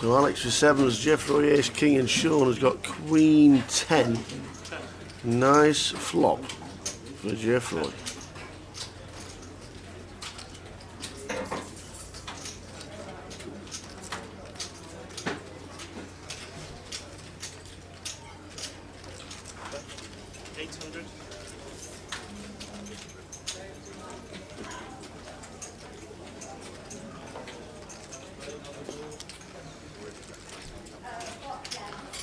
So Alex for sevens, Jeffrey ace king, and Sean has got queen 10. Nice flop for Jeffrey.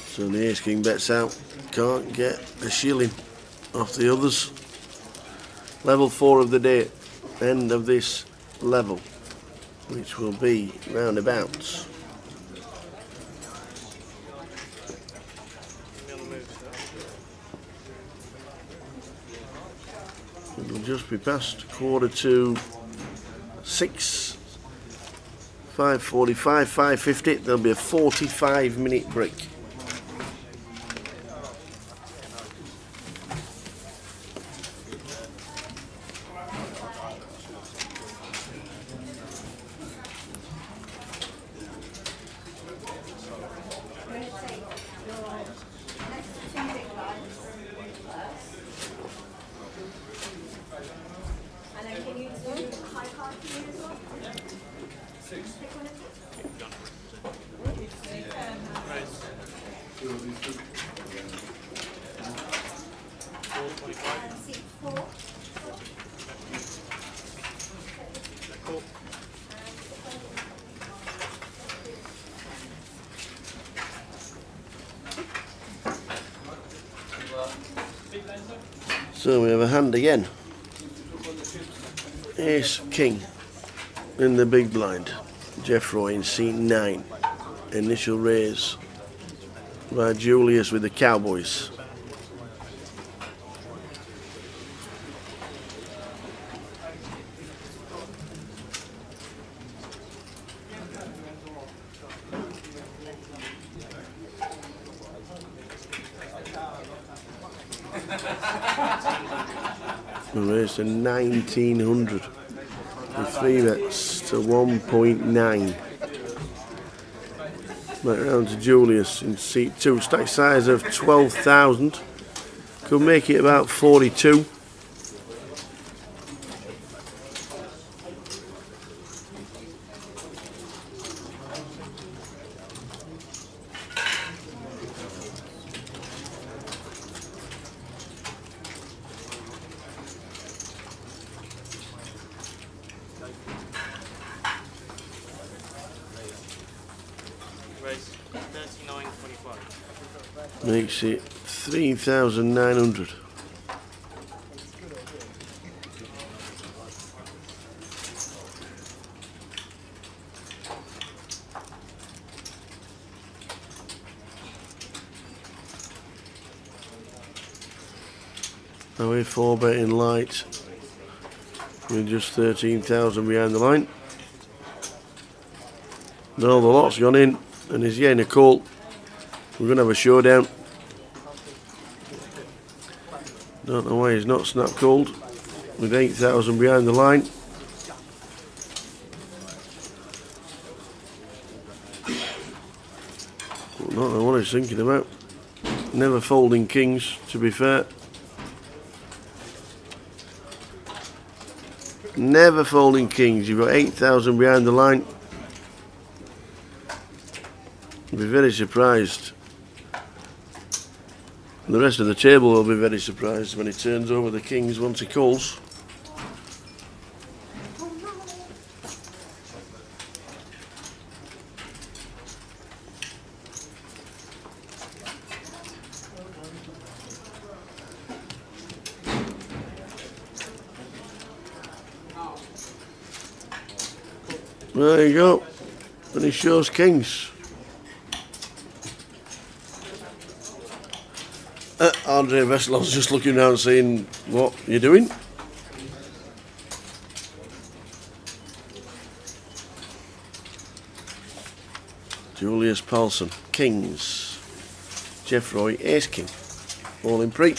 So the ace king bets out, can't get a shilling off the others. Level 4 of the day, end of this level, which will be roundabouts. It will just be past 5:45, 5:45, 5:50. There'll be a 45-minute break. So we have a hand again. Ace king in the big blind. Jeffrey in seat 9. Initial raise by Julius with the Cowboys. Raised to 1900 with 3 bets to 1.9. Back round to Julius in seat 2. Stack size of 12,000. Could make it about 42. Makes it 3,900. Away 4 betting light with just 13,000 behind the line. Now the lot's gone in and he's getting a call. We're going to have a showdown. Don't know why he's not snap called with 8,000 behind the line. Don't know what he's thinking about. Never folding kings, to be fair. Never folding kings. You've got 8,000 behind the line. You'll be very surprised. The rest of the table will be very surprised when he turns over the kings once he calls. There you go. And he shows kings. Andre Veslov's just looking around saying, what are you doing? Julius Paulson, kings. Jeffrey, ace king. All in pre.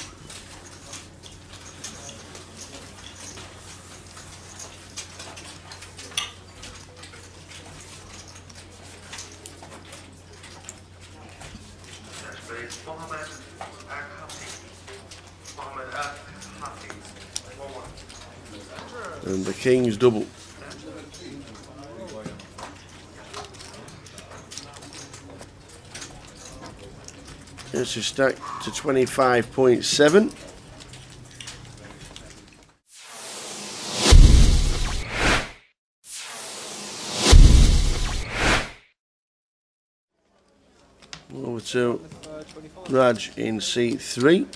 And the king's double. It's a stack to 25.7. Over to Raj in seat 3.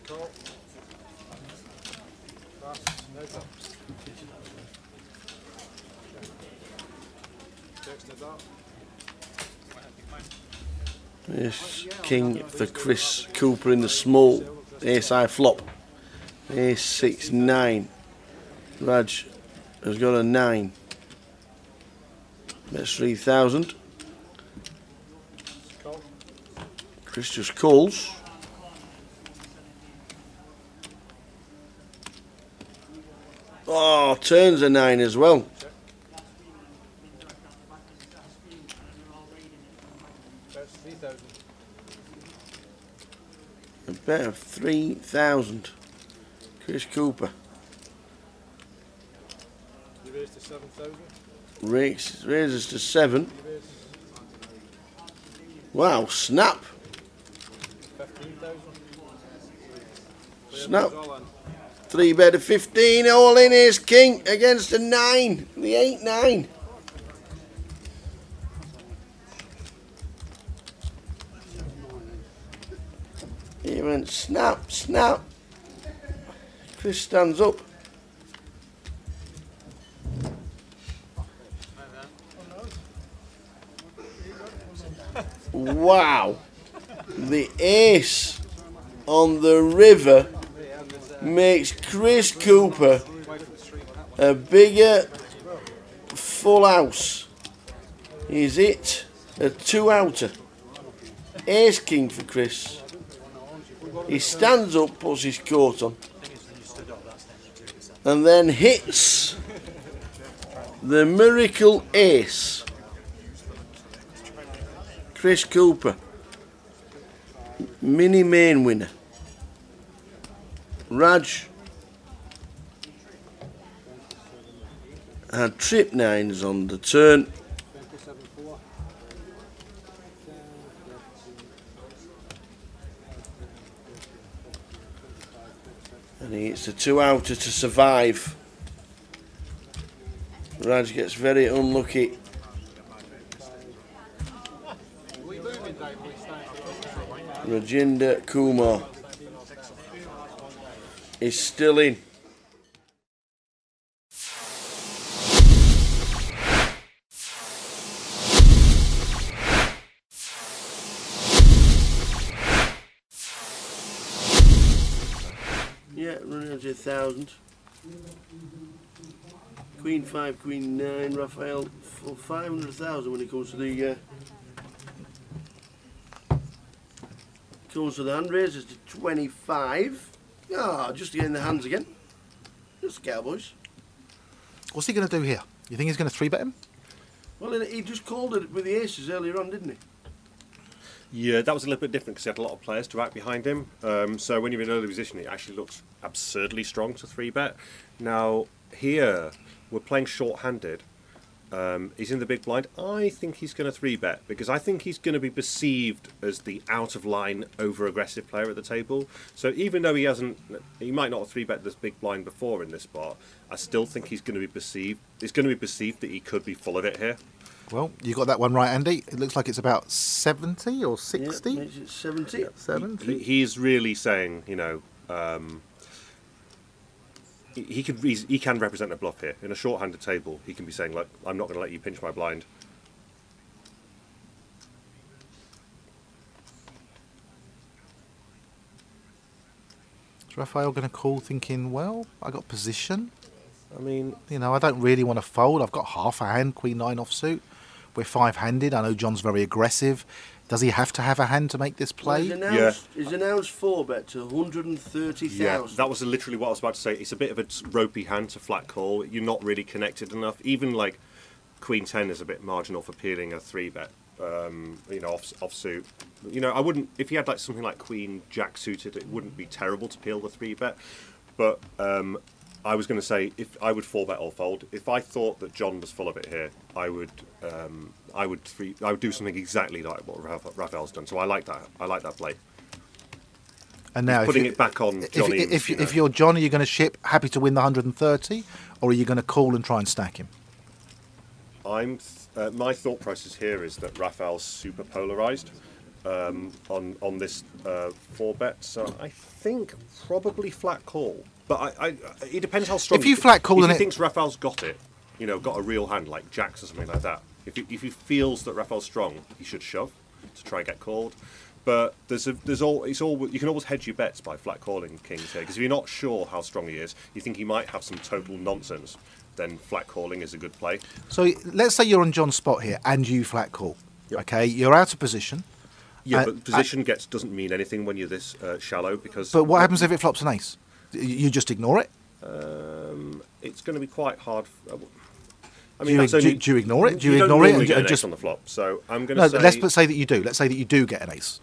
Call. Pass. No drops. Text the dot. Yes, king for Chris Cooper in the small. Ace high flop. Ace 6 9. Raj has got a 9. That's 3,000. Chris just calls. Oh, turns a 9 as well. A bet of 3,000. Chris Cooper. You raise to 7,000. Raises to 7. Wow, snap. 15,000. Snap. 3 bet of 15, all in is king against a 9. The 8 9. He went snap, snap. Chris stands up. Wow. The ace on the river makes Chris Cooper a bigger full house. Is it a 2-outer? Ace king for Chris. He stands up, puts his coat on, and then hits the miracle ace. Chris Cooper, mini main winner. Raj had trip 9s on the turn. And he hits a 2-outer to survive. Raj gets very unlucky. Rajinder Kumar is still in. Yeah, running out to 1,000. Queen 5, Queen 9, Raphael for 500,000 when it comes to the hand raises to 25. Ah, just to get in the hands again. Just Cowboys. What's he going to do here? You think he's going to 3-bet him? Well, he just called it with the aces earlier on, didn't he? Yeah, that was a little bit different because he had a lot of players to act behind him. So when you're in early position, it actually looks absurdly strong to 3-bet. Now, here, we're playing short-handed. He's in the big blind. I think he's going to 3-bet because I think he's going to be perceived as the out-of-line, over-aggressive player at the table. So even though he might not have 3-bet this big blind before in this spot, I still think he's going to be perceived. It's going to be perceived that he could be full of it here. Well, you got that one right, Andy. It looks like it's about 70 or 60. Yeah, it's 70. 70. He's really saying, you know, he can represent a bluff here. In a short-handed table, he can be saying, look, I'm not going to let you pinch my blind. Is Raphael going to call thinking, well, I got position? I mean, You know, I don't really want to fold. I've got half a hand, Queen 9 offsuit. We're five-handed. I know John's very aggressive. Does he have to have a hand to make this play? He's announced 4-bet to 130,000. Yeah, that was literally what I was about to say. It's a bit of a ropey hand to flat call. You're not really connected enough. Even like Queen 10 is a bit marginal for peeling a 3-bet. You know, off suit. You know, I wouldn't, if he had like something like Queen Jack suited, it wouldn't be terrible to peel the 3-bet. But I was going to say, if I would 4-bet or fold. If I thought that John was full of it here, I would do something exactly like what Raphael's done. So I like that. I like that play. And now, putting it back on Johnny. If you're John, are you going to ship, happy to win the 130, or are you going to call and try and stack him? My thought process here is that Raphael's super polarised on this 4-bet, so I think probably flat call. But it depends how strong. If you flat call, if he thinks Raphael's got it, you know, got a real hand like Jacks or something like that. If he feels that Raphael's strong, he should shove to try and get called. But you can always hedge your bets by flat calling kings here, because if you're not sure how strong he is, you think he might have some total nonsense, then flat calling is a good play. So let's say you're on John's spot here and you flat call. Yep. Okay, you're out of position. Yeah, but position doesn't mean anything when you're this shallow, because. But what happens if it flops an ace? You just ignore it. It's going to be quite hard. I mean, do you ignore it? Do you don't ignore it get and an just ace on the flop? So I'm going to say. Let's say that you do. Let's say that you do get an ace.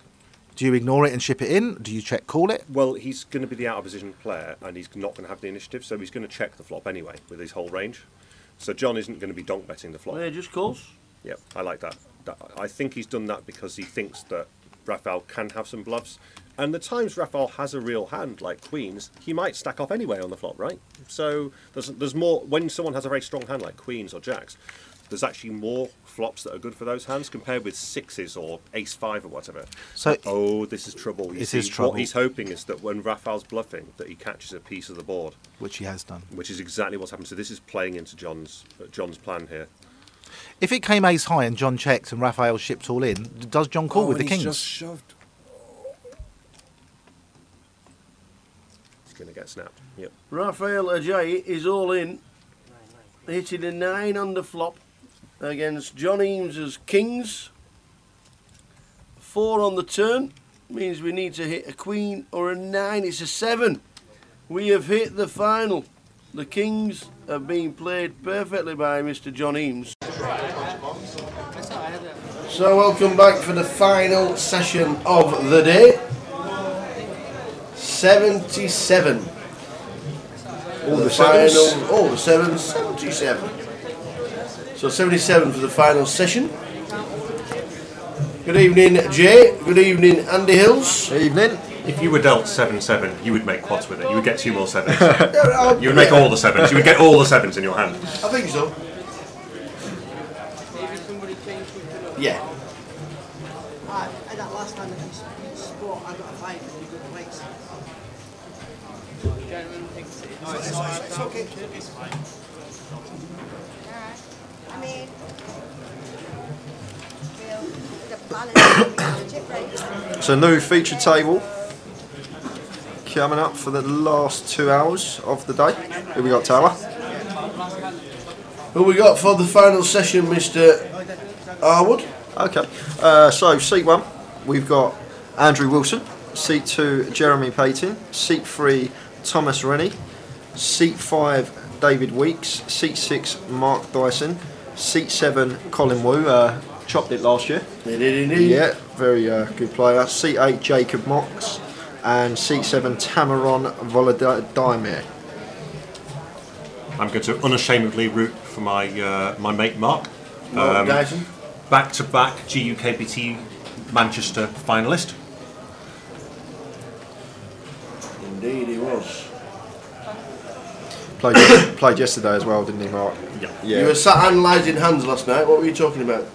Do you ignore it and ship it in? Do you check call it? Well, he's going to be the out of position player, and he's not going to have the initiative, so he's going to check the flop anyway with his whole range. So John isn't going to be donk betting the flop. Yeah, just calls. Yep, I like that. I think he's done that because he thinks that Raphael can have some bluffs. And the times Raphael has a real hand, like queens, he might stack off anyway on the flop, right? So there's more, when someone has a very strong hand like queens or jacks, there's actually more flops that are good for those hands compared with sixes or ace-5 or whatever. So, this is trouble. This is trouble. What he's hoping is that when Raphael's bluffing, that he catches a piece of the board. Which he has done. Which is exactly what's happened. So this is playing into John's plan here. If it came ace high and John checked and Raphael shipped all in, does John call with the kings? Just shoved. He's going to get snapped. Yep. Raphael Ajayi is all in, hitting a 9 on the flop against John Eames's kings. 4 on the turn means we need to hit a queen or a 9. It's a 7. We have hit the final. The kings have been played perfectly by Mr. John Eames. So welcome back for the final session of the day. 77. All the sevens. All the sevens. 77. So 77 for the final session. Good evening, Jay. Good evening, Andy Hills. Evening. If you were dealt 7-7, you would make quads with it. You would get 2 more sevens. You would make all the sevens. You would get all the sevens in your hand. I think so. Yeah. At that last time that you sport, I got a 5 and you got a place. Gentlemen, it's okay. It's fine. Alright. I mean, the balance. It's a new feature table coming up for the last 2 hours of the day. Here we got Tower. Who we got for the final session, Mr. Arwood? Okay, so seat 1, we've got Andrew Wilson. Seat 2, Jeremy Payton. Seat 3, Thomas Rennie. Seat 5, David Weeks. Seat 6, Mark Dyson. Seat 7, Colin Wu. Chopped it last year. They did indeed. Yeah, very good player. Seat 8, Jacob Mox. And seat 7, Tamaron Volodymyr. I'm going to unashamedly root for my my mate Mark. Dyson. Back-to-back GUKPT Manchester finalist. Indeed he was. Played yesterday as well, didn't he, Mark? Yeah. You were sat analysing hands last night. What were you talking about?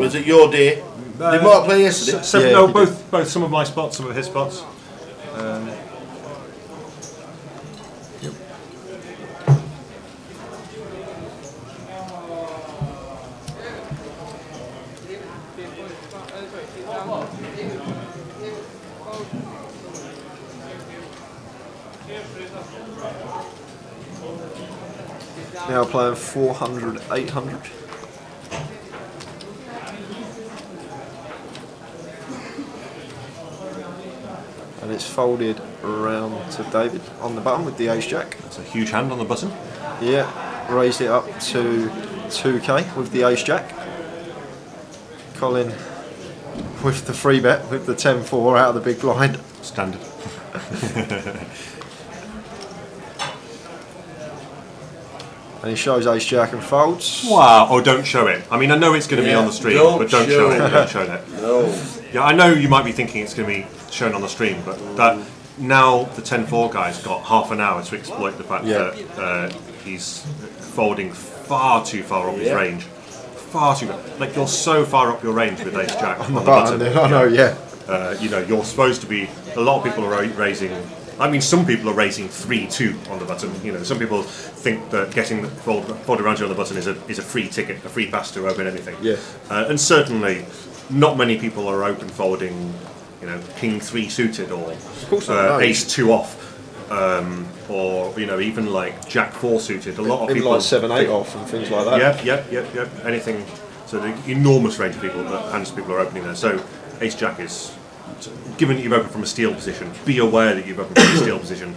Was it your day? Did Mark play yesterday? No, both some of my spots, some of his spots. Now playing 400, 800. And it's folded around to David on the button with the ace jack. That's a huge hand on the button. Yeah, raised it up to 2k with the ace jack. Colin with the free bet with the 10-4 out of the big blind. Standard. And he shows ace jack and folds. Wow! Oh, don't show it. I mean, I know it's going to be on the stream, but don't show it. Don't show it. No. Yeah, I know you might be thinking it's going to be shown on the stream, but that now the 10-4 guy's got half an hour to exploit the fact that he's folding far too far up his range. Far too like you're so far up your range with ace jack on the button. I know, yeah. You know, you're supposed to be. A lot of people are raising. I mean, some people are raising 3-2 on the button. You know, some people think that getting the fold around you on the button is a free ticket, a free pass to open anything. Yeah. And certainly, not many people are open folding. You know, king 3 suited or ace 2 off, or you know, even like jack 4 suited. A lot of people like 7-8 off and things like that. Yep. Anything. So the enormous range of people that hands people are opening there. So ace jack is. Given that you've opened from a steal position, be aware that you've opened from a steal position.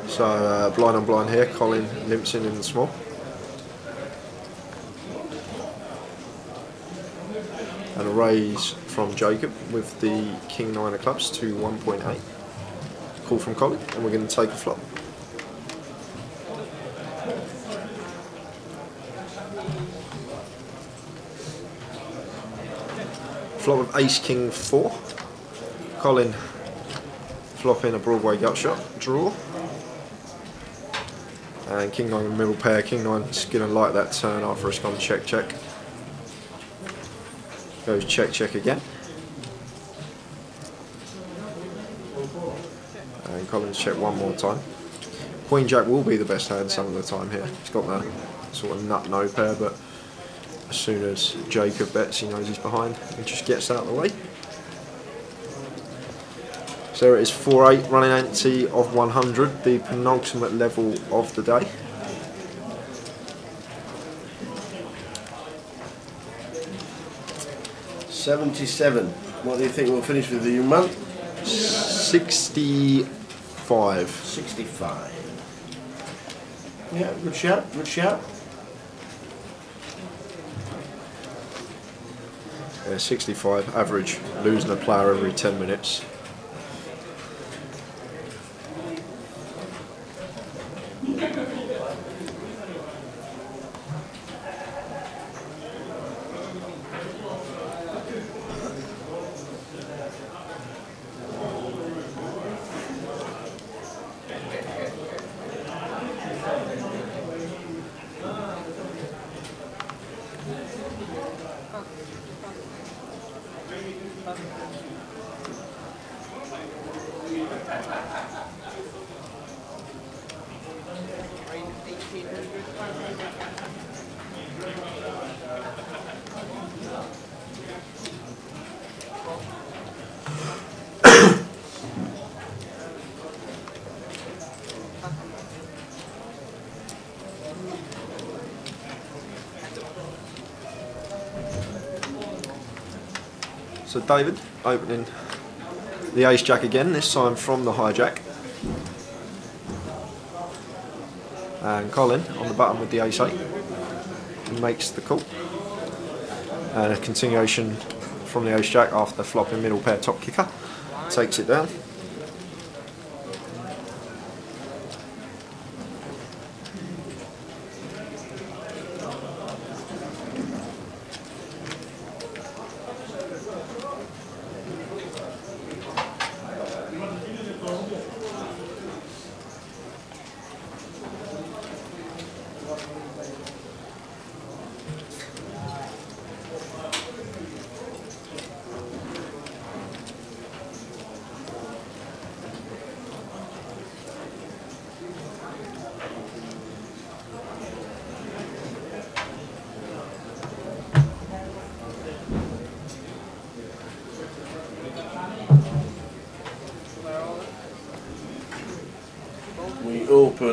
So blind on blind here, Colin limps in the small. And a raise from Jacob with the king 9 of clubs to 1.8. Call from Colin, and we're going to take a flop. Flop of ace king 4. Colin flopping a Broadway gut shot, draw. And king 9 middle pair. King 9's going to like that turn after it's gone check check. Goes check check again. And Colin's check one more time. Queen jack will be the best hand some of the time here. He's got that sort of nut no pair, but as soon as Jacob bets, he knows he's behind and just gets out of the way. So it is 4-8, running ante of 100, the penultimate level of the day. $77. What do you think we'll finish with, the young man? 65. 65. Yeah, good shout, good shout. 65, average, losing a player every 10 minutes. So David opening the ace jack again, this time from the hijack. And Colin on the button with the ace 8 makes the call. And a continuation from the ace jack after flopping middle pair top kicker. Takes it down.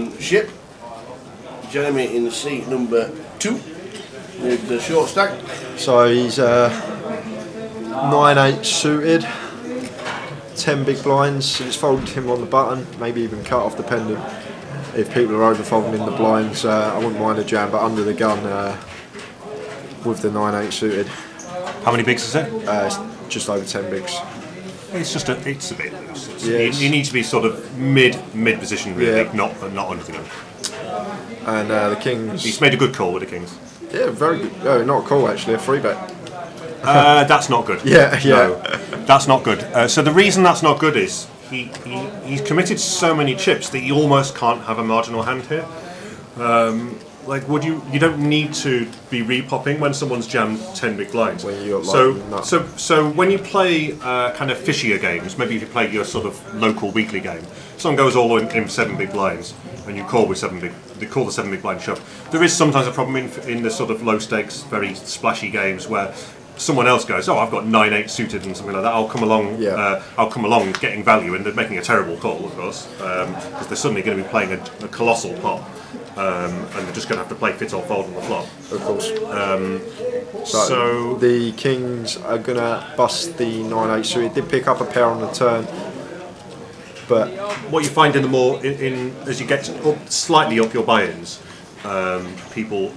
open ship. Jeremy in seat number 2 with the short stack. So he's 9-8 suited, 10 big blinds. If it's folded him on the button, maybe even cut off dependent. If people are over folding in the blinds, I wouldn't mind a jam, but under the gun with the 9-8 suited. How many bigs is it? It's just over 10 bigs. It's a bit loose. Yeah, you need to be sort of mid position really, Yeah. not under the gun. And the kings. He's made a good call with the kings. Yeah, very good. Oh, not a call actually, a free bet. That's not good. Yeah. No, that's not good. So the reason that's not good is he's committed so many chips that you almost can't have a marginal hand here. Like, you don't need to be repopping when someone's jammed 10 big blinds. When you're like so when you play kind of fishier games, maybe if you play your sort of local weekly game, someone goes all in 7 big blinds, and you call with they call the 7 big blind shove. There is sometimes a problem in the sort of low stakes, very splashy games where someone else goes, oh, I've got 9-8 suited and something like that. I'll come along. I'll come along, getting value, and they're making a terrible call, of course, because they're suddenly going to be playing a colossal pot. And they're just going to have to play fit or fold on the flop. Of course. So the kings are going to bust the 9-8 suited. Did pick up a pair on the turn, but what you find in the more as you get slightly up your buy-ins, people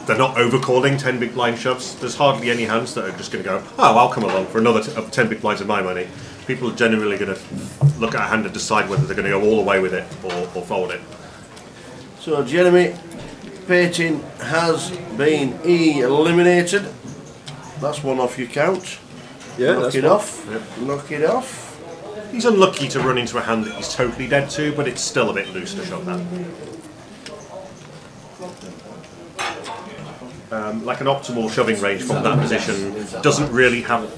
they're not overcalling 10 big blind shoves. There's hardly any hands that are just going to go, oh, I'll come along for another 10 big blinds of my money. People are generally going to look at a hand and decide whether they're going to go all the way with it or fold it. So Jeremy Payton has been eliminated. That's one off your count. yeah, Knock that's it one. off. Yep. Knock it off. He's unlucky to run into a hand that he's totally dead to, but it's still a bit loose to shove that. Like an optimal shoving range from that position doesn't really have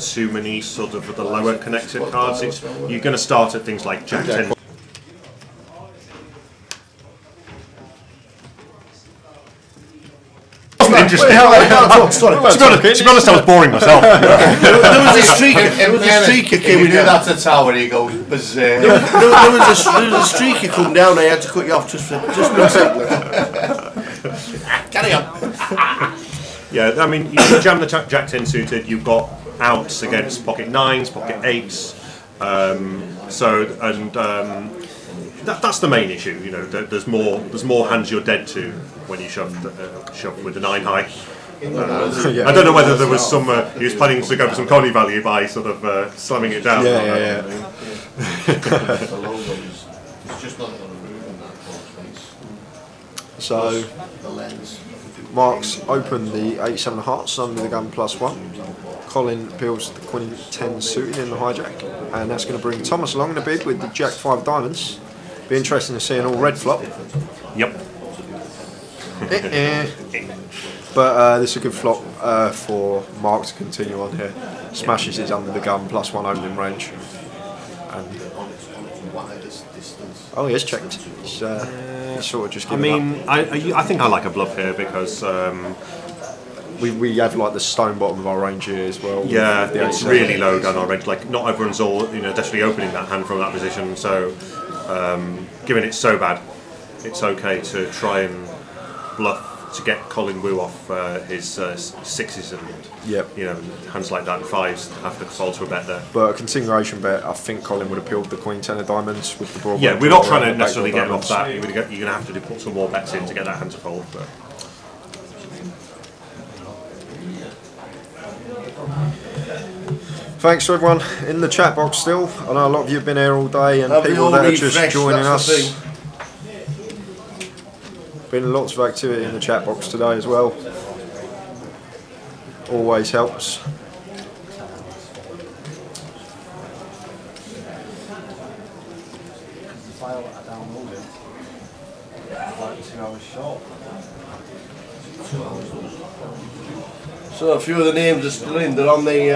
too many sort of the lower connected cards. You're going to start at things like Jack 10. Interesting. To be honest, I was boring myself. There was a streaker came do that to Tower, he goes berserk. there was a streaker come down. I had to cut you off just for a second. Carry on. Yeah, I mean, you jam the Jack 10 suited. You've got outs against pocket 9s, pocket 8s. That's the main issue. You know, there's more hands you're dead to when you shove with the 9 high. I don't know whether there was some. He was planning to go for some Connie value by sort of slamming it down. Yeah. So Mark's opened the 8-7 of hearts under the gun +1. Colin builds the Queen 10 suited in the hijack, and that's going to bring Thomas along in the bid with the Jack 5 diamonds. Be interesting to see an all red flop. Yep. But this is a good flop for Mark to continue on here. Smashes his under the gun +1 opening range. And oh, he has checked. He's sort of just given up. I think I like a bluff here because we have like the stone bottom of our range here as well. yeah, The it's 8-7. really low down our range. Like not everyone's all definitely opening that hand from that position. So given it's so bad, it's okay to try and bluff to get Colin Wu off his 6s and hands like that and 5s have to fall to a bet there. But a continuation bet, I think Colin would have peeled the Queen 10 of diamonds with the broad. Yeah, we're not trying to necessarily get him off that. You're going to have to put some more bets in to get that hand to fold. But thanks to everyone in the chat box still. I know a lot of you have been here all day and Have we people all that are been just fresh? joining That's the us. Been lots of activity in the chat box today as well. Always helps. So a few of the names are still in. They're on the.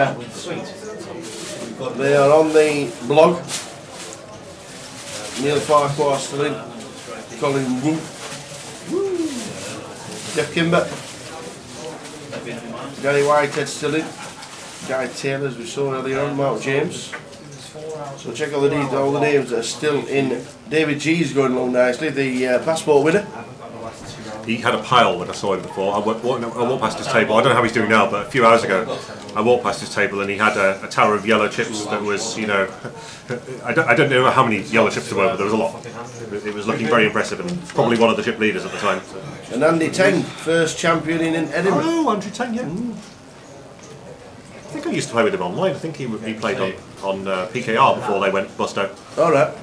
They are on the blog. Neil Farquhar still in. Colin Wu. Jeff Kimber. Gary Whitehead still in. Guy Taylor, as we saw earlier on. Mark James. So check all the names that are still in. David G's going along nicely. The passport winner. He had a pile when I saw him before. I walked past his table. I don't know how he's doing now, but a few hours ago, I walked past his table and he had a tower of yellow chips that was, you know, I don't know how many yellow chips there were, but there was a lot. It was looking very impressive and probably one of the chip leaders at the time. And Andy Teng, first champion in Edinburgh. Oh, Andrew Teng, yeah. I think I used to play with him online. I think he played on PKR before they went bust out. All right.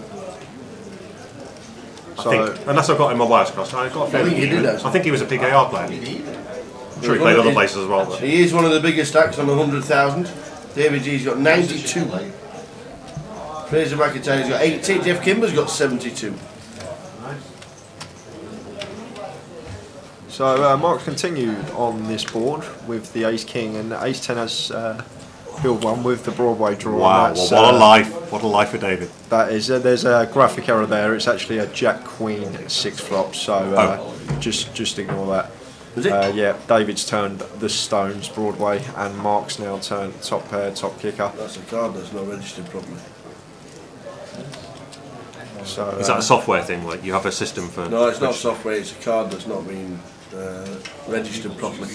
I think, unless I've got him on wires crossed. I think he did, actually. I think he was a PKR player. I'm sure he played other places as well. But. He is one of the biggest stacks on 100,000. David G's got 92. Fraser McIntyre's got 80. Jeff Kimber's got 72. So Mark continued on this board with the Ace King, and Ace 10 has build one with the Broadway draw. Wow, well, what a life! What a life for David. That is, there's a graphic error there. It's actually a Jack Queen 6 flop, so just ignore that. Is it? Yeah, David's turned the stones Broadway, and Mark's now turned top pair, top kicker. That's a card that's not registered properly. So Is that a software thing? Like you have a system for? No, it's not software. It's a card that's not been registered properly.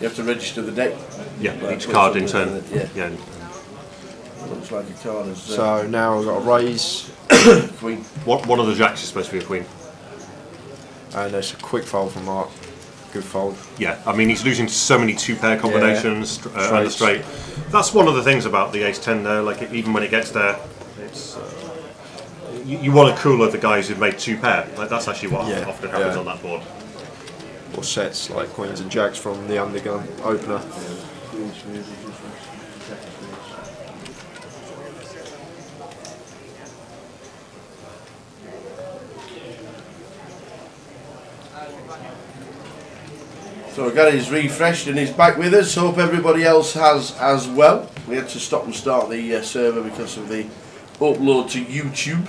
You have to register the deck. Yeah, like each card in turn. Yeah. Looks like a card is. So now we've got a raise, Queen. One of the jacks is supposed to be a queen. and there's a quick fold from Mark. Good fold. Yeah, I mean he's losing so many two-pair combinations on the straight. That's one of the things about the Ace-10 there. Like even when it gets there, it's you want to cooler the guys who've made two-pair. Like that's actually what often happens on that board. Or sets like Queens and Jacks from the undergun opener. So Gary's refreshed and he's back with us. Hope everybody else has as well. We had to stop and start the server because of the upload to YouTube.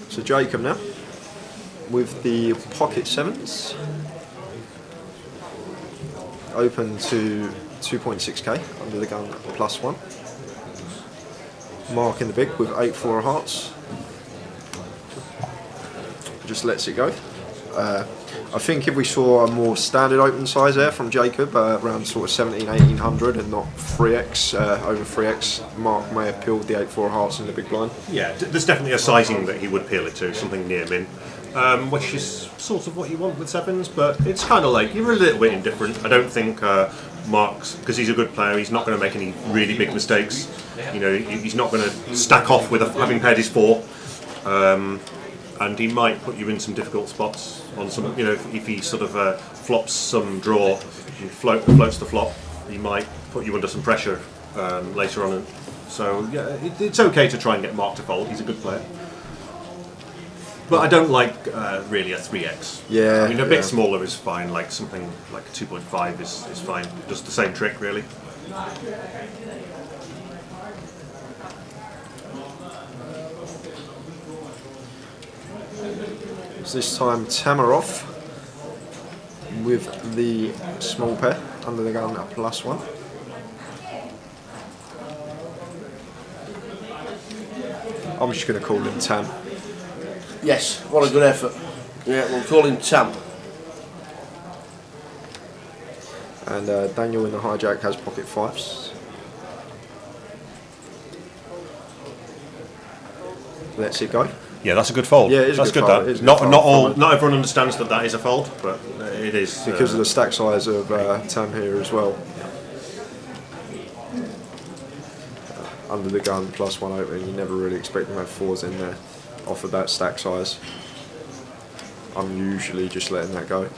So Jacob now with the pocket sevens, open to 2.6k under the gun +1. Mark in the big with 8-4 hearts. Just lets it go. I think if we saw a more standard open size there from Jacob, around sort of 1700-1800 and not 3x, over 3x, Mark may have peeled the 8-4 hearts in the big blind. Yeah, there's definitely a sizing that he would peel it to, something near min, which is sort of what you want with sevens, but it's kind of like, you're a little bit indifferent. I don't think Mark's, because he's a good player, he's not going to make any really big mistakes. You know, he's not going to stack off with having paired his 4. And he might put you in some difficult spots on some, you know, if he sort of flops some draw and floats the flop, he might put you under some pressure later on. So yeah, it's okay to try and get Mark to fold. He's a good player, but I don't like really a 3x. Yeah, I mean a bit smaller is fine. Like something like a 2.5 is fine. Just the same trick really. This time Tamarov with the small pair under the gun at +1. I'm just going to call him Tam. Yes, what a good effort. Yeah, we'll call him Tam. And Daniel in the hijack has pocket 5s. Lets it go. Yeah, that's a good fold. Yeah, it is that's a good good. fold. It is a Not good not fold. all. Not everyone understands that is a fold, but it is Because of the stack size of Tam here as well. Under the gun +1 open, you never really expect them to have 4s in there off of that stack size. I'm usually just letting that go.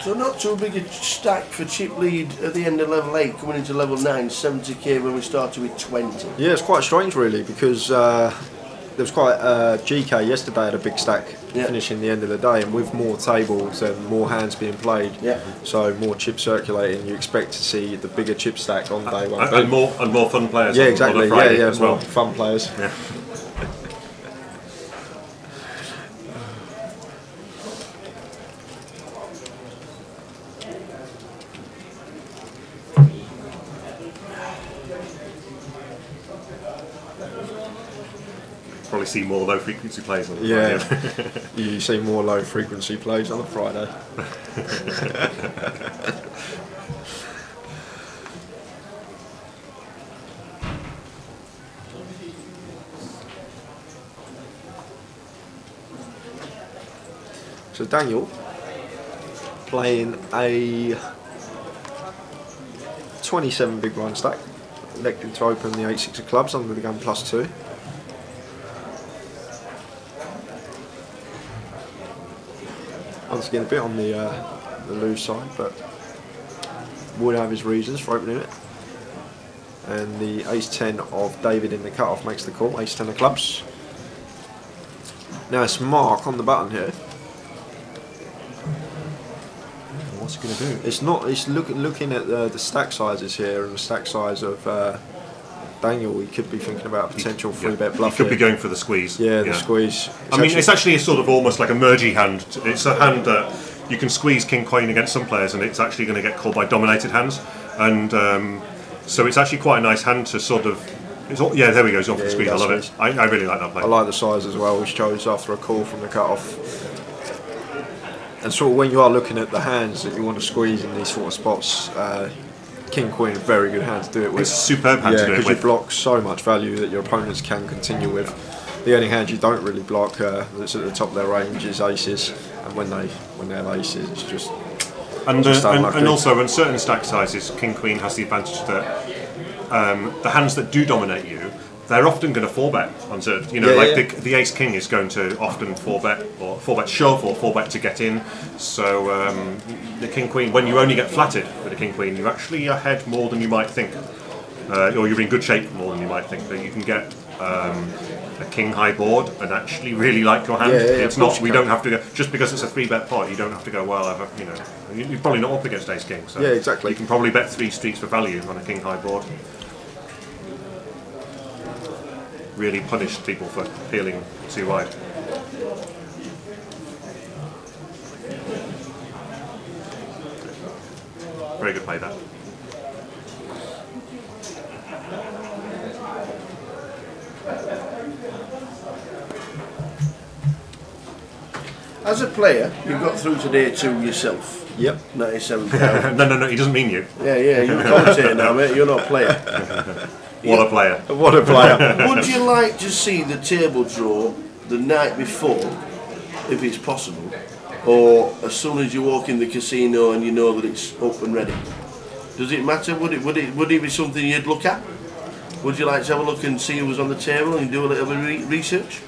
So not too big a stack for chip lead at the end of level 8, coming into level 9, 70k when we started with 20. Yeah, it's quite strange really, because there was quite GK yesterday had a big stack finishing the end of the day, and with more tables and more hands being played, so more chips circulating, you expect to see the bigger chip stack on day one. And more fun players. Yeah, on exactly. Friday Yeah, as well. more fun players. Yeah. Probably see more low frequency plays on the Friday. You see more low frequency plays on a Friday. So Daniel playing a 27 big blind stack, electing to open the 8-6 of clubs under the gun +2. Once again, a bit on the loose side, but would have his reasons for opening it. And the ace-10 of David in the cut-off makes the call, ace-10 of clubs. Now it's Mark on the button here. What's he going to do? It's not. It's looking at the stack sizes here and the stack size of Daniel. He could be thinking about a potential 3-bet bluff. He could be here. going for the squeeze. Yeah, the squeeze. It's actually a sort of almost like a mergy hand. It's a hand that you can squeeze king queen against some players, and it's actually going to get called by dominated hands. And so it's actually quite a nice hand to sort of. Yeah, there we go. He's on for the squeeze. I love it. I really like that play. I like the size as well. He chose after a call from the cut-off. And sort of when you are looking at the hands that you want to squeeze in these sort of spots, King Queen, a very good hand to do it with. It's a superb hand to do it with. because you block so much value that your opponents can continue with. The only hand you don't really block that's at the top of their range is aces, and when they have aces, it's just. And also, in certain stack sizes, King Queen has the advantage that the hands that do dominate you, they're often going to 4-bet on certain, the Ace King is going to often 4-bet or 4-bet shove or 4-bet to get in. So the King Queen, when you only get flatted with the King Queen, you're actually ahead more than you might think, or you're in good shape more than you might think. But you can get a King high board and actually really like your hand. It's not. We don't have to go just because it's a 3-bet pot. You don't have to go well. You're probably not up against Ace King. So exactly. You can probably bet 3 streets for value on a King high board. Really punish people for peeling too wide. Very good play, that. As a player, you've got through to day 2 yourself. Yep. 97 pounds. No, he doesn't mean you. Yeah, you're commentating now, mate. You're not a player. What a player. What a player. Would you like to see the table draw the night before, if it's possible, or as soon as you walk in the casino and you know that it's up and ready? Does it matter? Would it be something you'd look at? Would you like to have a look and see who was on the table and do a little bit of research?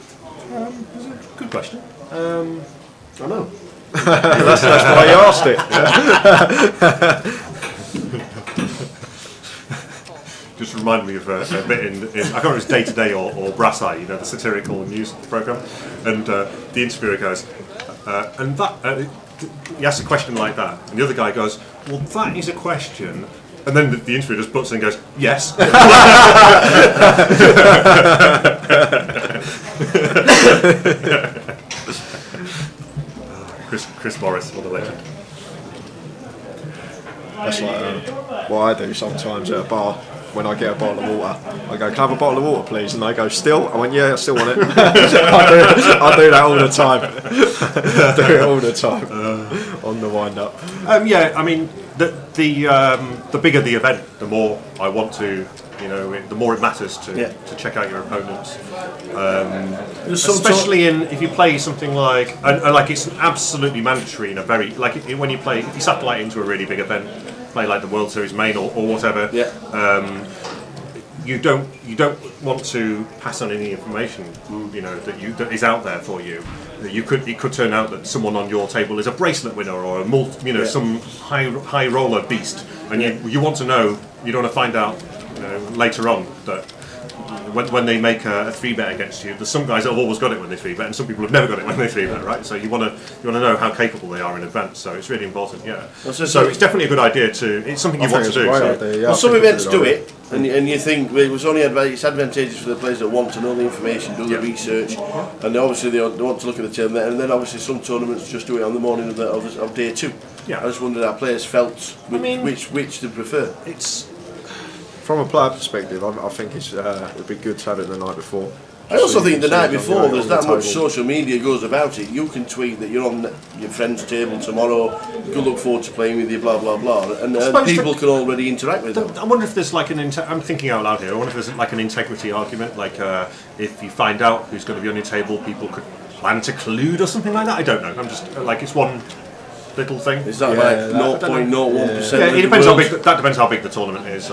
Good question. I know. that's why you asked it. Just reminded me of a bit in I can't remember if it's Day to Day or Brass Eye, the satirical news programme, and the interviewer goes, and that he asks a question like that, and the other guy goes, well, that is a question, and then the interviewer just butts in and goes, yes. Chris Morris, what a legend. That's like what I do sometimes at a bar. When I get a bottle of water, I go, can I have a bottle of water please? And they go, still? I went, yeah, I still want it. I do that all the time. Do it all the time on the wind up. The bigger the event, the more I want to, the more it matters to check out your opponents. Especially if you play something like, and like it's absolutely mandatory in a very, like when you play, if you satellite into a really big event, play like the World Series main or whatever, you don't want to pass on any information, you know, that is out there for you. It could turn out that someone on your table is a bracelet winner or a some high roller beast, and you want to know. You don't want to find out, you know, later on that when they make a 3-bet against you, there's some guys that have always got it when they 3-bet, and some people have never got it when they 3-bet, right? So you want to know how capable they are in advance. So it's really important, yeah. So it's definitely a good idea to. It's something you want to do. Well, some events do it, and you think well, it's advantageous for the players that want to know the information, do the research, and obviously they want to look at the term, and then obviously some tournaments just do it on the morning of day 2. Yeah. I just wondered how players felt which they prefer. It's. From a player perspective, I think it'd be good to have it the night before. I also think the night before, there's that much social media goes about it. You can tweet that you're on your friend's table tomorrow, you look forward to playing with you, blah, blah, blah, and people can already interact with them. I wonder if there's like I'm thinking out loud here, I wonder if there's like an integrity argument, like if you find out who's going to be on your table, people could plan to collude or something like that. I don't know, I'm just, like, it's one little thing. Is that like 0.01%? Yeah, it depends how big. That depends how big the tournament is.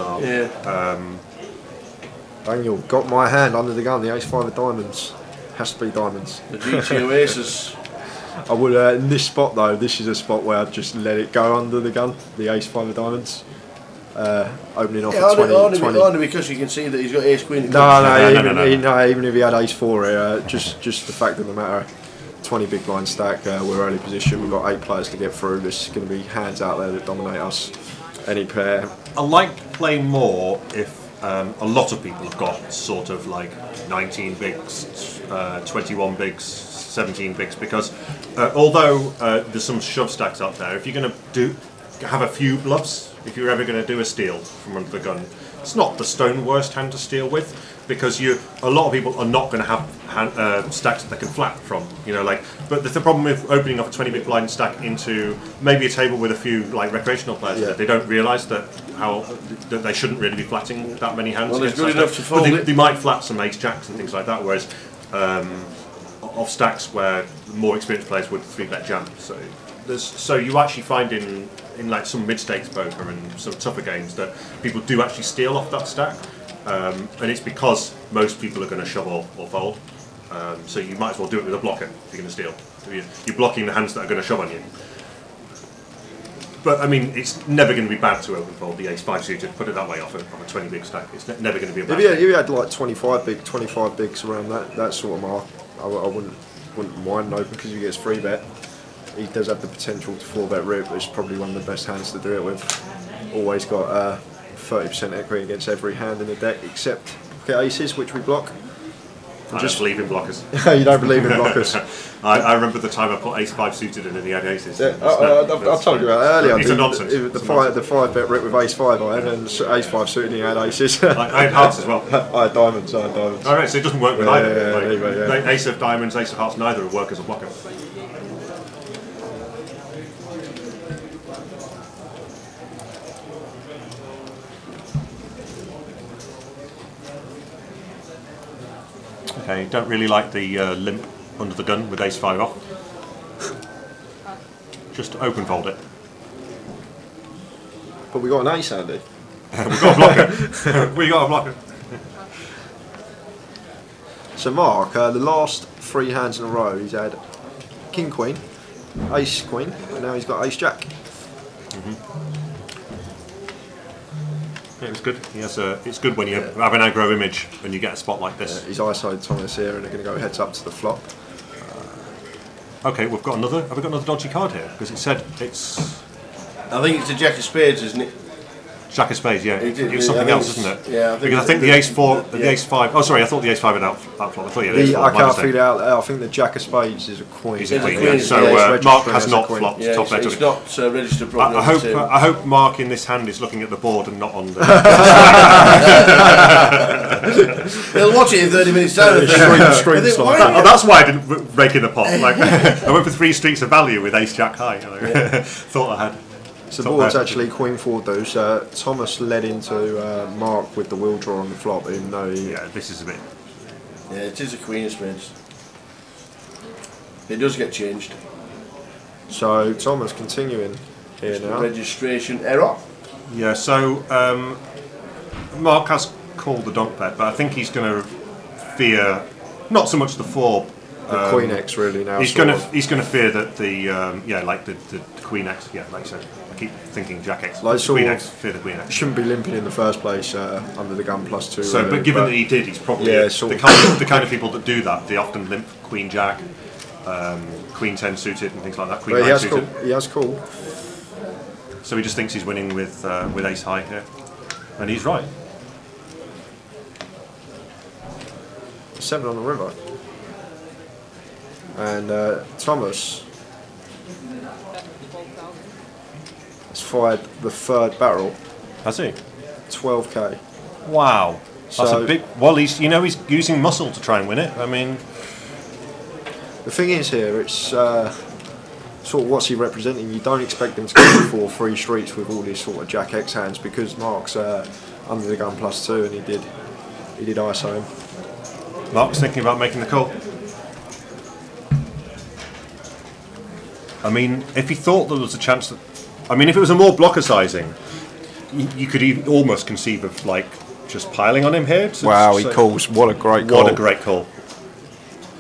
Daniel got my hand under the gun. The ace-5 of diamonds has to be diamonds. The GT Oasis. I would in this spot though. This is a spot where I'd just let it go under the gun. The ace-5 of diamonds. Opening off at 20. Only because you can see that he's got ace queen. No, even if he had ace-4, just the fact that no matter 20 big blind stack, we're early position, we've got 8 players to get through. There's going to be hands out there that dominate us. Any pair. I like playing more if a lot of people have got sort of like 19 bigs, 21 bigs, 17 bigs, because although there's some shove stacks out there, if you're going to have a few bluffs, if you're ever going to do a steal from under the gun, it's not the stone worst hand to steal with, because a lot of people are not going to have stacks that they can flat from, you know, like. But the problem with opening up a 20 big blind stack into maybe a table with a few like recreational players, that they don't realise that they shouldn't really be flatting that many hands. Well, it's good enough to fold they might flat some ace jacks and things like that, whereas off stacks where more experienced players would 3-bet jam. So you actually find in like some mid-stakes poker and some tougher games that people do actually steal off that stack. And it's because most people are going to shove or fold. So you might as well do it with a blocker if you're going to steal. You're blocking the hands that are going to shove on you. But I mean, it's never going to be bad to open fold the ace-5 suited, put it that way, off a 20 big stack. It's never going to be a bad If you had like 25 bigs around that sort of mark, I wouldn't mind open, because he gets 3-bet. He does have the potential to 4-bet rip. It's probably one of the best hands to do it with. Always got 30% equity against every hand in the deck except pocket aces, which we block. I don't believe in blockers. You don't believe in blockers. I remember the time I put ace-5 suited in and he had aces. Yeah, I've told you about that earlier. It's a nonsense. The 5-bet rip with ace-5 I had, and ace-5 suited and he had aces. I had hearts as well. I had diamonds. Alright, so it doesn't work with either. Ace of diamonds, ace of hearts, neither will work as a blocker. Okay, don't really like the limp under the gun with ace-5 off. Just open fold it. But we got an ace, Andy. We've got a blocker. We got a blocker. So Mark, the last 3 hands in a row, he's had king queen, ace queen, and now he's got ace jack. Yeah, it's good. It's good when you have an aggro image and you get a spot like this. He's ISO'd Thomas here, and they're going to go heads up to the flop. Okay, we've got another. Have we got another dodgy card here? Because it said it's. I think it's a jack of spades, isn't it? Jack of spades, yeah. It was something else, isn't it? Yeah, because I think the ace-4, the ace-5. Oh, sorry, I thought the ace-5 had out flop. I thought you had ace-4. I can't figure it out. I think the jack of spades is a queen. Is a queen, yeah. So Mark has not flopped top edge. It's not registered properly. I hope Mark in this hand is looking at the board and not on the. He'll watch it in 30 minutes time. That's why I didn't rake in the pot. Like I went for 3 streaks of value with ace jack high. Thought I had. So the board's actually queen 4 deuce. Thomas led into Mark with the wheel draw on the flop, even though this is a bit. Yeah, it is a queen of spades. It does get changed. So Thomas continuing here now. Registration error. Yeah. So Mark has call the donk bet, but I think he's going to fear not so much the 4. The Queen X really now. He's going to fear that the like the Queen X. Yeah, like I said, I keep thinking Jack X. Like Queen X, fear the Queen X. Shouldn't be limping in the first place under the gun +2. So, really, but given that he did, he's probably the kind of people that do that. They often limp Queen Jack, Queen 10 suited, and things like that. Queen 9 suited. He has called. So he just thinks he's winning with ace high here, and he's right. 7 on the river. And Thomas has fired the 3rd barrel. Has he? 12k. Wow. That's So- a big. Well, he's using muscle to try and win it. I mean, The thing is here, it's sort of what's he representing. You don't expect him to go for 3 streets with all these sort of Jack X hands because Mark's under the gun +2 and he did ISO him. Mark's thinking about making the call. I mean, if he thought there was a chance that, I mean, if it was a more blocker sizing, you could even almost conceive of like just piling on him here. Wow, he calls. What a great call. What a great call.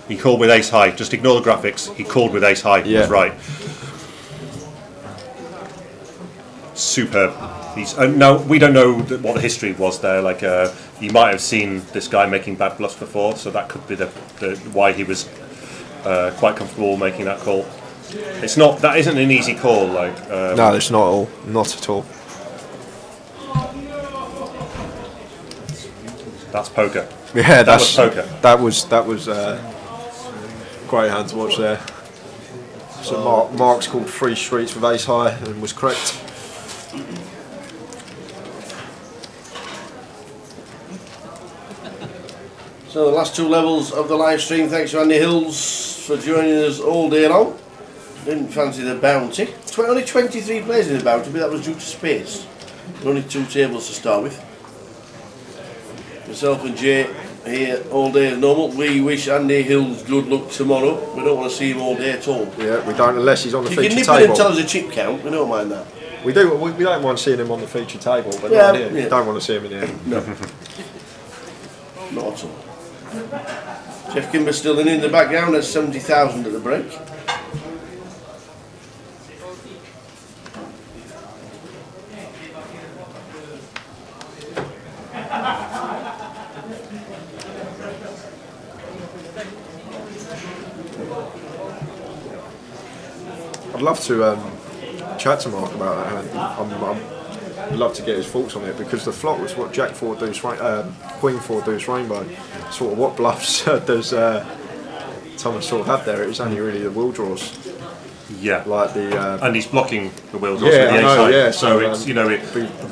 He called with ace high. Just ignore the graphics. He called with ace high. He was right. Superb. He's no, we don't know what the history was there. Like you might have seen this guy making bad bluffs before, so that could be the why he was quite comfortable making that call. It's not. That isn't an easy call. Like no, it's not all. Not at all. That's poker. Yeah, that was poker. That was great hand to watch there. So Mark's called 3 streets with ace high and was correct. So the last 2 levels of the live stream. Thanks to Andy Hills for joining us all day long. Didn't fancy the bounty. Only 23 players in the bounty, but that was due to space. Only 2 tables to start with. Myself and Jay here all day as normal. We wish Andy Hills good luck tomorrow. We don't want to see him all day at all. Yeah, we don't unless he's on the You feature can nip table. in and tell us a chip count. We don't mind that. We do. We don't mind seeing him on the feature table, but Yeah, not here. yeah. We don't want to see him in here. No. Not at all. Jeff Kimber's still in the background at 70,000 at the break. I'd love to chat to Mark about that hand. I'd love to get his thoughts on it because the flop was what Jack 4 deuce, Queen 4 deuce rainbow. Sort of what bluffs does Thomas sort of have there? It was only really the wheel draws. Yeah, like the and he's blocking the wheel draws yeah, with the ace high. yeah, so it's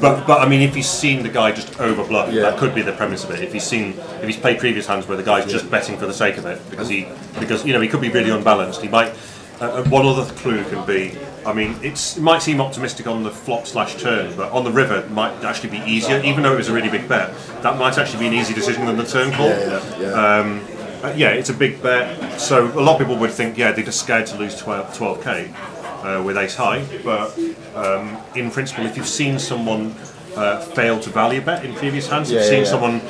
but I mean, if he's seen the guy just over bluff, that could be the premise of it. If he's played previous hands where the guy's just betting for the sake of it because he could be really unbalanced. He might. One other clue can be, I mean, it might seem optimistic on the flop/turn, but on the river it might actually be easier, even though it was a really big bet. That might actually be an easy decision than the turn call. Yeah, it's a big bet, so a lot of people would think, they're just scared to lose 12k with ace high, but in principle, if you've seen someone fail to value bet in previous hands, you've seen someone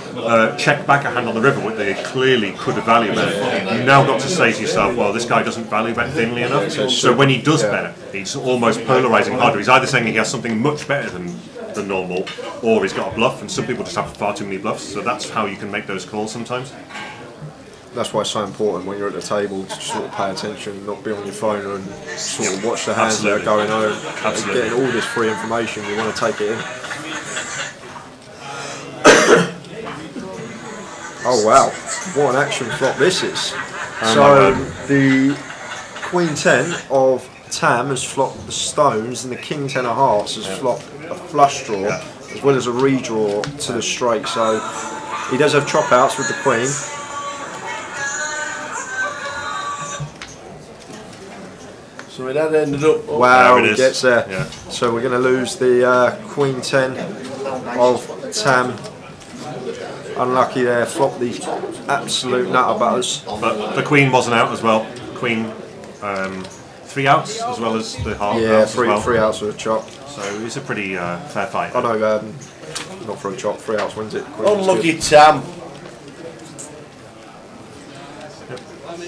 check back a hand on the river where they clearly could have value bet. You've now got to say to yourself, well, this guy doesn't value bet thinly enough, so when he does bet, it's almost polarising harder. He's either saying he has something much better than normal, or he's got a bluff, and some people just have far too many bluffs, so that's how you can make those calls sometimes. That's why it's so important when you're at the table to sort of pay attention, not be on your phone and sort of watch the hands that are going over. Absolutely. Getting all this free information, you want to take it in. Oh wow, what an action flop this is. So the Queen 10 of Tam has flopped the stones and the King 10 of hearts has flopped a flush draw as well as a redraw to the straight. So he does have chop outs with the Queen. So it had ended up. Wow, There it he is. gets there. Yeah. So we're going to lose the Queen 10 of Tam. Unlucky there, flopped the absolute nutter butters. But the Queen wasn't out as well. Queen 3 outs as well as the heart Yeah, outs as well. three outs with a chop. So it's a pretty fair fight. I know, not for a chop, 3 outs wins it. Queen's Unlucky good. Tam.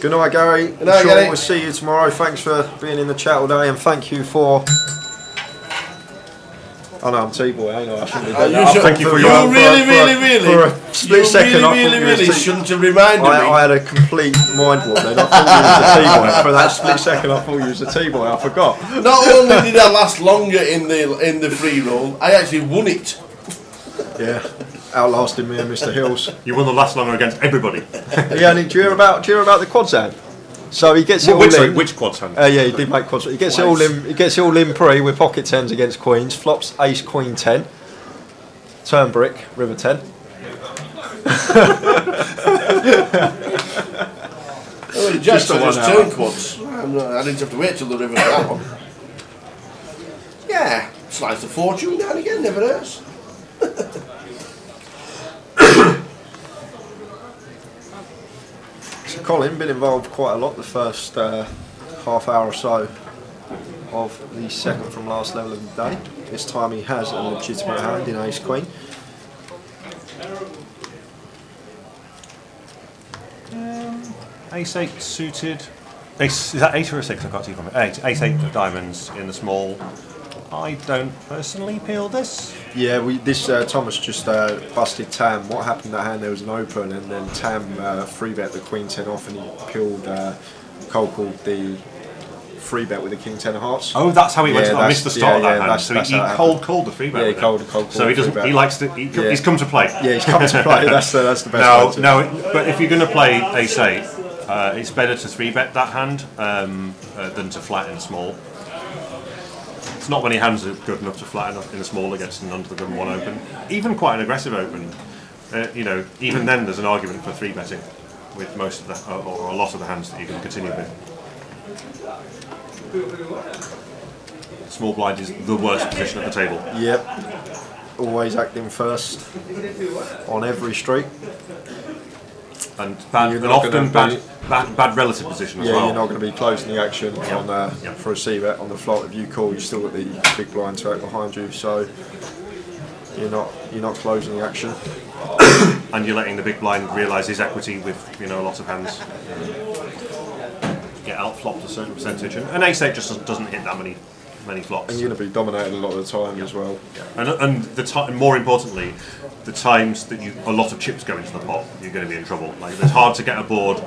Good night, Gary. Good night, Sean, Gary. we'll see you tomorrow. Thanks for being in the chat all day, and thank you for. I know I'm T-boy, ain't I? I shouldn't be doing that. Thank you for You your. really. For a split second, I thought you was T- shouldn't have reminded me. I had a complete mind warp then. I thought you was a T-boy. For that split second, I thought you was a T-boy. I forgot. Not only did I last longer in the free roll, I actually won it. Yeah, outlasting me and Mr. Hills. You won the last longer against everybody. Yeah, and do you hear about the quads hand? So he gets it all in. Which quads hand? Yeah, he did make quads. He gets it all in. He gets it all in pre with pocket tens against queens. Flops ace queen 10. Turn brick river 10. Oh, just turn quads. I didn't have to wait till the river for that one. Yeah, slice of fortune now and again, never hurts. So Colin been involved quite a lot the first half hour or so of the second from last level of the day. This time he has a legitimate hand in ace queen. Ace 8 suited. Ace, is that 8 or a 6? I can't see from it. 8. Ace 8 of diamonds in the small. I don't personally peel this. Yeah, this Thomas just busted Tam. What happened in that hand? There was an open, and then Tam free bet the queen 10 off, and he peeled cold called the free bet with the king 10 of hearts. Oh, that's how he went. I missed the start of that hand. That's So he cold called the free bet. Yeah, he cold So he doesn't. He likes to. He's come to play. Yeah, he's come to play. That's the best. But if you're going to play ace 8, it's better to 3 bet that hand than to flatten small. It's not many hands are good enough to flatten in a small against an under the gun 1 open. Even quite an aggressive open, even then there's an argument for 3 betting with most of the or a lot of the hands that you can continue with. Small blind is the worst position at the table. Yep. Always acting first on every street. And often bad relative position as well. Yeah, you're not going to be closing the action for a C-bet on the flop. If you call, you still got the big blind to act behind you, so you're not closing the action. And you're letting the big blind realise his equity with lots of hands. Get out flopped a certain percentage, and ace 8 just doesn't hit that many flops. And you're going to be dominated a lot of the time as well. Yeah. And the time, more importantly, the times that a lot of chips go into the pot, you're going to be in trouble. Like it's hard to get a board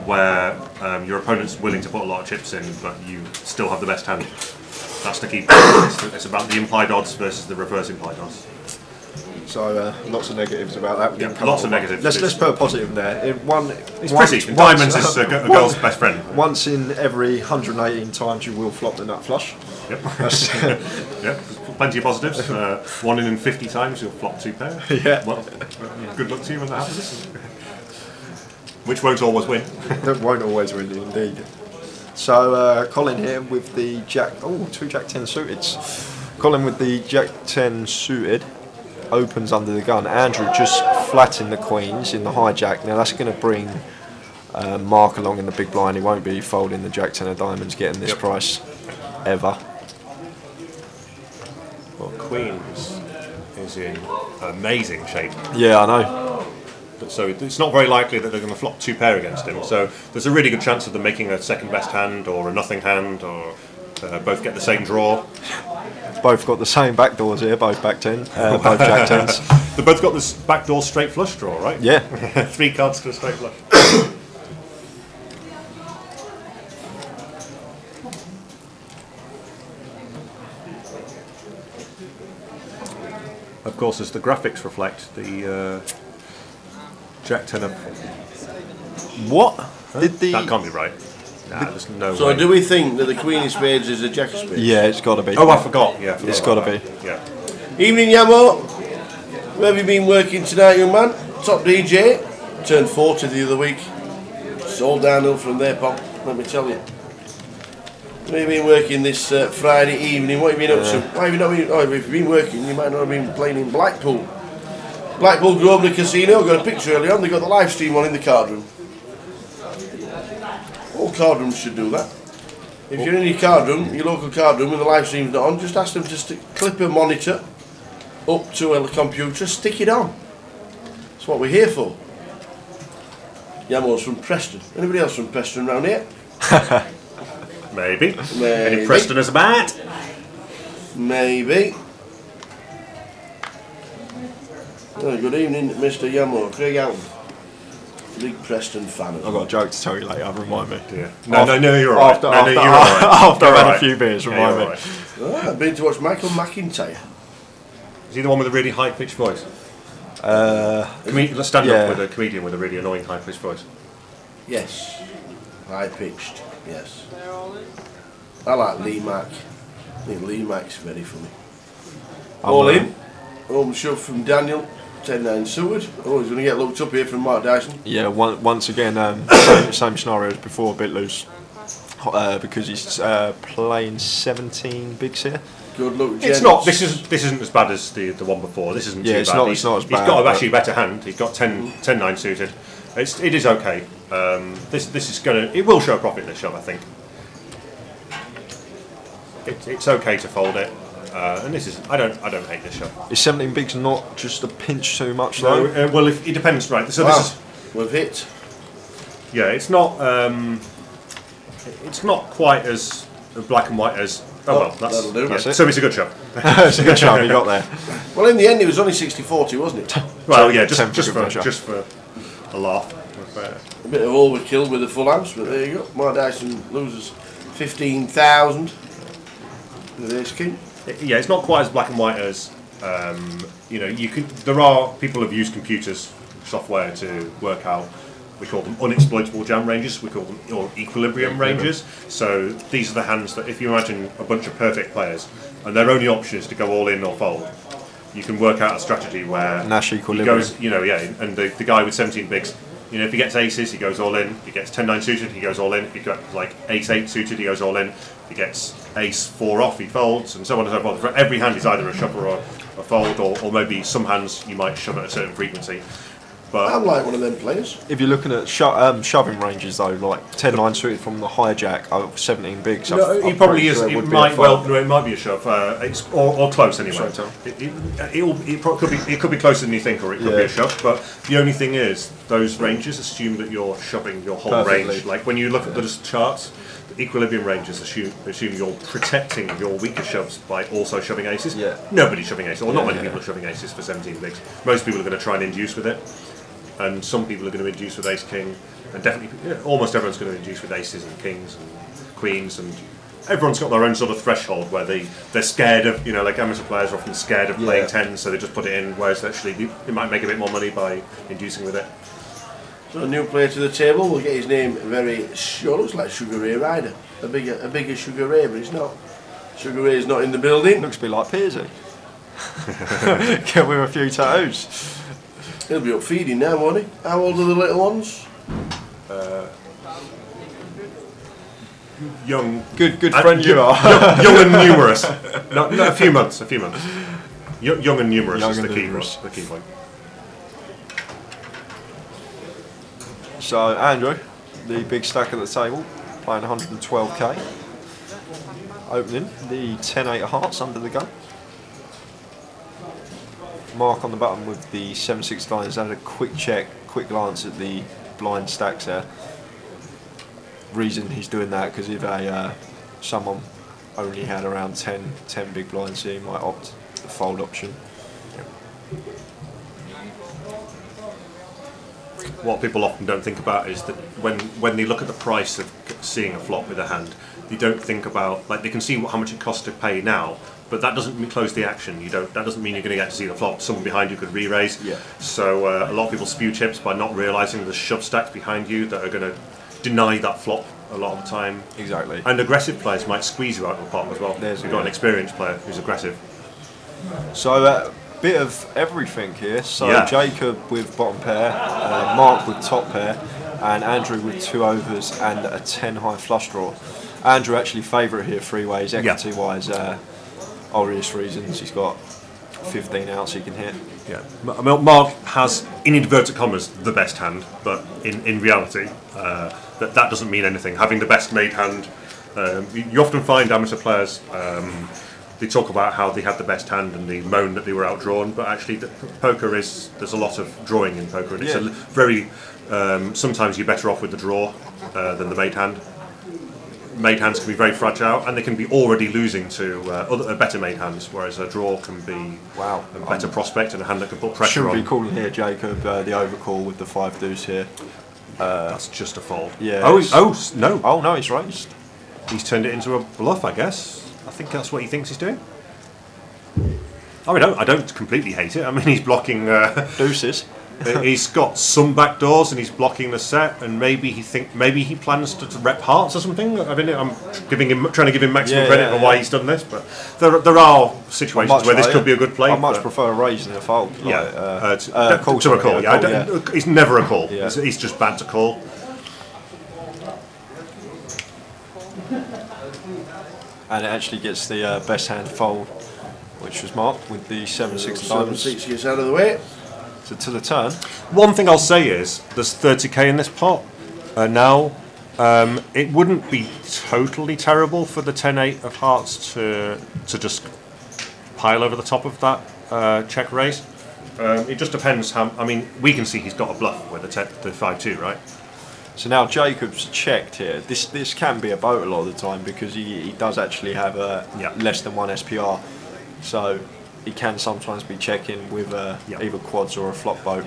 where your opponent's willing to put a lot of chips in, but you still have the best hand. That's the key. It's about the implied odds versus the reverse implied odds. So lots of negatives about that. Yeah, lots of negatives. Let's put a positive in there. It's pretty. Diamonds is a girl's best friend. Once in every 118 times you will flop the nut flush. Yep. Yep. Plenty of positives. 1 in 50 times you'll flop 2 pair. Yeah. Well, good luck to you when that happens. Which won't always win. That won't always win, indeed. So Colin here with the Jack. Oh, 2 Jack 10 suited. Colin with the Jack 10 suited. Opens under the gun. Andrew just flattened the queens in the hijack. Now that's going to bring Mark along in the big blind. He won't be folding the Jack 10 of diamonds, getting this price ever. Well, queens is in amazing shape. Yeah, I know. So it's not very likely that they're going to flop 2 pair against him. So there's a really good chance of them making a second best hand or a nothing hand or both get the same draw. Both got the same backdoors here, both back 10, both Jack 10s. They both got this backdoor straight flush draw, right? Yeah. 3 cards to a straight flush. Of course, as the graphics reflect, the Jack 10 of... What? Huh? Did the... That can't be right. Nah, there's no So way. do we think that the Queen of Spades is a Jack of Spades? Yeah, it's got to be. Oh, I forgot. Yeah, It's got to be. Yeah. Evening, Yamo. Where have you been working tonight, young man? Top DJ. Turned 40 the other week. It's all downhill from there, Pop. Let me tell you. Where have you been working this Friday evening? What have you been up to? Why have you not been? Oh, if you've been working, you might not have been playing in Blackpool. Blackpool Grosvenor Casino. Got a picture earlier on. They got the live stream on in the card room. All card rooms should do that. If you're in your card room, your local card room, and the live stream's not on, just ask them to clip a monitor up to a computer, stick it on. That's what we're here for. Yamo's from Preston. Anybody else from Preston around here? Maybe. Any Preston as a bat? Maybe. Oh, good evening, Mr. Yamo. Craig Allen. Big Preston fan. I've got a joke to tell you later, remind me. Yeah. No, you're alright. After, you're after, alright. after I've had Alright. a few beers, remind me. Right. Oh, I've been to watch Michael McIntyre. Is he the one with a really high-pitched voice? Let's stand up with a comedian with a really annoying high-pitched voice. Yes. High pitched. Yes. I like Lee Mack. I think Lee Mack's very funny. All in. Home shove from Daniel. 10-9 suited. Oh, he's going to get looked up here from Mark Dyson. Yeah, once again, same scenario as before, a bit loose. Because he's playing 17 bigs here. Good luck, It's not. This isn't as bad as the one before. This isn't too bad. It's not as bad. He's got actually a better hand. He's got 10-9 suited. It is okay. This is gonna. It will show profit in this shove, I think. It's okay to fold it. And this is. I don't hate this shove. Is 17 bigs not just a pinch too much No, though? well, it depends, right? So Wow. this is. We've hit. Yeah, it's not. It's not quite as black and white as. Oh well, that'll do. yeah, That's it. so it's a good shove. It's a good job you got there. Well, in the end, it was only 60-40, wasn't it? Well, yeah, 10 just for good shove. for a laugh. A bit of overkill with the full house, but there you go. Mark Dyson loses 15,000 with ace king. Yeah, it's not quite as black and white as you know. There are people who've used computers software to work out. We call them unexploitable jam ranges. We call them equilibrium ranges. So these are the hands that, if you imagine a bunch of perfect players, and their only option is to go all in or fold, you can work out a strategy where Nash he equilibrium. goes, and the guy with 17 bigs. If he gets aces, he goes all in. If he gets 10-9 suited, he goes all in. If he gets like ace-8 suited, he goes all in. If he gets ace-4 off, he folds, and so on and so forth. For every hand is either a shove or a fold, or maybe some hands you might shove at a certain frequency. But I'm like one of them players. If you're looking at shoving ranges though, like 10-9 suited from the hijack, 17 bigs. no, he probably is. It might it might be a shove. Or close anyway. Sorry, Tom. It could be closer than you think, or it could be a shove. But the only thing is, those ranges assume that you're shoving your whole Perfectly. range. Like when you look at the charts, the equilibrium ranges assume you're protecting your weaker shoves by also shoving aces. Yeah. Nobody's shoving aces, or not many yeah. people are shoving aces for 17 bigs. Most people are going to try and induce with it, and some people are going to induce with ace king, and definitely almost everyone's going to induce with aces and kings and queens, and everyone's got their own sort of threshold where they're scared of, like amateur players are often scared of playing tens, so they just put it in, whereas actually they might make a bit more money by inducing with it. So a new player to the table. We'll get his name very sure. Looks like Sugar Ray Ryder. A bigger Sugar Ray, but he's not. Sugar Ray's not in the building. Looks a bit like Pearsy. Get with a few tattoos. He'll be up feeding now, won't he? How old are the little ones? Young, Good friend you are. young and numerous. No, a few months. Young and numerous Young is and the numerous. key point. So Andrew, the big stack at the table, playing 112k. Opening the 10-8 of hearts under the gun. Mark on the button with the 7-6 lines. Had a quick glance at the blind stacks there. Reason he's doing that because if someone only had around 10 big blinds, he might opt the fold option. What people often don't think about is that when they look at the price of seeing a flop with a hand, they don't think about, like, they can see how much it costs to pay now, but that doesn't close the action. That doesn't mean you're going to get to see the flop. Someone behind you could re-raise. Yeah. So a lot of people spew chips by not realising the shove stacks behind you that are going to deny that flop a lot of the time. Exactly. And aggressive players might squeeze you out of the pot as well. You've got an experienced player who's aggressive. So bit of everything here. So Yeah. Jacob with bottom pair, Mark with top pair, and Andrew with 2 overs and a 10 high flush draw. Andrew actually favourite here 3 ways, equity wise, obvious reasons. He's got 15 outs he can hit. Yeah, Mark has, in inverted commas, the best hand, but in reality, that doesn't mean anything. Having the best made hand You often find amateur players, they talk about how they had the best hand and they moan that they were outdrawn, but actually poker is, there's a lot of drawing in poker, and it's a very, sometimes you're better off with the draw than the made hand. Made hands can be very fragile, and they can be already losing to better made hands, whereas a draw can be a better prospect and a hand that can put pressure on. Shouldn't be calling here, Jacob, the overcall with the 5 deuce here. That's just a fold. Yeah. No. Oh no, he's raised. He's turned it into a bluff, I guess. I think that's what he thinks he's doing. I mean, I don't completely hate it. I mean, he's blocking deuces. He's got some back doors and he's blocking the set, and maybe he plans to rep hearts or something. I mean, I'm trying to give him maximum credit for why he's done this, but there are situations where this could be a good play. I much prefer a raise than a fold. To a call. It's never a call. Yeah. He's just bad to call. And it actually gets the best hand fold, which was marked with the 7-6 diamonds. 7-6 gets out of the way. So to the turn. One thing I'll say is there's 30k in this pot now. It wouldn't be totally terrible for the 10-8 of hearts to just pile over the top of that check raise. It just depends how. I mean, we can see he's got a bluff with the 5-2, right? So now Jacob's checked here. This can be a boat a lot of the time because he does actually have less than 1 SPR. So he can sometimes be checking with either quads or a flop boat,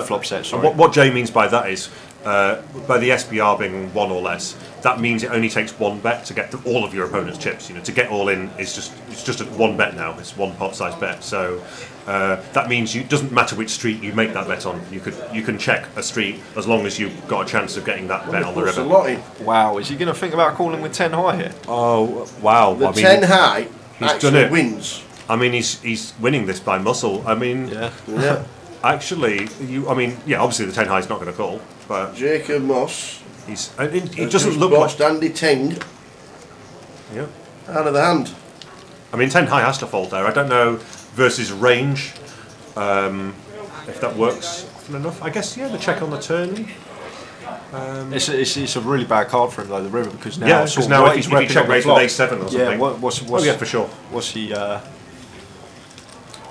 flop set. Sorry. What Jay means by that is, by the SPR being 1 or less, that means it only takes 1 bet to get to all of your opponent's chips. You know, to get all in is just a 1 bet now. It's 1 pot size bet. So that means it doesn't matter which street you make that bet on. You can check a street as long as you've got a chance of getting that bet on the river. Wow, is he going to think about calling with 10 high here? Oh wow! The 10 high actually wins. I mean, he's winning this by muscle. I mean, actually, obviously the 10 high is not going to call, but Jacob Moss. It doesn't look like Andy Ting. Yeah. Out of the hand. I mean, 10 high has to fold there. I don't know versus range if that works often enough. I guess the check on the turn. It's a really bad card for him though, the river, because now if he check raised with A7 or something. Yeah, for sure. What's he?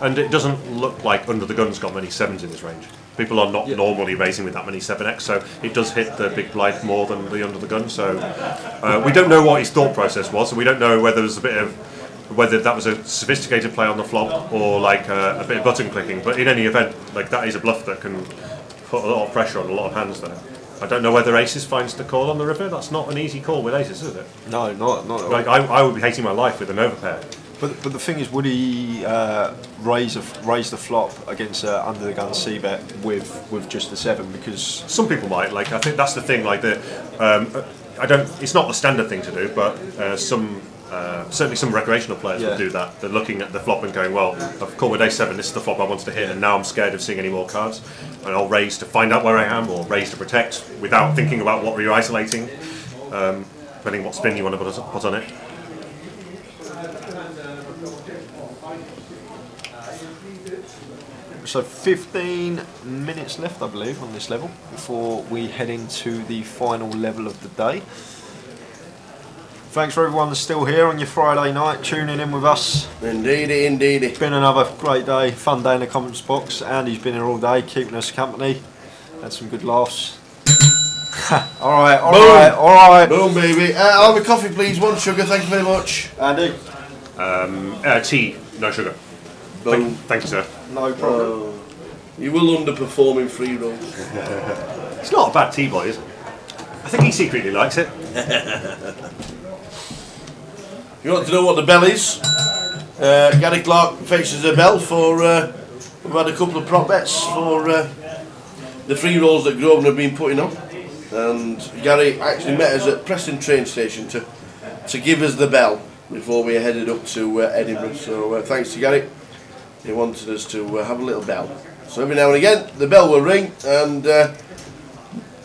And it doesn't look like Under the Gun's got many 7s in his range. People are not normally raising with that many 7x, so it does hit the big blind more than the Under the Gun. So we don't know what his thought process was, so we don't know whether there's whether that was a sophisticated play on the flop or like a bit of button clicking. But in any event, like that is a bluff that can put a lot of pressure on a lot of hands there. I don't know whether aces finds the call on the river. That's not an easy call with aces, is it? No, not at all. Like I would be hating my life with an overpair. But the thing is, would he raise the flop against under the gun C bet with just the 7? Because some people might. Like I think that's the thing. Like it's not the standard thing to do, but certainly some recreational players will do that. They're looking at the flop and going, well, I've called with A7. This is the flop I wanted to hit, and now I'm scared of seeing any more cards. And I'll raise to find out where I am, or raise to protect without thinking about what you're isolating, depending what spin you want to put on it. So 15 minutes left, I believe, on this level before we head into the final level of the day. Thanks for everyone that's still here on your Friday night, tuning in with us. Indeedy, indeedy. It's been another great day, fun day in the comments box. Andy's been here all day, keeping us company. Had some good laughs. Alright. Boom, baby. I'll have a coffee, please. 1 sugar, thank you very much. Andy? Tea, no sugar. Boom. Thank you, sir. No problem. You will underperform in free rolls. It's not a bad tea boy, is it? I think he secretly likes it. You want to know what the bell is? Gary Clark faces a bell for. We've had a couple of prop bets for the free rolls that Groban have been putting on, and Gary actually met us at Preston train station to give us the bell before we headed up to Edinburgh. So thanks to Gary. He wanted us to have a little bell. So every now and again the bell will ring, and the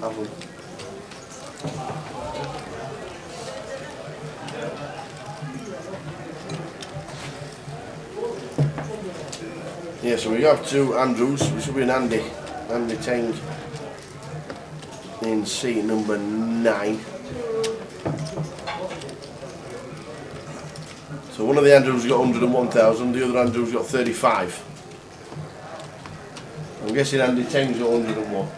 have we? Yeah, so we have 2 Andrews, which will be an Andy Teng in seat number 9. So one of the Andrews got 101,000, the other Andrews got 35. I'm guessing Andy Teng's got 101.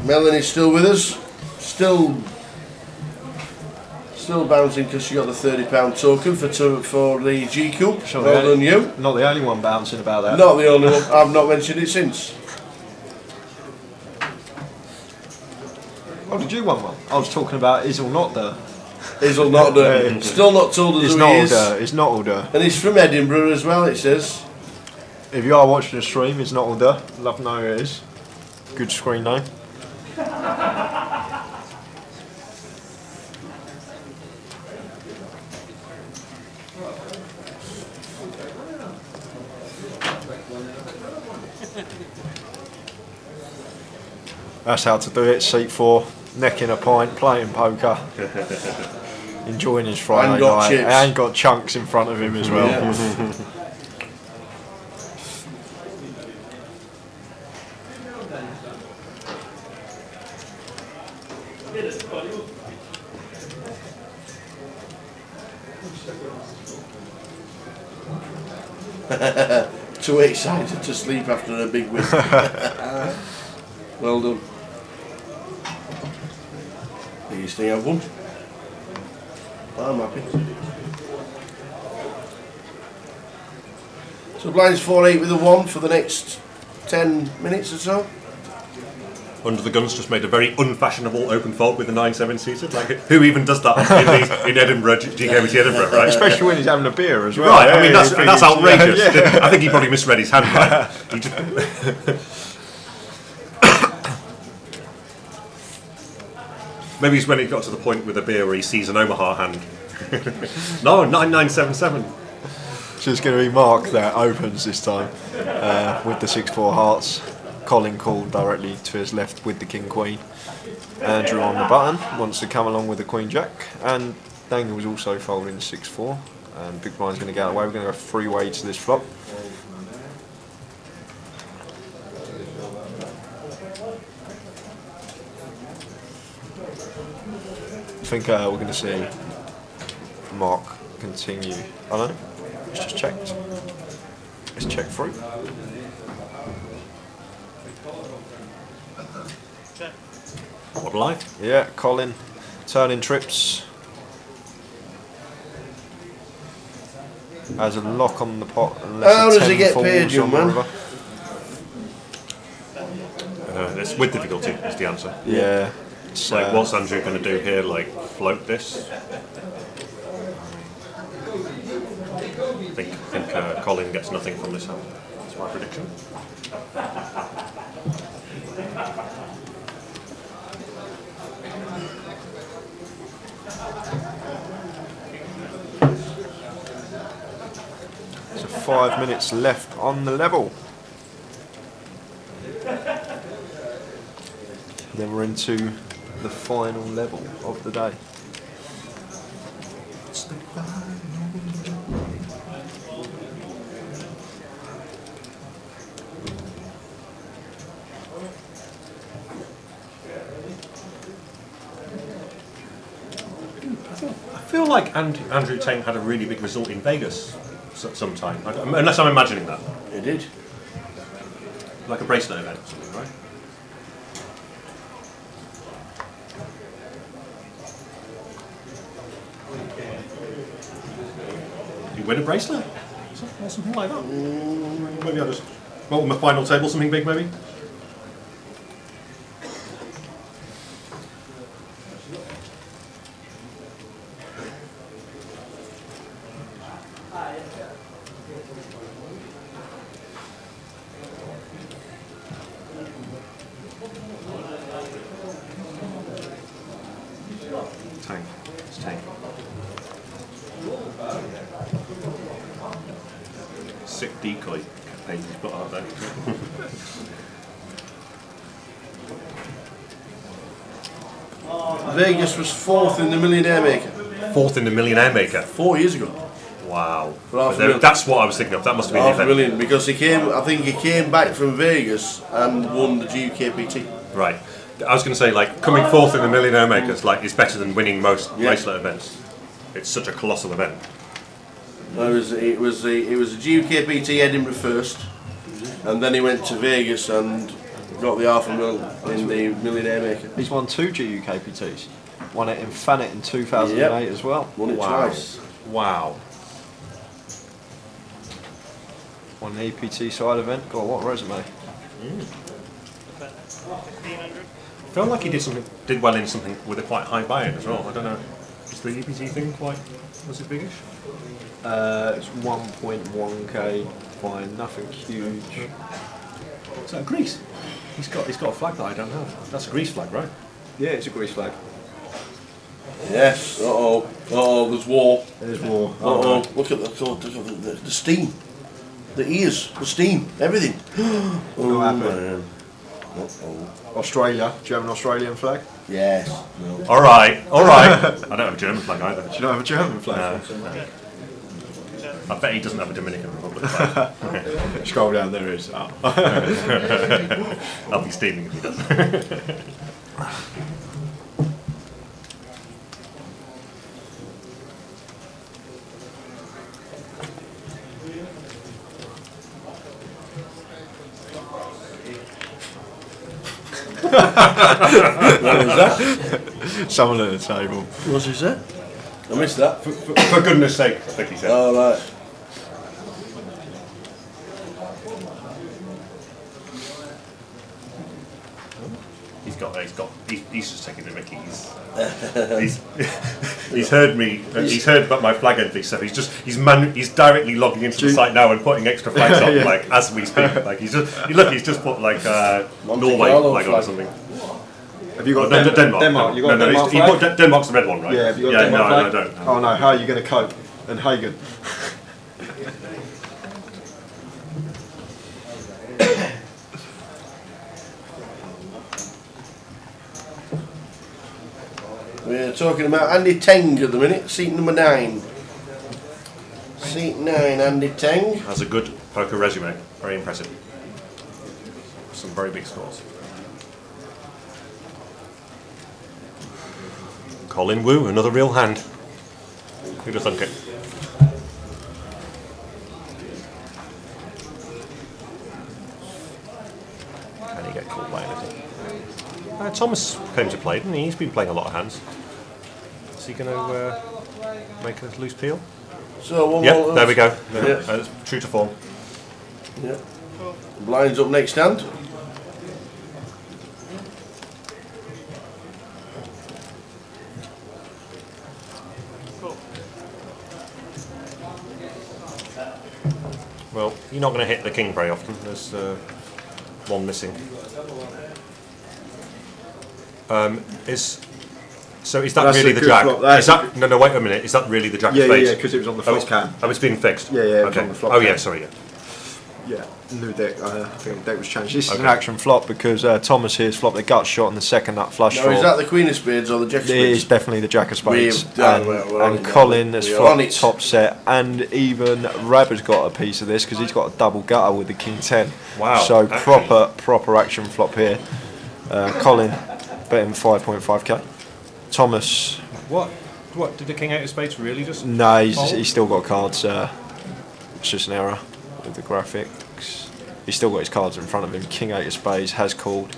Melanie's still with us, still bouncing because she got the £30 token for the GUKPT. Sure, well done you. Not the only one bouncing about that. Not the only one. I've not mentioned it since. Oh, did you want one? I was talking about is or not there. Is or not there. Still not told us It's who not he all is. there. It's not all there. And he's from Edinburgh as well, it says. If you are watching the stream, it's not all there. Love to know who it is. Good screen name. That's how to do it. Seat 4, necking a pint, playing poker, enjoying his Friday And got night. chips. And got chunks in front of him as well. Yeah. Too excited to sleep after a big win. Well done. Biggest thing I've won. I'm happy. So blinds 4-8 with a 1 for the next 10 minutes or so. Under the Guns just made a very unfashionable open fold with a 9-7 seated. Like, who even does that in Edinburgh, GUKPT Edinburgh, right? Especially when he's having a beer as well. Right, I mean, that's Figures- outrageous. Yeah. I think he probably misread his hand. Right? He just maybe it's when he got to the point with a beer where he sees an Omaha hand. No, 9977. So it's going to be Mark that opens this time with the 6-4 hearts. Colin called directly to his left with the King Queen. Andrew on the button wants to come along with the Queen Jack, and Daniel's also folding 6-4. And Big Blind's going to get out of the way. We're going to go 3-way to this flop. I think we're going to see Mark continue. I don't know. It's just checked. Let's check through. What a life. Yeah, Colin turning trips. Has a lock on the pot. How does he get paid, young man? It's with difficulty is the answer. Yeah. It's like, what's Andrew going to do here? Like, float this? I think Colin gets nothing from this hand. That's my prediction. So 5 minutes left on the level. Then we're into the final level of the day. I feel like Andrew Teng had a really big result in Vegas sometime, unless I'm imagining that. He did. Like a bracelet event or something, right? You win a bracelet? Something like that. Maybe I'll just roll my final table, something big maybe? tank. It's tank. Sick decoy pages put out there. Vegas was 4th in the Millionaire Maker 4th in the Millionaire Maker. 4 years ago. Wow. For half a But million. that's what I was thinking of. That must have been Half the a event. million, because he came. I think he came back from Vegas and won the GUKPT. Right. I was going to say, like, coming 4th in the Millionaire Makers, like, is better than winning most Yeah. racelet events. It's such a colossal event. It was a GUKPT Edinburgh first, and then he went to Vegas and got the half a mil in the Millionaire Maker. He's won 2 GUKPTs. Won it in Fanet in 2008 Yep. as well. Won it Wow. twice. Wow. Won an EPT side event. God, what a resume. I felt like he did well in something with a quite high buy-in as well. I don't know. Is the EPT thing was it biggish? It's 1.1k, fine, nothing huge. Is that Greece? He's got a flag that I don't have. That's a Greece flag, right? Yeah, it's a grease flag. Yes. There's war. There's war. Look at the steam, the ears, the steam, everything. Not happening. Man. Australia, German-Australian flag. Yes. No. All right. I don't have a German flag either. Do you not have a German flag? No. I bet he doesn't have a Dominican Republic flag. Scroll down, there is. Oh. I'll be steaming if he does. What was that? Someone at the table. What's he said? I missed that. For goodness sake, I think he said. All right. He's just taking the mickey. He's heard me. He's heard about my flag entry stuff. He's directly logging into the site now and putting extra flags on, Yeah. like as we speak. Like he's just put like Norway Carlo flag on or flag. something. Have you got No, Denmark? Denmark. You got no, Denmark he flag? put Denmark's the red one, right? Yeah, have you got yeah, Denmark no, flag? I don't. Oh no, how are you going to cope? And Hagen. We're talking about Andy Teng at the minute, seat number 9. Seat 9, Andy Teng. Has a good poker resume. Very impressive. Some very big scores. Colin Wu, another real hand. Who'd have thunk it? Can he get caught by anything? Thomas came to play, didn't he? He's been playing a lot of hands. Is he going to make a loose peel? So one Yep, more. there we go. Yeah. True to form. Yeah. Blinds up next hand. Well, you're not going to hit the king very often. There's one missing. Is that That's really a the good jack? flop. That's No, wait a minute. Is that really the jack Yeah, of yeah, spades? yeah, because it was on the Oh, flop it's, cam. oh, it's been fixed. Yeah, yeah, it was Okay. on the flop Oh yeah, cam. sorry. Yeah. Yeah, new deck. I think the deck was changed. This is an Okay. action flop because Thomas here's flopped the gut shot and the second nut flush Now, draw. is that the Queen of Spades or the Jack of It is Spades? definitely the Jack of Spades. We've done- we're on and it now. Colin has We are on flopped it. top set, and even Rab has got a piece of this because he's got a double gutter with the King 10. Wow, So actually. proper action flop here. Colin betting 5.5k. Thomas, What did the king out of spades really just? no, fold? he's still got cards. It's just an error with the graphics. He's still got his cards in front of him. King 8 of spades has called.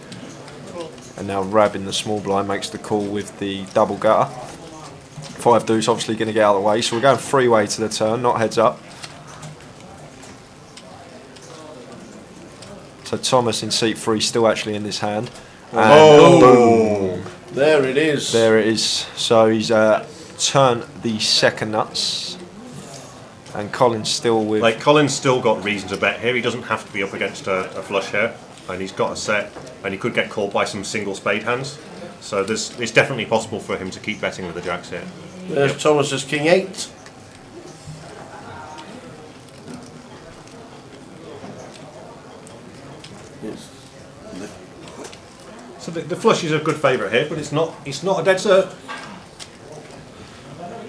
And now Rab in the small blind makes the call with the double gutter. 5 deuce obviously going to get out of the way. So we're going three-way to the turn, not heads up. So Thomas in seat 3 still actually in this hand. And boom. There it is. There it is. So he's turned the second nuts. And Colin's still with... Like Colin's still got reason to bet here. He doesn't have to be up against a flush here, and he's got a set, and he could get called by some single spade hands. So it's definitely possible for him to keep betting with the jacks here. There's Thomas's king 8. So the flush is a good favourite here, but it's not a dead cert.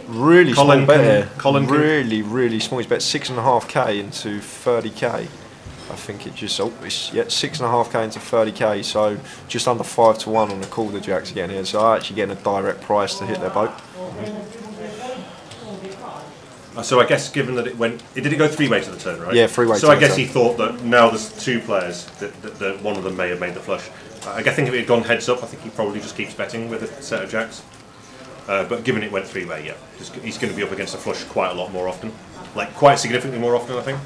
Really Colin small bet can- here. Colin can- really small. He's bet 6.5k into 30k. I think it just it's 6.5k into 30k. So just under 5-1 on the call the jacks again here. So I'm actually getting a direct price to hit their boat. So I guess given that did it go 3-way to the turn, right? Yeah, 3-way So to I the guess turn. he thought that now there's 2 players that one of them may have made the flush. I think if it had gone heads up, I think he probably just keeps betting with a set of jacks. But given it went 3-way, yeah, he's going to be up against a flush quite a lot more often, like quite significantly more often, I think.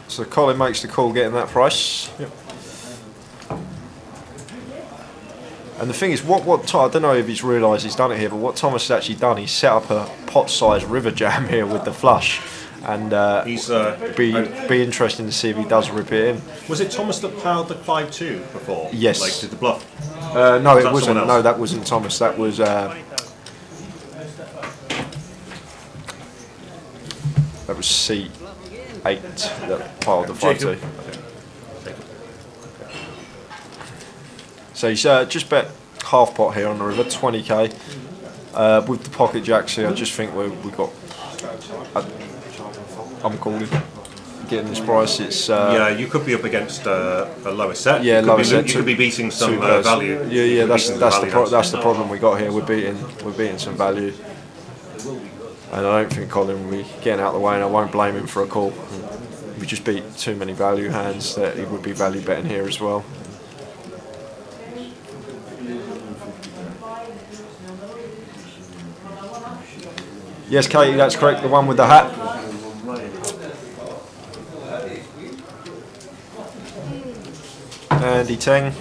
So Colin makes the call, getting that price. Yep. And the thing is, I don't know if he's realised he's done it here, but what Thomas has actually done, he's set up a pot-sized river jam here with the flush, and He's be interesting to see if he does rip it in. was it Thomas that powered the 5-2 before? Yes. Like did the bluff? No, Was it that wasn't. someone No, else? that wasn't Thomas. That was seat 8 that piled the 5-2. Jacob. So he's just bet half pot here on the river, 20k. With the pocket jacks here, I just think we got. I'm calling. Getting this price, it's Yeah, you could be up against a lower set. yeah, you could lower be, set. You could be beating some two pairs. value. Yeah, You could be that's beating that's some the value that's the problem we got here. We're beating some value, and I don't think Colin will be getting out of the way, and I won't blame him for a call. We just beat too many value hands that he would be value betting here as well. Yes, Katie, that's correct. The one with the hat. Andy Teng.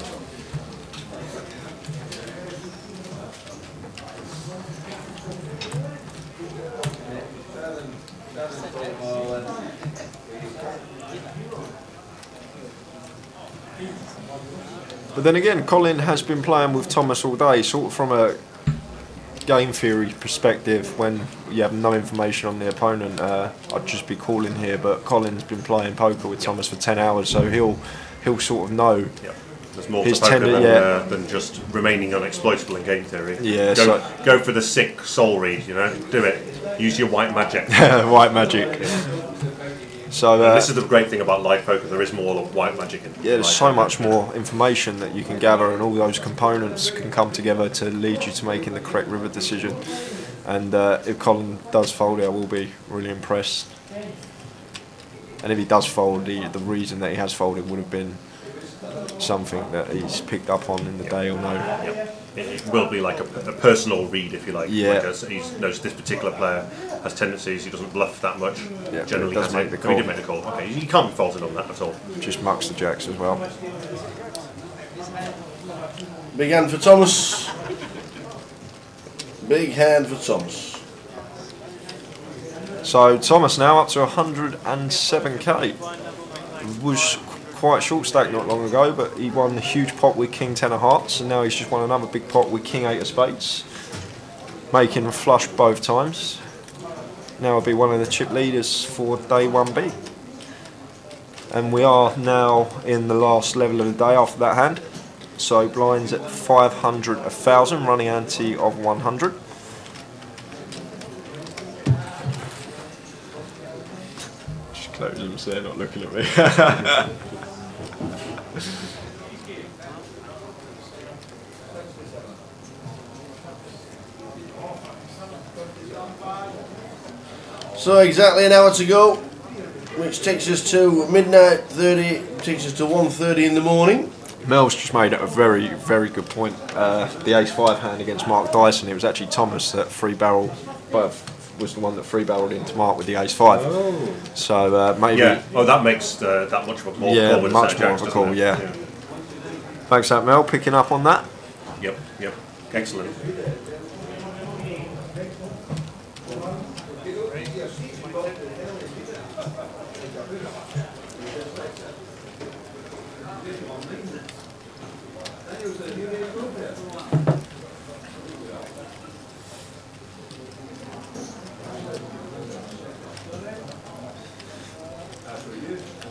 But then again, Colin has been playing with Thomas all day, sort of from a game theory perspective. When you have no information on the opponent, I'd just be calling here. But Colin's been playing poker with Thomas for 10 hours, so he'll sort of know. Yep. There's more His to poker tender- than just remaining unexploitable in game theory. Yeah, go for the sick soul read. Do it. Use your white magic. White magic. So And this is the great thing about live poker. There is more white magic in. yeah, there's live so poker. much more information that you can gather, and all those components can come together to lead you to making the correct river decision. And if Colin does fold it, I will be really impressed. And if he does fold, the reason that he has folded would have been something that he's picked up on in the day or no. Yep. It will be like a personal read, if you like. Yeah. He knows this particular player has tendencies. He doesn't bluff that much. Yeah, Generally, but he does has make it. the But call. He did make the call. Okay, you can't be faulted on that at all. Just mucks the jacks as well. Big hand for Thomas. Big hand for Thomas. So Thomas now up to 107k. Was quite short stack not long ago, but he won the huge pot with King 10 of Hearts, and now he's just won another big pot with King 8 of Spades, making a flush both times. Now he'll be one of the chip leaders for day 1B. And we are now in the last level of the day after that hand. So blinds at 500, 1,000, running ante of 100. Just close them so they're not looking at me. So exactly an hour to go, which takes us to midnight 30, takes us to 1:30 in the morning. Mel's just made a very, very good point. The ace-5 hand against Mark Dyson, it was actually Thomas that was the one that free-barreled into Mark with the ace-5. Oh. So maybe... Yeah. Oh, that makes that much of a more Yeah, call with a much set more jacks, of a doesn't call, it? yeah. Thanks that Mel, picking up on that. Yep. Excellent.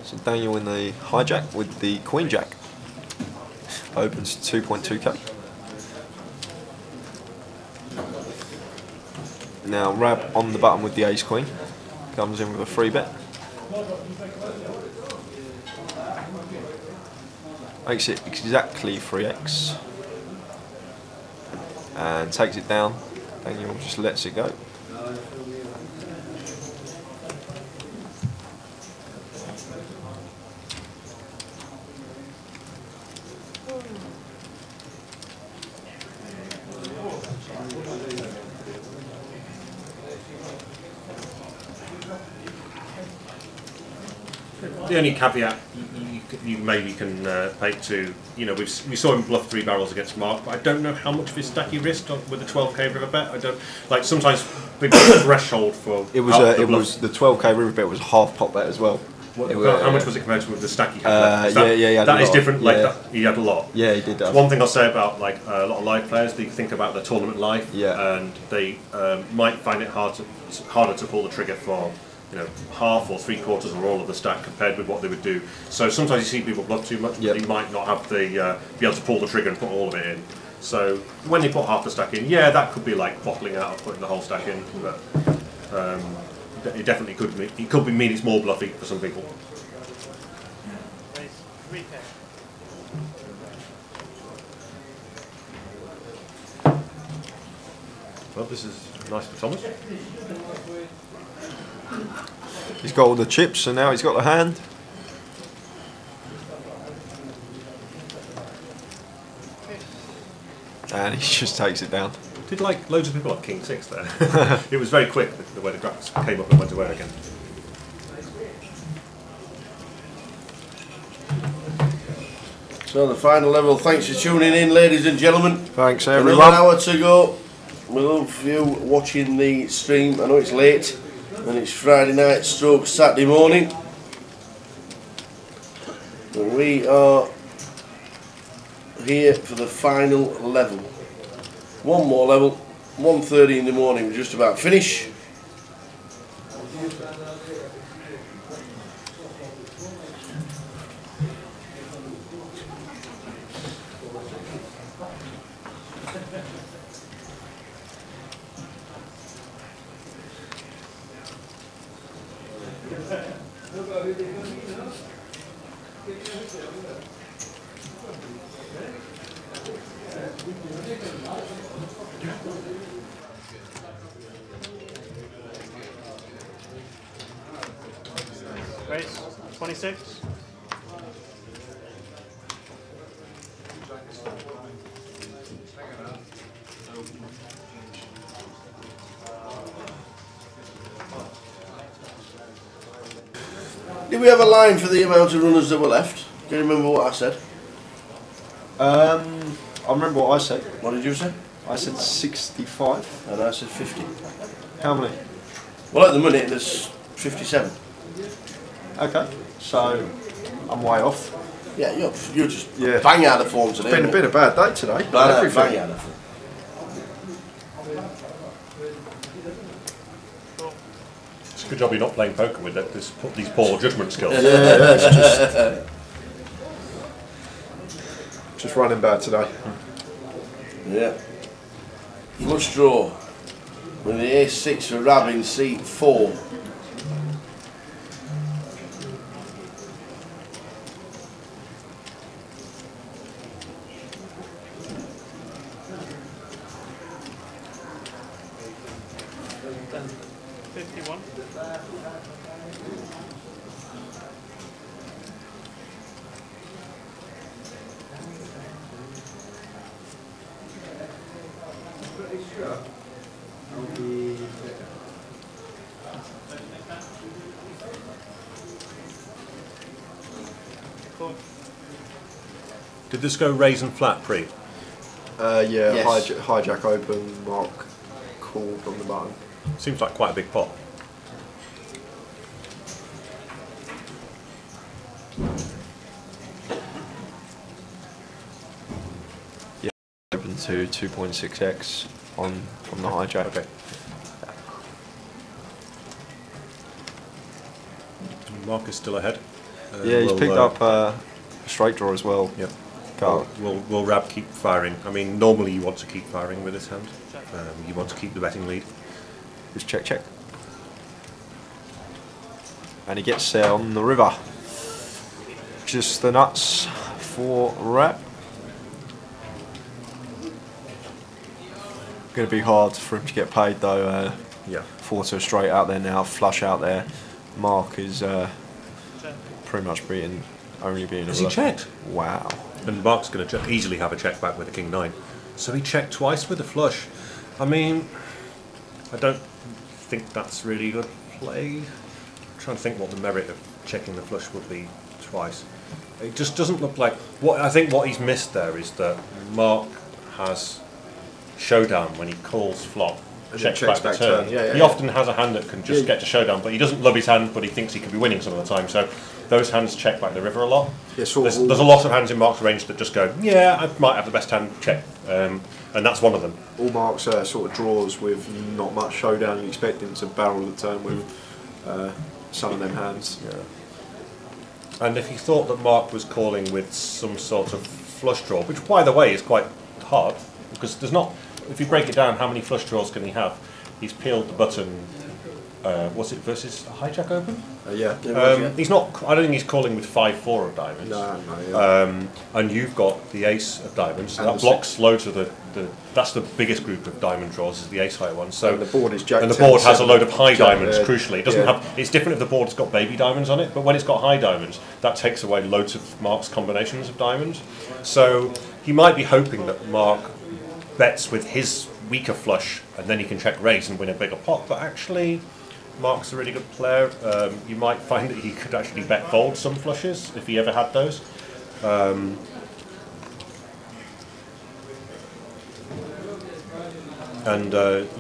So Daniel in the hijack with the Queen Jack. Opens 2.2k. Now Rab on the button with the Ace Queen. Comes in with a free bet. Makes it exactly 3x. And takes it down. Daniel just lets it go. The only caveat you maybe can take to, you know, we saw him bluff 3 barrels against Mark, but I don't know how much of his stack he risked with the 12k river bet. I don't like sometimes big threshold for. It was the 12k river bet was a half pot bet as well. How much was it compared to with the stack he had? That is different. Like that, he had a lot. Yeah, he did. One thing I'll say about like a lot of live players, they think about their tournament life, and they might find it harder to pull the trigger for, you know, half or 3/4 or all of the stack compared with what they would do. So sometimes you see people bluff too much, but they might not have the be able to pull the trigger and put all of it in. So when they put half the stack in, yeah, that could be like bottling out or putting the whole stack in, but it definitely could mean it's more bluffy for some people. Well, this is nice for Thomas. He's got all the chips, and now he's got the hand. And he just takes it down. Did like loads of people have King 6 there? It was very quick the way the graphs came up and went away again. So the final level, thanks for tuning in, ladies and gentlemen. Thanks everyone. Another hour to go. We love you watching the stream. I know it's late and it's Friday night stroke Saturday morning. And we are here for the final level. One more level, 1:30 in the morning, we're just about finished. Race 26. Did we have a line for the amount of runners that were left? Do you remember what I said? I remember what I said. What did you say? I said 65. And I said 50. How many? Well, at the minute there's 57. Okay, so I'm way off. Yeah, you're just bang out of form today. It's been a bit of a bad day today. Bang out of form. It's a good job you're not playing poker with these poor judgment skills. Yeah, just running bad today. Yeah. Flush draw with the ace-6 for Rab in seat 4. Did this go raise and flat pre? Yeah, Yes. hijack open, Mark called on the button. Seems like quite a big pot. to 2.6x on from the hijack. Okay. Mark is still ahead. Yeah, he's picked up a straight draw as well. Yep. Carl. Will Rab keep firing? I mean, normally you want to keep firing with this hand. You want to keep the betting lead. Just check. And he gets there on the river. Just the nuts for Rab. Going to be hard for him to get paid though. Yeah. 4-2 straight out there now, flush out there. Mark is pretty much only being a Has he bluff. checked? Wow. And Mark's going to easily have a check back with a king 9. So he checked twice with a flush. I mean, I don't think that's really good play. I'm trying to think what the merit of checking the flush would be twice. It just doesn't look like... I think what he's missed there is that Mark has showdown when he calls flop. And Checks checks back the back turn. turn. Yeah, He yeah. often has a hand that can just Yeah. get to showdown, but he doesn't love his hand, but he thinks he could be winning some of the time. So those hands check back the river a lot. Yeah, sort of There's a lot of hands in Mark's range that just go, yeah, I might have the best hand, check. And that's one of them. All Mark's sort of draws with not much showdown. You expect him to barrel the turn with some of them hands. Yeah. And if you thought that Mark was calling with some sort of flush draw, which by the way is quite hard, because there's not, if you break it down, how many flush draws can he have? He's peeled the button, was it versus hijack open? Yeah. He's not, I don't think he's calling with 5-4 of diamonds. No, yeah. And you've got the ace of diamonds, so And that the blocks loads of that's the biggest group of diamond draws, is the ace high one. So And the board is jack and the 10, board has a 7, load of high jack, diamonds, crucially. It doesn't yeah. have, it's different if the board's got baby diamonds on it, but when it's got high diamonds, that takes away loads of Mark's combinations of diamonds. So he might be hoping that Mark bets with his weaker flush, and then he can check raise and win a bigger pot, but actually Mark's a really good player. You might find that he could actually bet fold some flushes if he ever had those.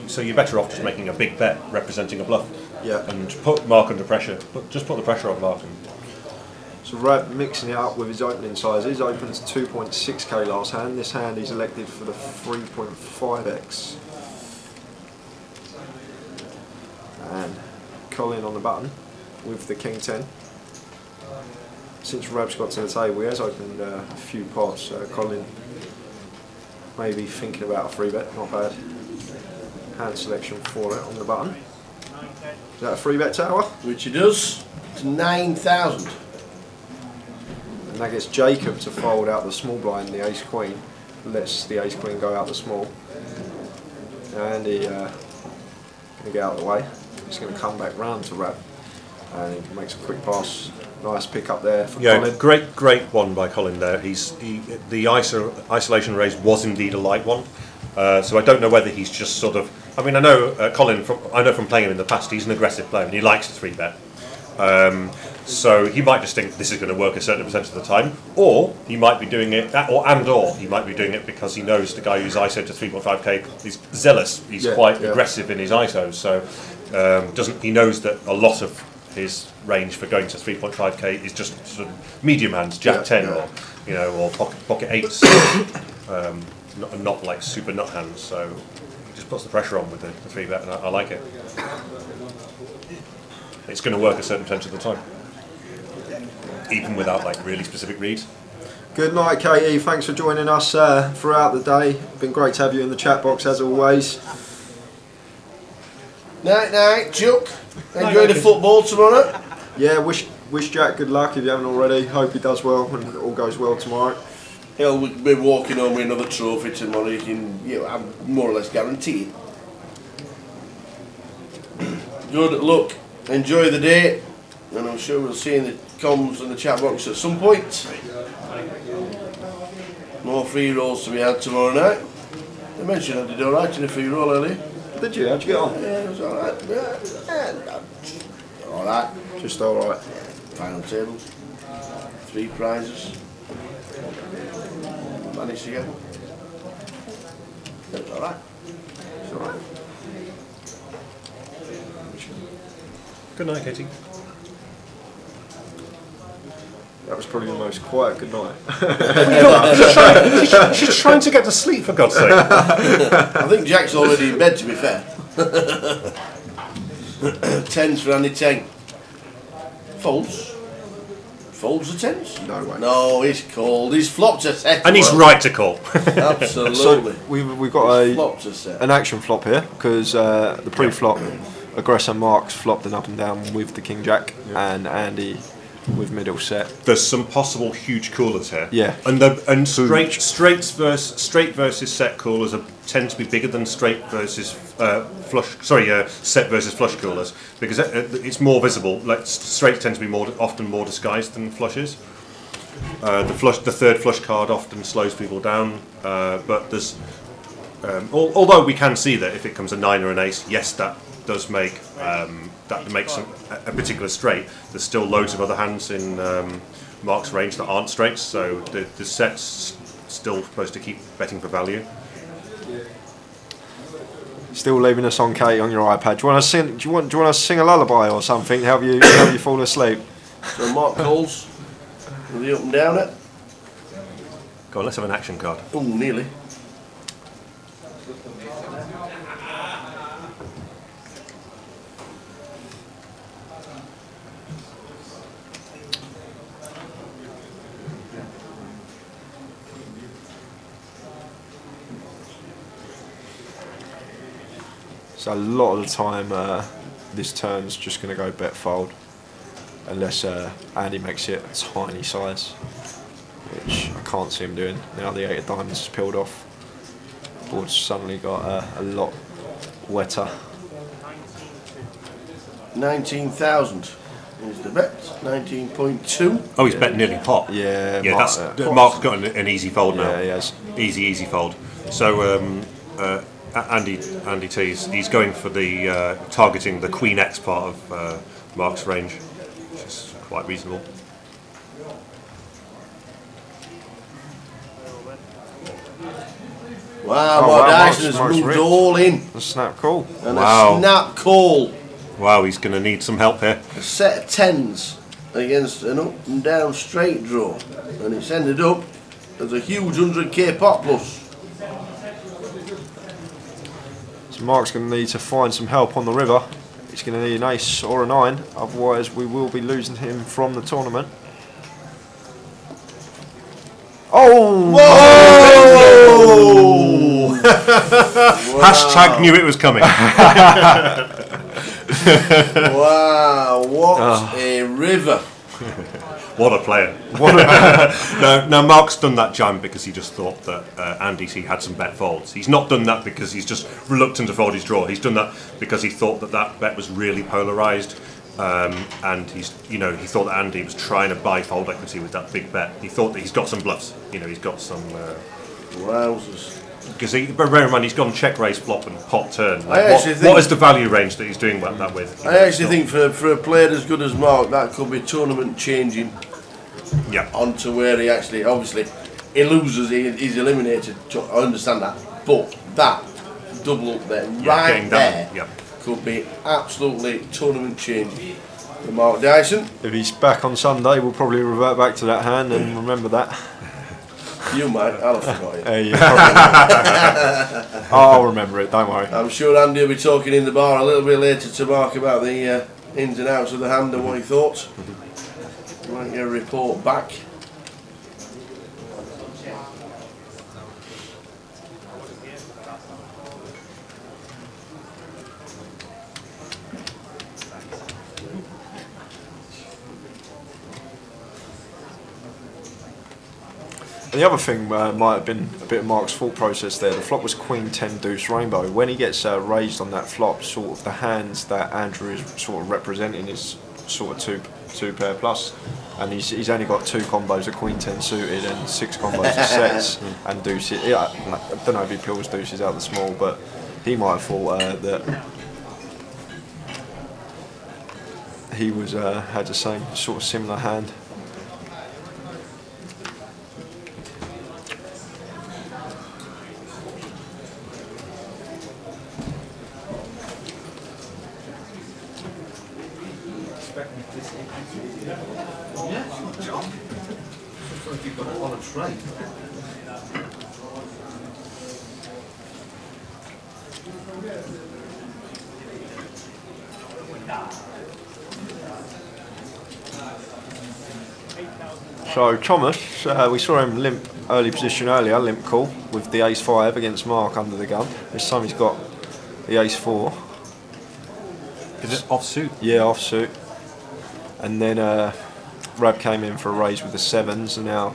So you're better off just making a big bet representing a bluff. Yeah. And put Mark under pressure. Just put the pressure on Mark. So Rab mixing it up with his opening sizes, opens 2.6k last hand. This hand he's elected for the 3.5x. And Colin on the button with the king 10. Since Rab's got to the table, he has opened a few pots. Colin maybe thinking about a free bet, not bad. Hand selection for it on the button. Is that a free bet tower? Which he does. It's 9,000. And that gets Jacob to fold out the small blind, the ace queen. Lets the ace queen go out the small. And he going to get out of the way. He's going to come back round to Rab. And he makes a quick pass. Nice pick up there for Yeah, Colin. great one by Colin there. The isolation raise was indeed a light one. So I don't know whether he's just sort of. I mean, I know Colin. I know from playing him in the past, he's an aggressive player and he likes to 3-bet. So he might just think this is going to work a certain percentage of the time, or he might be doing it, or he might be doing it because he knows the guy who's ISO to 3.5k is zealous. He's quite aggressive in his ISOs, so he knows that a lot of his range for going to 3.5k is just sort of medium hands, jack 10 or or pocket 8s, not like super nut hands. So he just puts the pressure on with the 3-bet, and I like it. It's going to work a certain percentage of the time, even without like really specific reads. Good night, KE. Thanks for joining us throughout the day. Been great to have you in the chat box as always. Night, Chuck. Enjoy the football tomorrow. Yeah, wish Jack good luck if you haven't already. Hope he does well and it all goes well tomorrow. He'll be walking home with another trophy tomorrow. You can, I'm more or less guaranteed. Good luck. Enjoy the day, and I'm sure we'll see you in the comms and the chat box at some point. More free rolls to be had tomorrow night. I mentioned I did alright in a free roll earlier. Did you? How'd you get on? Yeah, it was alright. Yeah, alright. Just alright. Final table. 3 prizes. Managed to get them. It was alright. It's alright. Good night, Katie. That was probably the most quiet good night. She's trying to get to sleep, for God's sake. I think Jack's already in bed, to be fair. 10s for Andy 10. Folds. Folds the 10s? No way. No, he's called. He's flopped a set. And he's right to call. Absolutely. So we've got He's flopped a set. an action flop here because the pre-flop aggressor Mark's flopped an up and down with the King Jack and Andy with middle set. There's some possible huge coolers here. Yeah. And straight versus set coolers tend to be bigger than straight versus set versus flush coolers because it's more visible. Like straights tend to be often more disguised than flushes. The third flush card often slows people down, but there's although we can see that if it comes a 9 or an ace, yes, that does make a particular straight. There's still loads of other hands in Mark's range that aren't straights, so the set's still supposed to keep betting for value. Still leaving us on Kate on your iPad. Do you want to sing? Do you want to sing a lullaby or something? Help you fall asleep. So Mark calls with the up and down it. Go on, let's have an action card. Oh, nearly. So a lot of the time, this turn's just going to go bet fold, unless Andy makes it a tiny size, which I can't see him doing. Now the 8 of diamonds is peeled off. Board's suddenly got a lot wetter. 19,000 is the bet. 19.2. Oh, he's bet nearly pot. Yeah, Mark's got an easy fold now. Yeah, he has. Easy fold. So Andy he's going for the targeting the Queen X part of Mark's range, which is quite reasonable. Wow, Oh, Mark wow, Dyson has Mark's moved ripped. all in. A snap call. And Wow. a snap call. Wow, he's going to need some help here. A set of 10s against an up and down straight draw. And it's ended up as a huge 100k pot plus. So Mark's going to need to find some help on the river. He's going to need an ace or a 9, otherwise we will be losing him from the tournament. Oh! Whoa! Hashtag knew it was coming. Wow, what a river. What a player. Now Mark's done that jam because he just thought that Andy C had some bet folds. He's not done that because he's just reluctant to fold his draw. He's done that because he thought that bet was really polarised, and he thought that Andy was trying to buy fold equity with that big bet. He thought that he's got some bluffs. He's got some. Wowzers. Because bear in mind, he's gone check raise flop and pot turn. What is the value range that he's doing that with? I actually think for a player as good as Mark, that could be tournament changing. Yeah. Onto where he actually, obviously, he loses, he's eliminated. I understand that, but that double up there, right there, could be absolutely tournament changing for Mark Dyson. If he's back on Sunday, we'll probably revert back to that hand and remember that. You might, I'll have forgotten it. I'll remember it, don't worry. I'm sure Andy will be talking in the bar a little bit later to Mark about the ins and outs of the hand and what he thought. You might get a report back. And the other thing might have been a bit of Mark's thought process there. The flop was Queen 10 Deuce Rainbow. When he gets raised on that flop, sort of the hands that Andrew is sort of representing is sort of two pair plus, and he's only got 2 combos of Queen 10 suited and 6 combos of sets and deuces. Yeah, I don't know if he peels deuces out the small, but he might have thought that he was had the same sort of similar hand. if you've got it on a tray. So Thomas, we saw him limp early position earlier, limp call with the ace-5 against Mark under the gun. This time he's got the ace-4. Is it off suit? Yeah, off suit. And then Rab came in for a raise with the 7s and now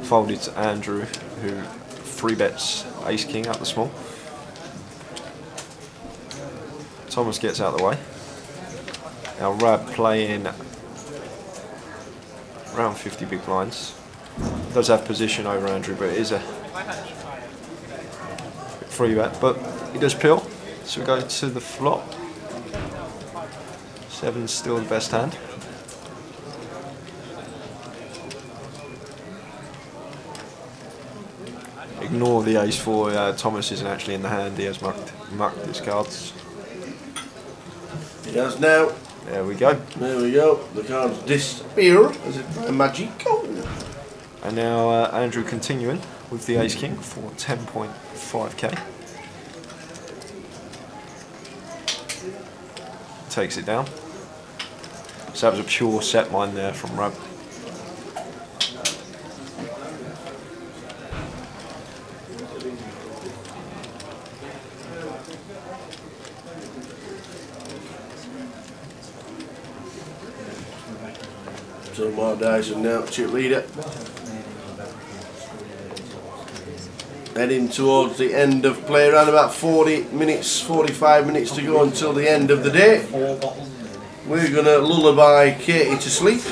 folded to Andrew, who 3-bets ace-king up the small. Thomas gets out of the way. Now Rab playing around 50 big blinds. Does have position over Andrew, but it is a 3-bet. But he does pill, so we go to the flop. 7's still the best hand. Ignore the ace-4. Thomas isn't actually in the hand. He has mucked his cards. He has now. There we go. There we go. The cards disappear as if by magic. And now Andrew continuing with the ace-king for 10.5k. Takes it down. So that was a pure set mine there from Rab. So Mark Dyson now, chip leader. Heading towards the end of play, around about 40 minutes, 45 minutes to go until the end of the day. We're going to lullaby Katie to sleep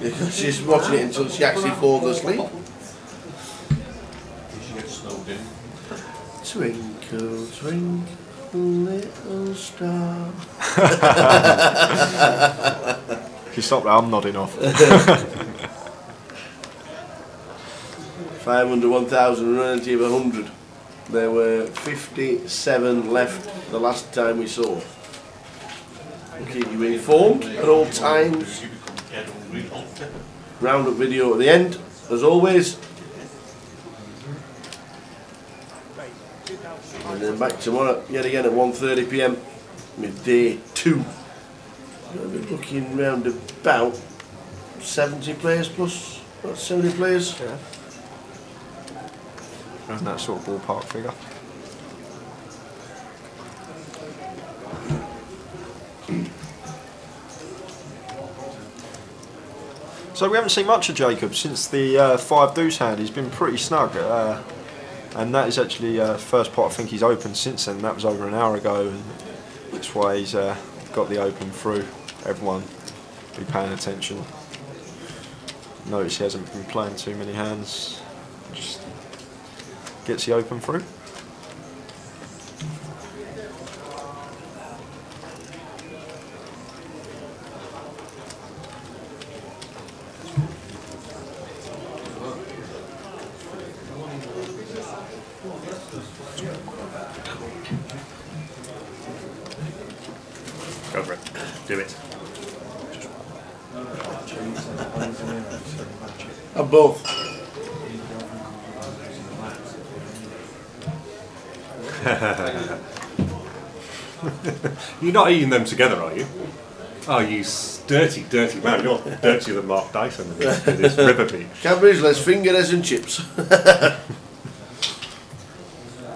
because she's watching it until she actually falls asleep. Twinkle, twinkle, little star. If you stop there, I'm nodding off. 500, 1,000, relative 100. There were 57 left the last time we saw. We'll keep you informed at all times. Roundup video at the end, as always. And then back tomorrow, yet again at 1:30 PM with day 2. We'll be looking round about 70 players plus, about 70 players. Yeah. Around that sort of ballpark figure. So we haven't seen much of Jacob since the 5 deuce hand. He's been pretty snug, and that is actually first pot I think he's opened since then. That was over an hour ago, and that's why he's got the open through. Everyone be paying attention. Notice he hasn't been playing too many hands. Just gets the open through. Go for it. Do it. Both. You're not eating them together, are you? Oh, you dirty, dirty man. You're dirtier than Mark Dyson with this river beach. Cadbury's, let's finger us and chips.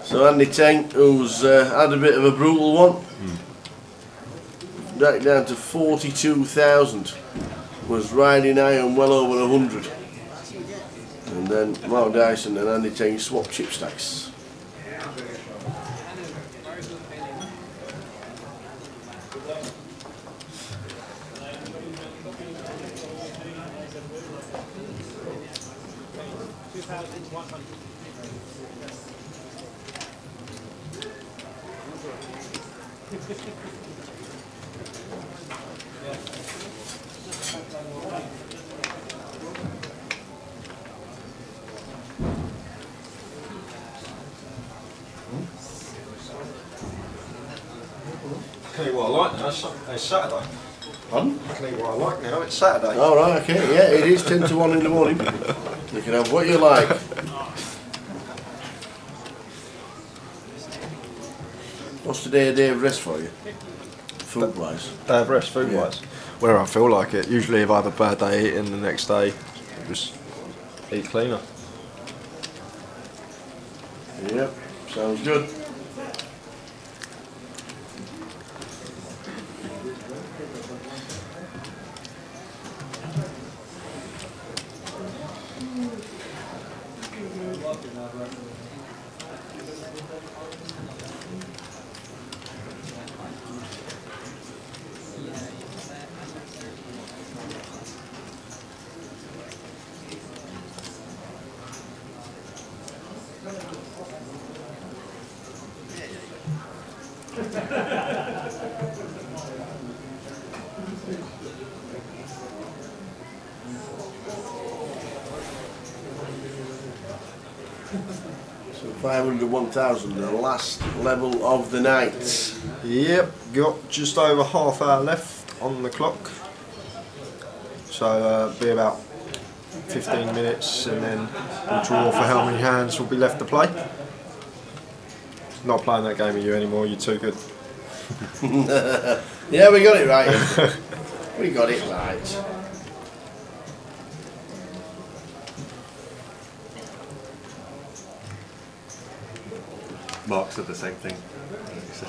So Andy Teng, who's had a bit of a brutal one, back down to 42,000, was riding high on well over 100. And then Mark Dyson and Andy Teng swap chip stacks. Tell you what I like now, it's Saturday. Pardon? I'll tell you what I like now, it's Saturday. All right, okay, yeah, it is 10 to 1 in the morning. You can have what you like. What's today a day of rest for you? Food wise? Day of rest, food wise. Where I feel like it. Usually if I have a bad day eating, the next day just eat cleaner. Yep, sounds good. So 500, 1,000, the last level of the night. Yep, got just over half hour left on the clock. So be about 15 minutes and then we'll draw for how many hands will be left to play. Not playing that game with you anymore, you're too good. Yeah, we got it right. We got it right. Mark said the same thing. He said,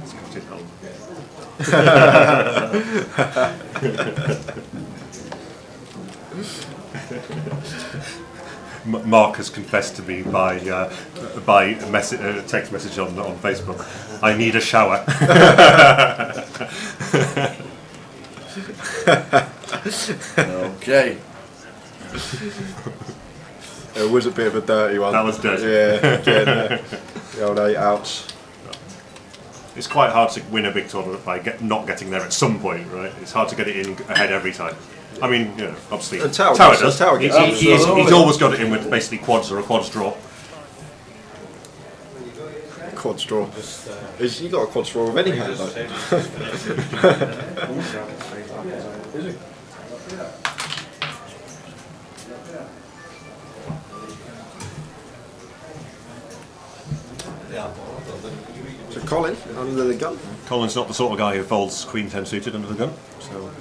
Scotch is home. Mark has confessed to me by text message on Facebook. I need a shower. Okay. It was a bit of a dirty one. That was dirty. Yeah, the old 8 outs. It's quite hard to win a big tournament by not getting there at some point, right? It's hard to get it in ahead every time. I mean, you know, obviously Tower does. Tower gets He's always got it in with basically quads or a quads draw. Quad straw. You got a quad straw with any hand though. So Colin, under the gun. Colin's not the sort of guy who folds Queen 10 suited under the gun. So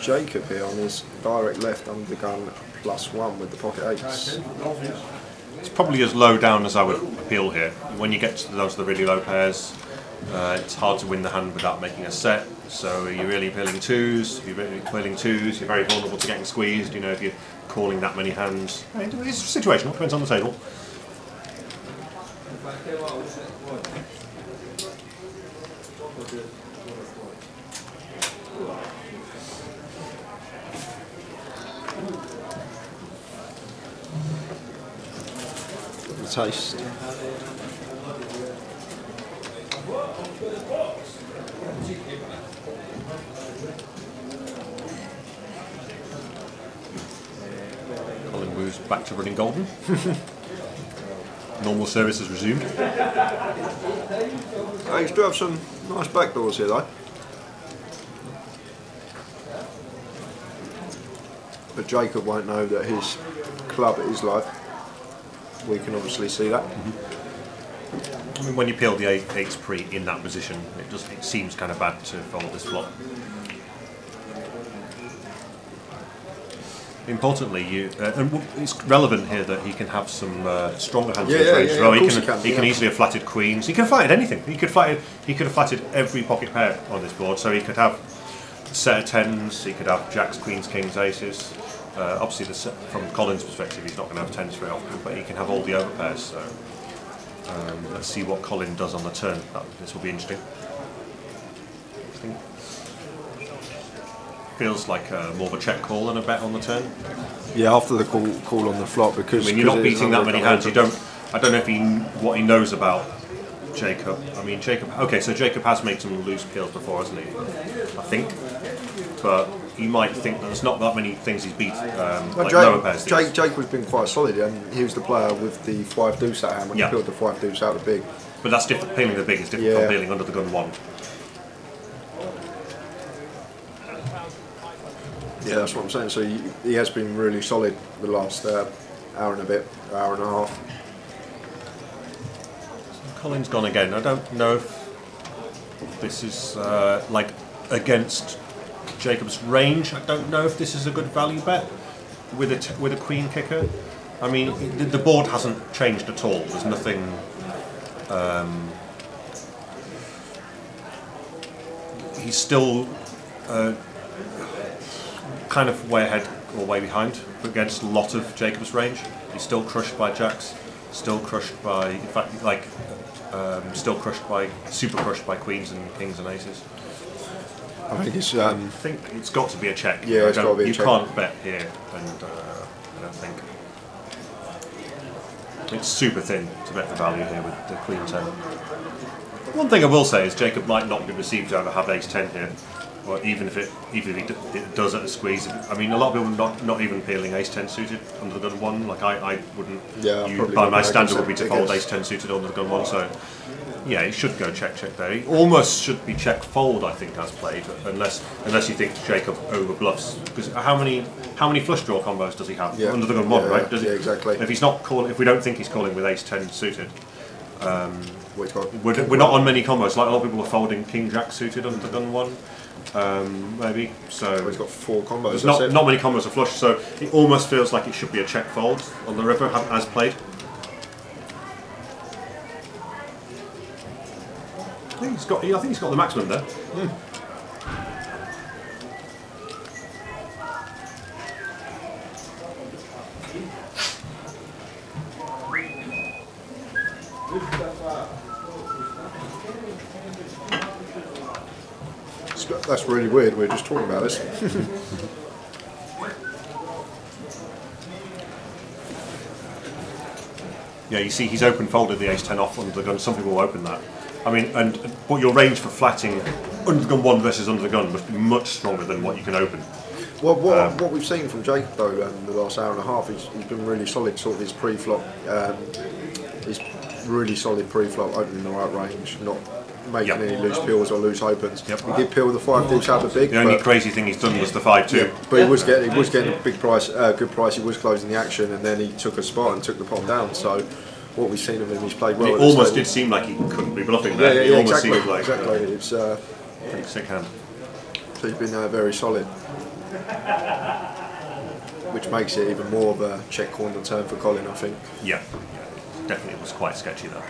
Jacob here on his direct left under the gun +1 with the pocket 8s. it's probably as low down as I would appeal here. When you get to those the really low pairs, it's hard to win the hand without making a set. So you're really appealing 2s. If you're really appealing 2s, you're very vulnerable to getting squeezed. You know, if you're calling that many hands, it's situational. Depends on the table. Taste. Colin moves back to running golden. Normal service is resumed. I do have some nice backdoors here though. But Jacob won't know that his club is live. We can obviously see that. I mean, when you peel the 8s pre in that position, it seems kind of bad to fold this flop. Importantly, and it's relevant here that he can have some stronger hands in his range as well. He can easily have flatted queens. He can have flatted anything. He could have flatted every pocket pair on this board. So he could have a set of 10s. He could have jacks, queens, kings, aces. Obviously, from Colin's perspective, he's not going to have 10s very often, but he can have all the overpairs. So let's see what Colin does on the turn. This will be interesting. Feels like more of a check call than a bet on the turn. Yeah, after the call on the flop, because I mean, you're not beating that many hands. I don't know what he knows about Jacob. I mean, Okay, so Jacob has made some loose peels before, hasn't he? I think, but he might think that there's not that many things he's beat. Like lower pairs. Jacob's been quite solid, and he was the player with the 5 deuce out hand when he peeled the 5 deuce out the big. But that's different. Peeling the big is different from peeling under the gun 1. Yeah, that's what I'm saying. So he has been really solid the last hour and a bit, hour and a half. Colin's gone again. I don't know if this is like against Jacob's range. I don't know if this is a good value bet with a queen kicker. I mean, the board hasn't changed at all. There's nothing. He's still kind of way ahead or way behind against a lot of Jacob's range. He's still crushed by jacks. Still crushed by, in fact, like. Still crushed by, super crushed by queens and kings and aces. I think it's. I think it's got to be a check. Yeah, it's got to be a check. You can't bet here, and I don't think it's super thin to bet the value here with the queen 10. One thing I will say is Jacob might not be received to ever have ace 10 here, or even if it does at a squeeze. I mean, a lot of people not even peeling ace 10 suited under the gun 1. Like I wouldn't. Yeah, by my standard would be to fold ace 10 suited under the gun 1. So yeah, it should go check there. It almost should be check fold, I think, as played, unless you think Jacob over bluffs. Because how many flush draw combos does he have under the gun 1, right? Does yeah, exactly. If he's not calling, if we don't think he's calling with ace 10 suited. We're not on many combos. Like a lot of people are folding king jack suited under the gun 1. Maybe so. He's got 4 combos. There's not many combos of flush, so it almost feels like it should be a check fold on the river as played. I think he's got the maximum there. That's really weird. We're just talking about this. Yeah, you see, he's open folded the ace 10 off under the gun. Some people will open that. I mean, but your range for flatting under the gun 1 versus under the gun must be much stronger than what you can open. Well, what we've seen from Jacob though, the last hour and a half, he's been really solid. Sort of his pre-flop, he's really solid pre-flop, opening the right range, not making any loose peels or loose opens. He did peel the 5 deeps out of the big. The only crazy thing he's done was the 5-2. Yeah, but he was getting a big price, good price. He was closing the action, and then he took a spot and took the pot down. So what we've seen of him, he's played well. It almost did seem like he couldn't be bluffing there. Yeah, it almost exactly. Seemed like exactly. It's pretty sick hand. So he's been very solid, which makes it even more of a check corner turn for Colin, I think. Yeah, definitely was quite sketchy though.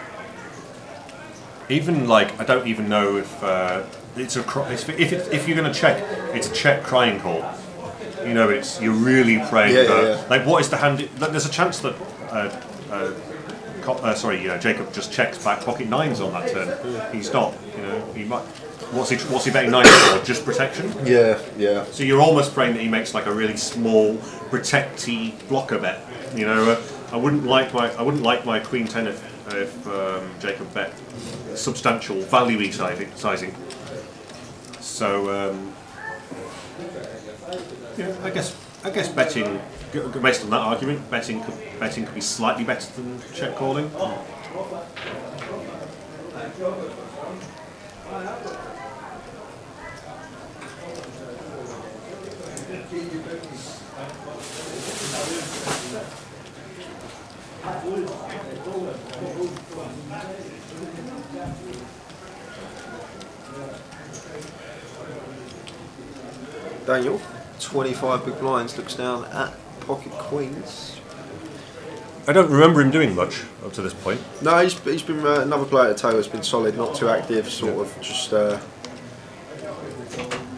Even like, I don't even know if it's a if you're going to check, it's a check crying call. You know, you're really praying. Like, what is the hand? There's a chance that Jacob just checks back pocket 9s on that turn. He's not. You know, he might. What's he betting 9s for? Just protection. Yeah. So you're almost praying that he makes like a really small protecty blocker bet. You know, I wouldn't like my queen 10 if Jacob bet substantial value sizing. So I guess betting, based on that argument, betting could be slightly better than check calling. Daniel, 25 big blinds, looks down at pocket queens. I don't remember him doing much up to this point. No, he's been another player at Taylor's been solid, not too active, sort of just had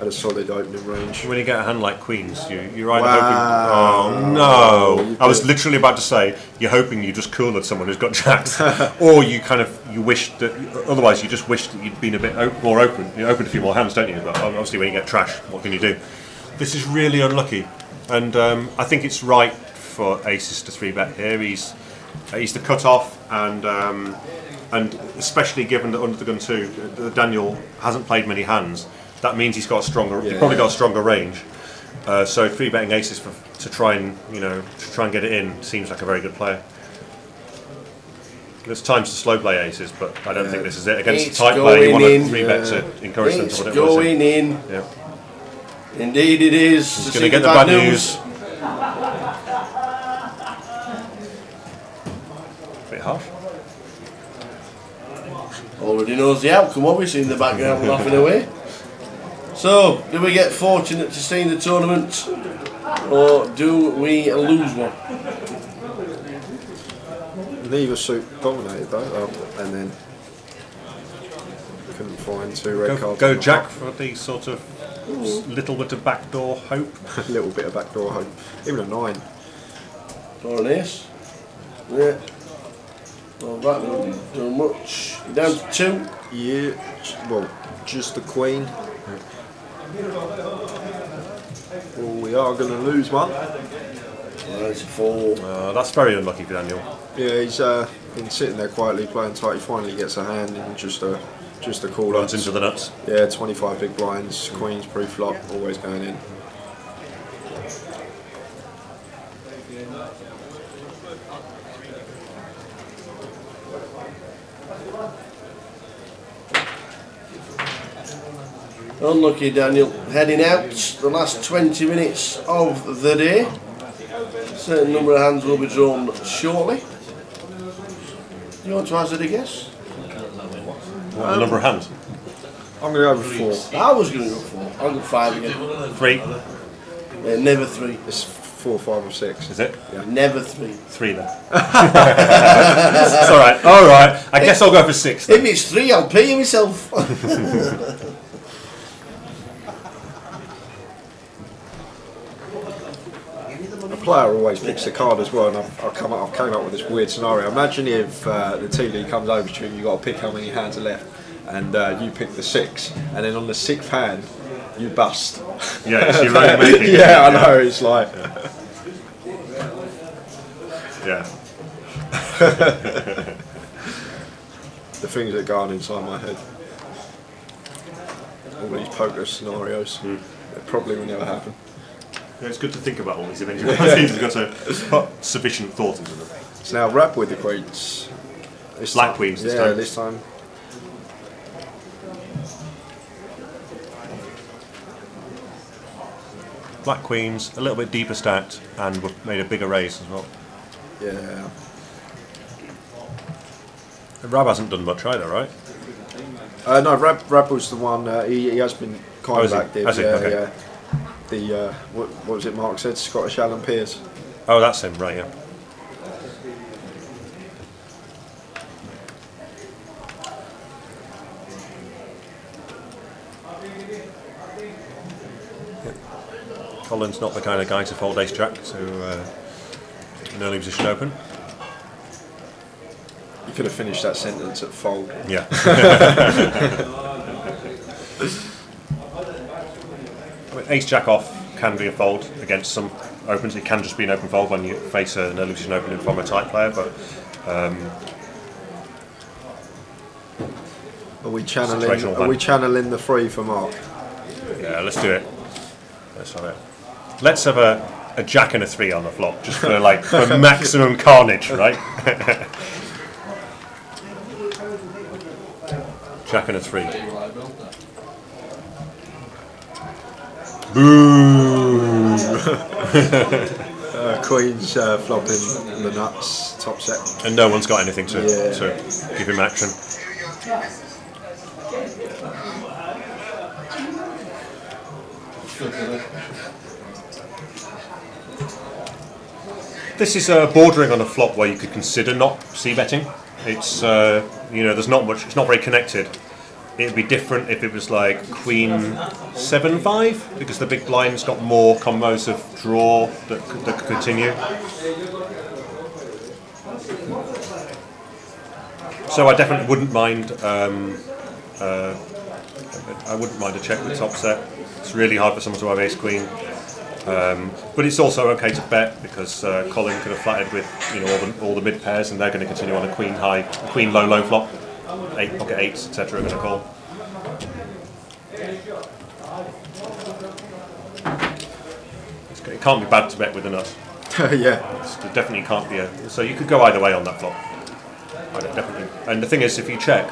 a solid opening range. When you get a hand like queens, you're either hoping. Oh no! I was literally about to say you're hoping you just cooled someone who's got jacks, or you wish that. Otherwise, you just wish that you'd been a bit more open. You opened a few more hands, don't you? But obviously, when you get trash, what can you do? This is really unlucky, and I think it's right for aces to 3-bet here. He's the cut-off, and especially given that under the gun 2, Daniel hasn't played many hands. That means he's got a stronger. He's probably got a stronger range. So 3-betting aces to try and get it in seems like a very good player. There's times to slow play aces, but I don't think this is it. Against a tight player, you want to 3-bet to encourage them to put it going in. Yeah. Indeed it is. He's going to get the bad news. Bit harsh. Already knows the outcome, obviously, in the background, laughing away. So, do we get fortunate to stay in the tournament, or do we lose one? Neither suit dominated though, and then couldn't find 2 red cards. Go Jack for the sort of little bit of backdoor hope. A little bit of backdoor hope. Even a 9. Or an ace. Yeah. Well, that wouldn't do much. You're down to 2. Yeah, well, just the queen. Well, we are going to lose one. That's a 4. That's very unlucky for Daniel. Yeah, he's been sitting there quietly playing tight. He finally gets a hand and just a call Runs into the nuts. Yeah, 25 big blinds, queens pre-flop, always going in. Unlucky Daniel, heading out the last 20 minutes of the day. A certain number of hands will be drawn shortly. Do you want to hazard a guess? What the number of hands? I'm going to go with 4. I was going to go 4. I'll go 5 again. 3. Yeah, never 3. It's 4, 5 or 6. Is it? Yeah. Never 3. 3 then. It's alright. Alright. I guess I'll go for 6 then. If it's 3, I'll pay you myself. A player always picks the card as well, and I've came up with this weird scenario. Imagine if the TD comes over to you and you've got to pick how many hands are left, and you pick the 6, and then on the 6th hand, you bust. Yeah, it's your own making. Yeah, I know, it's like... Yeah. The things that go on inside my head. All these poker scenarios, it probably will never happen. Yeah, it's good to think about all these eventualities. You've got to put sufficient thought into them. So now wrap with the queens. Black queens this time. Yeah, this time. Black queens, a little bit deeper stacked, and we've made a bigger raise as well. Yeah. And Rab hasn't done much either, right? No, Rab was the one. He has been kind of active. Has he? Yeah, Okay. yeah. The what was it? Mark said Scottish Alan Pearce. Oh, that's him, right? Yeah. Colin's not the kind of guy to fold ace jack to an early position open. You could have finished that sentence at fold. Yeah. I mean, ace jack off can be a fold against some opens. It can just be an open fold when you face an early position opening from a tight player, but Are we channeling? Situational Are we channeling the 3 for Mark? yeah, let's do it. Let's have it. Let's have a jack and a 3 on the flop, just for like for maximum carnage, right? Jack and a 3. Boom! Queen's flopping the nuts, top set. And no one's got anything to Yeah. give him action. This is bordering on a flop where you could consider not c-betting. It's there's not much. It's not very connected. It'd be different if it was like Queen 7-5 because the big blind's got more combos of draw that could continue. So I definitely wouldn't mind. I wouldn't mind a check with top set. It's really hard for someone to have ace queen. But it's also okay to bet because Colin could have flatted with all the mid pairs, and they're going to continue on a queen high, queen low flop, 8 pocket 8s, etc. are going to call. It can't be bad to bet with a nut. Yeah. It definitely can't be so you could go either way on that flop. Definitely. And the thing is, if you check,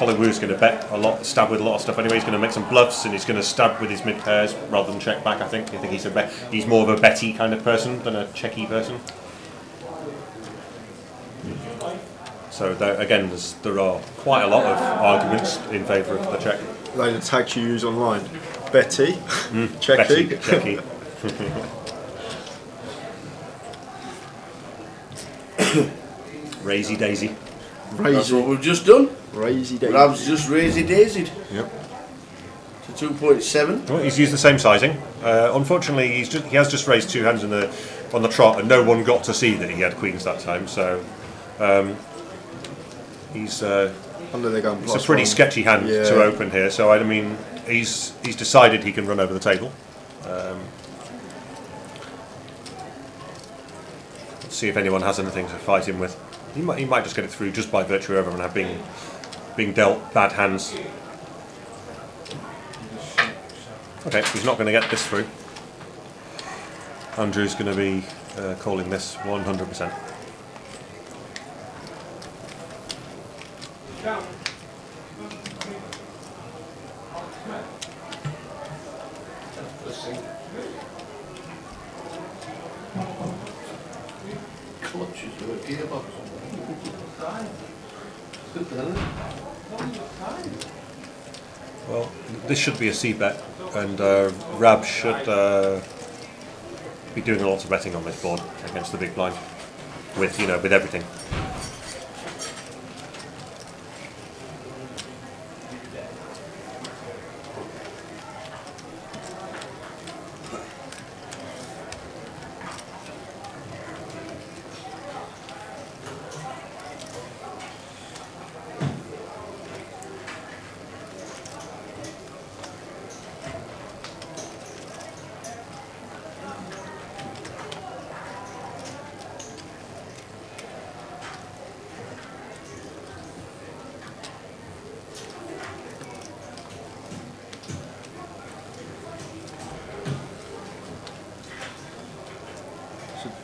Colin Woo's going to bet a lot, stab with a lot of stuff anyway. He's going to make some bluffs and he's going to stab with his mid pairs rather than check back. I think he's more of a betty kind of person than a checky person. So again, there are quite a lot of arguments in favour of the check. Like the tags you use online, Betty, checky. Betty, checky. Raisy daisy. That's what we've just done. Raisy daisy. Rab's just raisy daisied Yep. to 2.7. Well, he's used the same sizing. Unfortunately, he has just raised 2 hands on the trot, and no one got to see that he had queens that time. So he's Under the gun. it's a pretty sketchy hand to open here. So I mean, he's decided he can run over the table. Let's see if anyone has anything to fight him with. He might just get it through just by virtue of everyone being dealt bad hands. Okay, he's not going to get this through. Andrew's going to be calling this 100%. Clutches with a gearbox. Well, this should be a C bet, and Rab should be doing a lot of betting on this board against the big blind, with everything.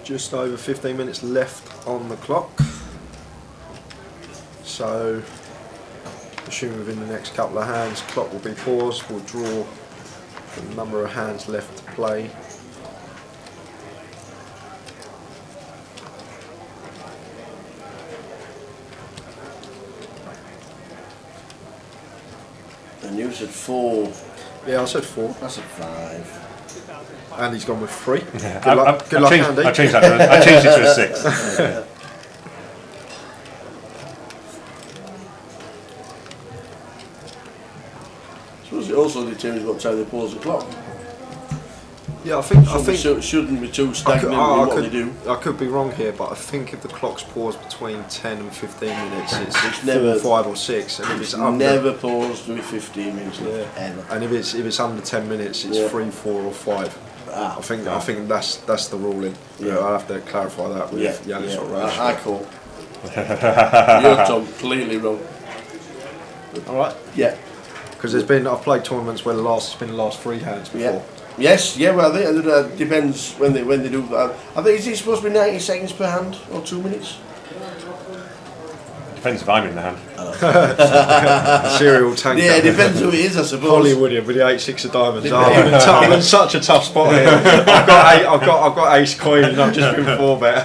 Just over 15 minutes left on the clock. So, assuming within the next couple of hands, clock will be paused. We'll draw the number of hands left to play. And you said 4. Yeah, I said 4. That's a 5. And he's gone with 3. Good I luck, Andy. I changed it to a 6. Yeah. I suppose it also determines what time they pause the clock. Yeah, I think It shouldn't be too stagnant in what they do. I could be wrong here, but I think if the clock's paused between 10 and 15 minutes, it's never 4, 5 or 6. And if it's under, never paused with 15 minutes left, ever. and if it's under 10 minutes, it's 3, 4 or 5. I think that's the ruling. Yeah. I'll have to clarify that with Yanis or Raj. I call. You're completely wrong. Alright. Yeah. Because I've played tournaments where it's been the last 3 hands before. Yeah. Yes, yeah, well, I think it depends when they do that. I think is it supposed to be 90 seconds per hand or 2 minutes? Depends if I'm in the hand. Serial tank. Yeah, it depends who it is, I suppose. Hollywoodia with the 8-6 of diamonds. I'm in such a tough spot here. I've got ace queen and I've just been 4-bet.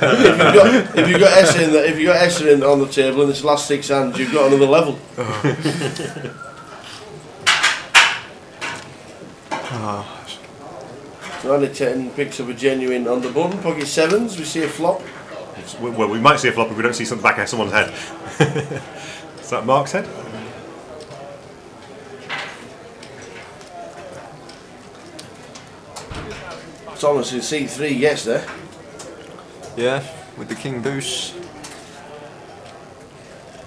if you got Esser on the table in this last 6 hands, you've got another level. So only 10 picks of a genuine on the button. Pocket 7s. We see a flop. Well, we might see a flop if we don't see something back of someone's head. Is that Mark's head? Thomas in C3, yes, there. Yeah, with the king deuce.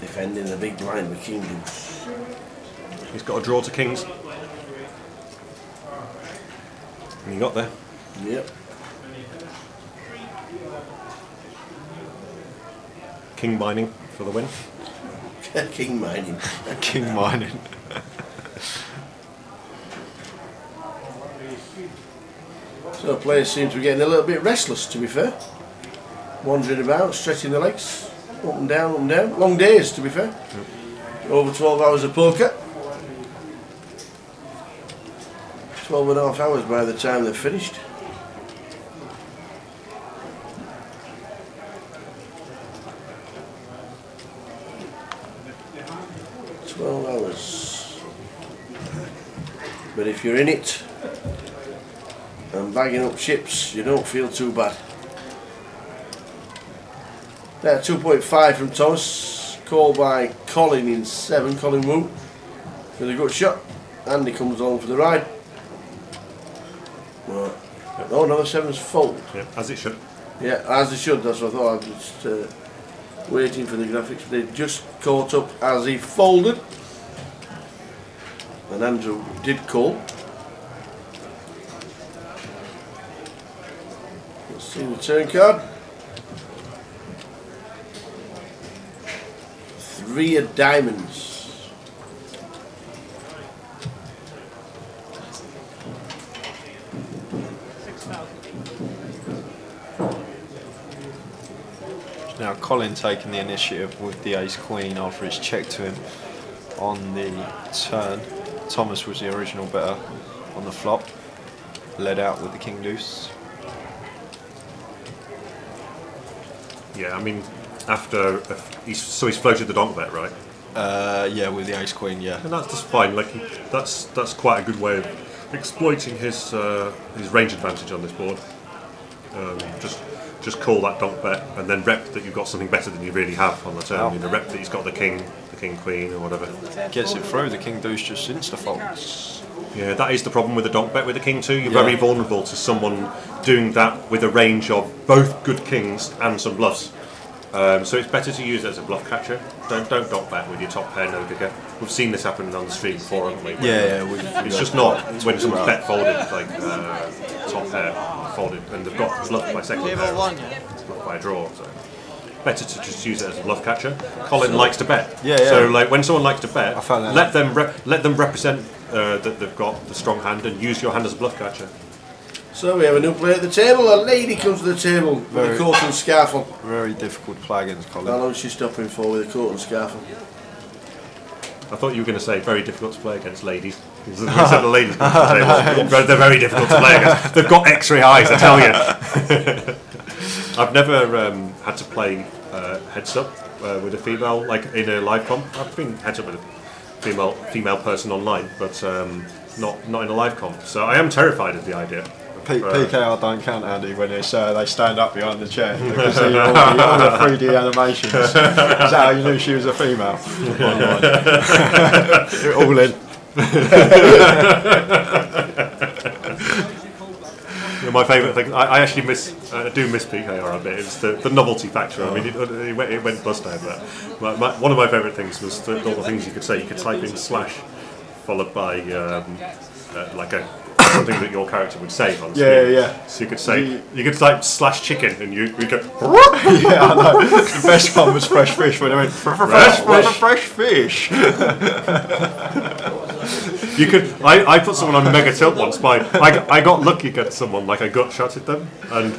Defending the big blind with king deuce. He's got a draw to kings. And he got there. Yep. King mining for the win. King mining. King mining. So players seem to be getting a little bit restless, to be fair. Wandering about, stretching their legs, up and down, up and down. Long days, to be fair. Over 12 hours of poker. 12 and a half hours by the time they're finished. But if you're in it and bagging up chips, you don't feel too bad. There, 2.5 from Thomas, called by Colin in 7, Colin Wu, with a good shot. Andy comes on for the ride. Right. Oh, another 7's fold. Yeah, as it should. Yeah, as it should, that's what I thought. I was just waiting for the graphics. They just caught up as he folded. And Andrew did call. Let's see the turn card. 3 of diamonds. Now Colin taking the initiative with the ace queen after it's checked to him on the turn. Thomas was the original better on the flop, led out with the king deuce. Yeah, I mean, after he's floated the donk bet, right? Yeah, with the ace queen, yeah. And that's just fine. Like that's quite a good way of exploiting his range advantage on this board. Just call that donk bet and then rep that you've got something better than you really have on the turn. Oh. You know, rep that he's got the king queen or whatever. Gets it through. The king deuce just insta folds. Yeah, that is the problem with the donk bet with the king too. You're very vulnerable to someone doing that with a range of both good kings and some bluffs. So it's better to use it as a bluff catcher. Don't donk bet with your top pair no bigger. We've seen this happen on the stream before, haven't we? It's just not when someone's bet folded, like top pair folded, and they've got bluff by second pair, bluff by a draw. So better to just use it as a bluff catcher. Colin likes to bet. So like when someone likes to bet, let them represent that they've got the strong hand and use your hand as a bluff catcher. So we have a new player at the table. A lady comes to the table with a coat and scarf on. Very difficult to play against Colin. How long is she stopping for with a coat and scarf on? I thought you were going to say very difficult to play against ladies. We said the ladies come to the table. They're very difficult to play against. They've got X-ray eyes, I tell you. I've never had to play heads up with a female, like in a live comp. I've been heads up with a female person online, but not in a live comp. So I am terrified of the idea. PKR don't count, Andy, when it's, they stand up behind the chair. You can see all the 3D animations. Is that how you knew she was a female? All in. My favourite thing, I actually do miss PKR a bit. It's the novelty factor. I mean, it went bust over that. One of my favourite things was all the things you could say. You could type in slash followed by like something that your character would say on screen. Yeah. So you could say, you could type slash chicken and you go. Yeah, I know. The best one was fresh fish when I went fresh fish. You could. I put someone on mega tilt once by. I got lucky against someone, like I gut shotted them, and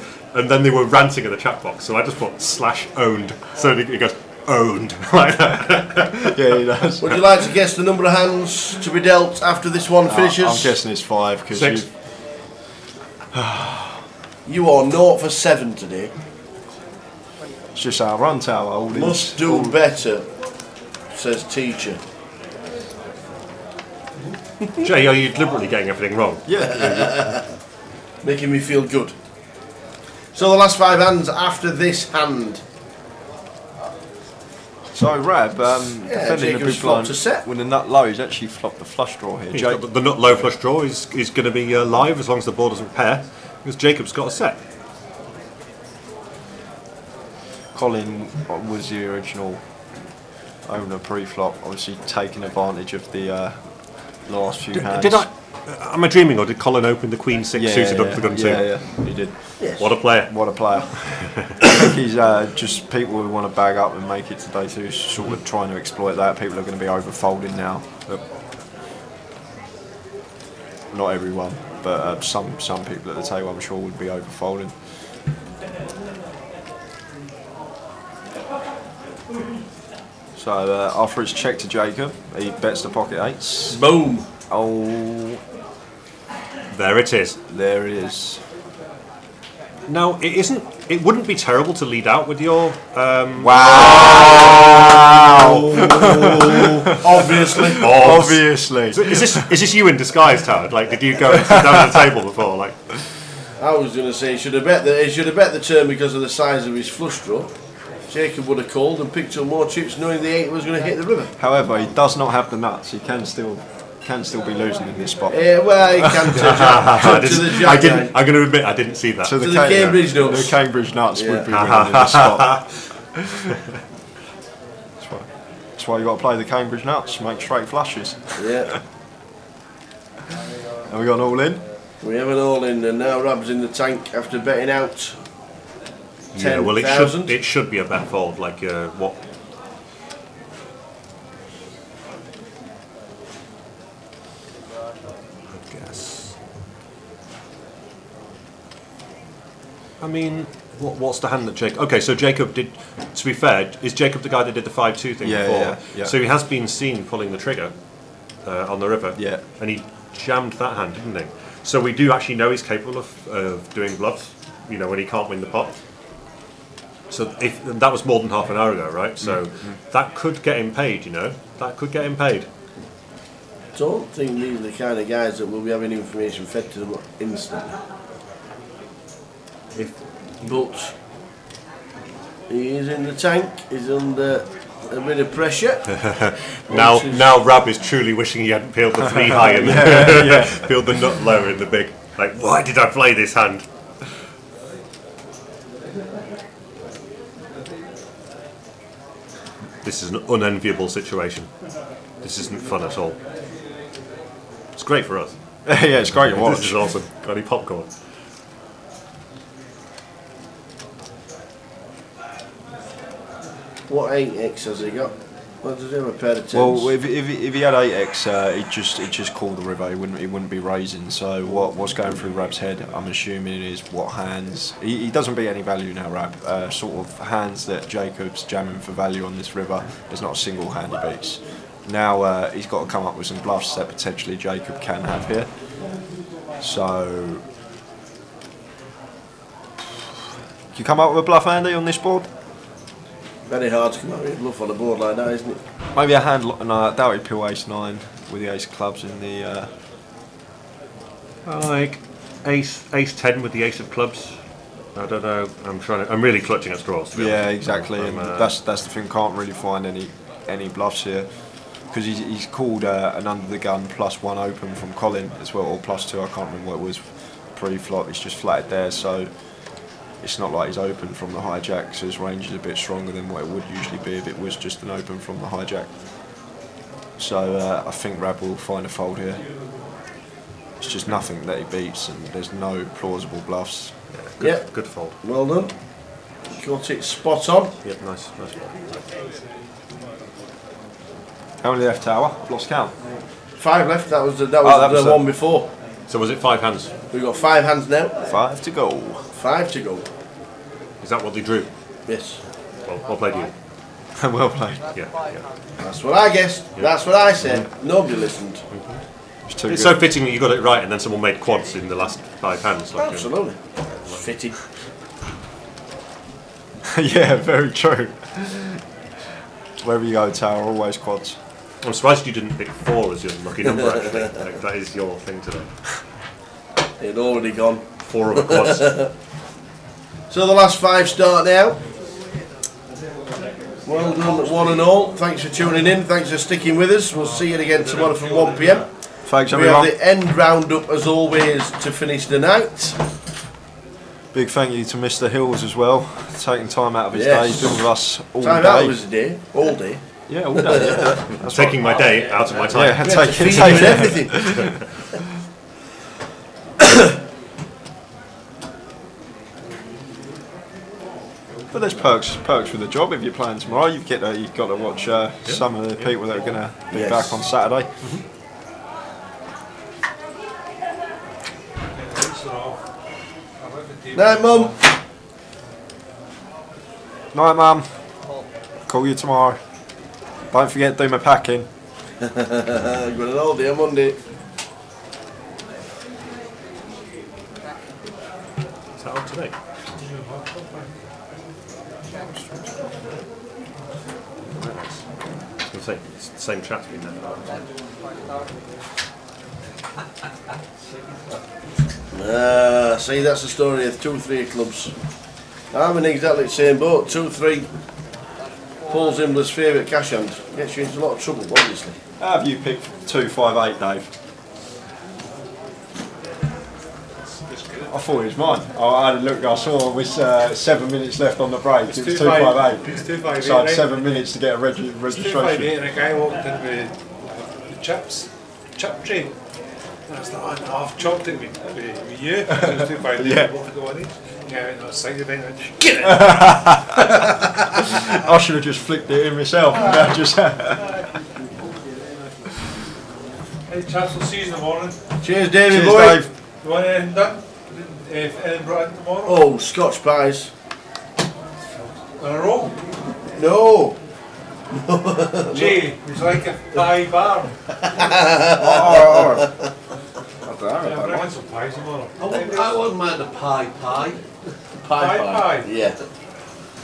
then they were ranting in the chat box. So I just put slash owned. So it goes owned like that. Yeah, he does. Would you like to guess the number of hands to be dealt after this one finishes? I'm guessing it's 5 because you are 0 for 7 today. It's just our run tower. All these, Must do better, says teacher. Jay, are you deliberately getting everything wrong? Yeah. Making me feel good. So the last 5 hands after this hand. So Rab, defending the Jacob's big flopped blind a set. with a nut low, he's actually flopped the flush draw here. He's got the nut low flush draw is going to be live as long as the board doesn't pair, because Jacob's got a set. Colin was the original owner pre-flop, obviously taking advantage of the last few hands. Am I dreaming, or did Colin open the Queen 6 suited up for gun 2? Yeah, he did. Yes. What a player. What a player. I think he's just people who want to bag up and make it today too, sort of trying to exploit that. People are going to be over-folding now. Not everyone, but some people at the table I'm sure would be over-folding. So So after it's checked to Jacob, he bets the pocket eights. Boom. Oh, There it is. there it is. No, it isn't. It wouldn't be terrible to lead out with your. Wow! Obviously. Obviously. So is this you in disguise, Howard? Like, did you go and sit down at the table before? Like, I was going to say he should have bet the turn because of the size of his flush draw. Jacob would have called and picked up more chips, knowing the 8 was going to hit the river. However, he does not have the nuts. He can still be losing in this spot. Well, he can to the jack. I'm going to admit I didn't see that. To the Cambridge nuts. The Cambridge nuts would be winning in this spot. That's why you got to play the Cambridge nuts. Make straight flushes. Yeah. And we got an all in. We have an all in, and now Rab's in the tank after betting out. Yeah, well, 10,000. it should be a bet fold. Like what? I guess. I mean, what's the hand that Jacob? Okay, so Jacob did. To be fair, is Jacob the guy that did the 5-2 thing before? Yeah. So he has been seen pulling the trigger on the river. Yeah. And he jammed that hand, didn't he? So we do actually know he's capable of doing bluffs. You know, when he can't win the pot. So if that was more than half an hour ago, right? So that could get him paid. You know, that could get him paid. Don't think these are the kind of guys that will be having information fed to them instantly. But he is in the tank. He's under a bit of pressure. Now Rab is truly wishing he hadn't peeled the 3 high and peeled the nut lower in the big. Like, why did I play this hand? This is an unenviable situation. This isn't fun at all. It's great for us. Yeah, it's great to watch. This is awesome. Got any popcorn? What 8x has he got? What does he have, a pair of 10s? Well, if he had 8x, he'd just call the river. He wouldn't be raising. So what's going through Rab's head, I'm assuming, is what hands. He doesn't beat any value now, Rab. Sort of hands that Jacob's jamming for value on this river. There's not a single hand he beats. Now he's got to come up with some bluffs that potentially Jacob can have here. So, can you come up with a bluff, Andy, on this board? Very hard to come up with a bluff on a board like that, isn't it? Maybe a hand. No, I doubt he'd peel ace-9 with the ace of clubs in the. Like ace-10 with the ace of clubs. I don't know. I'm really clutching at straws. To be honest. Exactly. And that's the thing. Can't really find any bluffs here because he's called an under the gun +1 open from Colin as well, or +2. I can't remember what it was pre-flop. It's just flatted there, so. It's not like he's open from the hijack, so his range is a bit stronger than what it would usually be if it was just an open from the hijack. So I think Rab will find a fold here. It's just nothing that he beats, and there's no plausible bluffs. Yeah, good fold. Well done. Got it spot on. Yep, nice fold. How many left, Tower? I've lost count. 5 left. That was the one before. So was it 5 hands? We've got 5 hands now. 5 to go. 5 to go. Is that what they drew? Yes. Well played, you. Well played. Yeah. That's what I guessed. Yeah. That's what I said. Nobody listened. It's so fitting that you got it right, and then someone made quads in the last 5 hands. Like absolutely. It's fitting. Yeah, very true. Wherever you go, Tower, always quads. I'm surprised you didn't pick 4 as your lucky number, actually. Like, that is your thing today. It'd already gone. 4 of quads. So the last 5 start now. Well done, one and all. Thanks for tuning in. Thanks for sticking with us. We'll see you again tomorrow from 1 PM. Thanks, we everyone. have the end roundup as always to finish the night. Big thank you to Mr. Hills as well, taking time out of his day. He's been with us all day. Time out of his day, all day. Yeah, all day. Yeah. That's taking my day out of my time. Yeah, taking everything. But there's perks with the job. If you're playing tomorrow, you've got to watch some of the people that are going to be back on Saturday. Night, Mum. Night, Mum. Call you tomorrow. Don't forget to do my packing. Got it all day on Monday. Is that on today? I was going to say, it's the same chat's been there. See, that's the story of 2-3 clubs. I'm in exactly the same boat. 2-3. Paul Zimler's favourite cash hand. Gets you into a lot of trouble, obviously. How have you picked 258, Dave? I thought it was mine. I had a look, I saw it was 7 minutes left on the break. It was 258. It's 258. So I had 7 minutes to get a registration. 258 and a guy walked in with the chip tray. That's the one half chopped it with you. So it was 258. Yeah. Both go on each. Yeah, and I was side of it. Get it! I should have just flicked it in myself. Hey chaps, we'll see you in the morning. Cheers, David, Cheers, boy. Dave. You want anything done? If Edinburgh tomorrow? Oh, Scotch pies. On a roll? No. Gee, it's like a pie bar. Alright. Yeah, bring in some pies tomorrow. I wouldn't mind a pie. Pie pie? Yeah.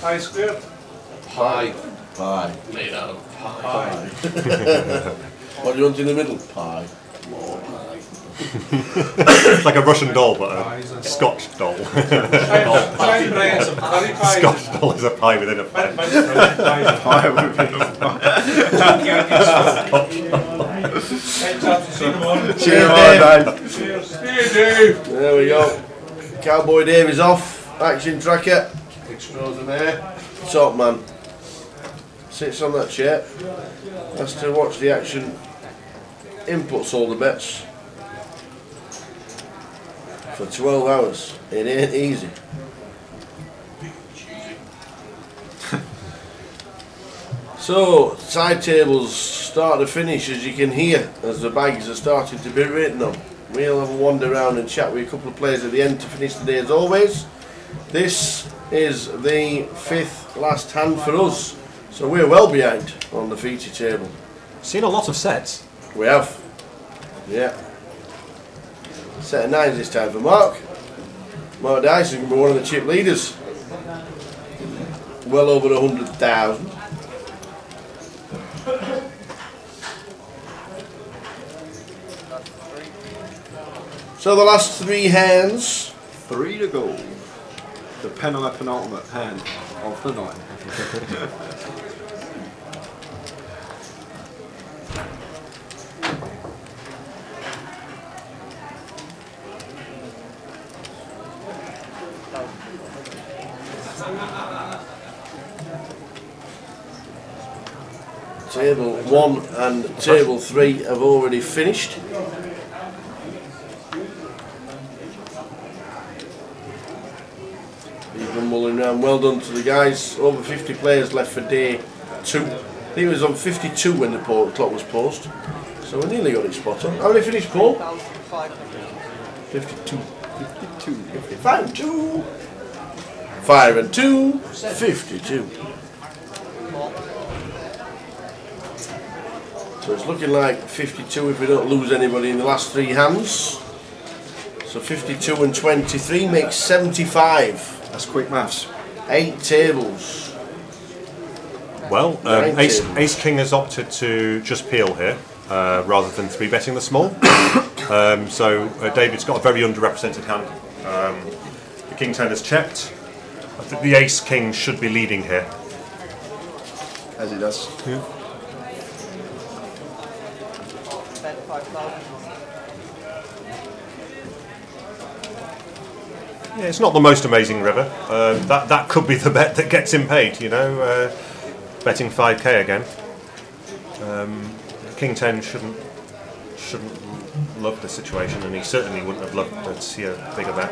Pie squared? Pie. Pie. Made out of pie. Pie. What do you want in the middle? Pie. More pie. It's like a Russian doll, but Pies a and- Scotch doll. Try and bring in some curry pies. Scotch doll is a pie within a pie. Hey chaps, we'll see you in the morning. Cheers, Dave. Cheers. See you, Dave. There we go. Cowboy Dave is off. Action tracker. Extraordinaire. Top man. Sits on that chair. Has to watch the action. Inputs all the bets. For 12 hours. It ain't easy. So, side tables start to finish, as you can hear, as the bags are starting to be written on. We'll have a wander around and chat with a couple of players at the end to finish the day as always. This is the 5th last hand for us, so we're well behind on the feature table. Seen a lot of sets. We have. Yeah. Set of 9s this time for Mark. Mark Dyson can be one of the chip leaders. Well over 100,000. So the last 3 hands. 3 to go. The penultimate hand of the night. Table 1 and table 3 have already finished. People mulling around. Well done to the guys. Over 50 players left for day 2. I think it was on 52 when the clock was paused. So we nearly got it spot on. How many finished, Paul? 52. 52. 55. 2. 5 and 2. 52. So it's looking like 52 if we don't lose anybody in the last 3 hands. So 52 and 23 makes 75. That's quick maths. 8 tables. Well, Nine Ace tables. King has opted to just peel here rather than 3-betting the small. So David's got a very underrepresented hand. The King 10 has checked. I think the Ace King should be leading here. As he does. Yeah, it's not the most amazing river. That could be the bet that gets him paid, you know, betting 5k again. King 10 shouldn't love the situation, and he certainly wouldn't have loved to see a bigger bet.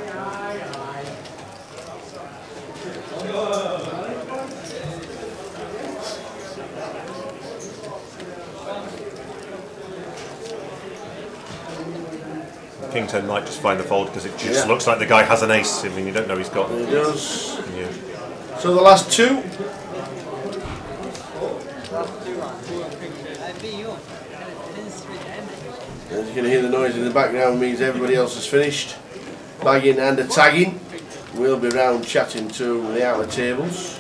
King 10 might just find the fold because it just looks like the guy has an ace. I mean, you don't know he's got. He does. Yeah. So the last 2. As you can hear the noise in the background means everybody else has finished. Bagging and a tagging. We'll be round chatting to the outer tables.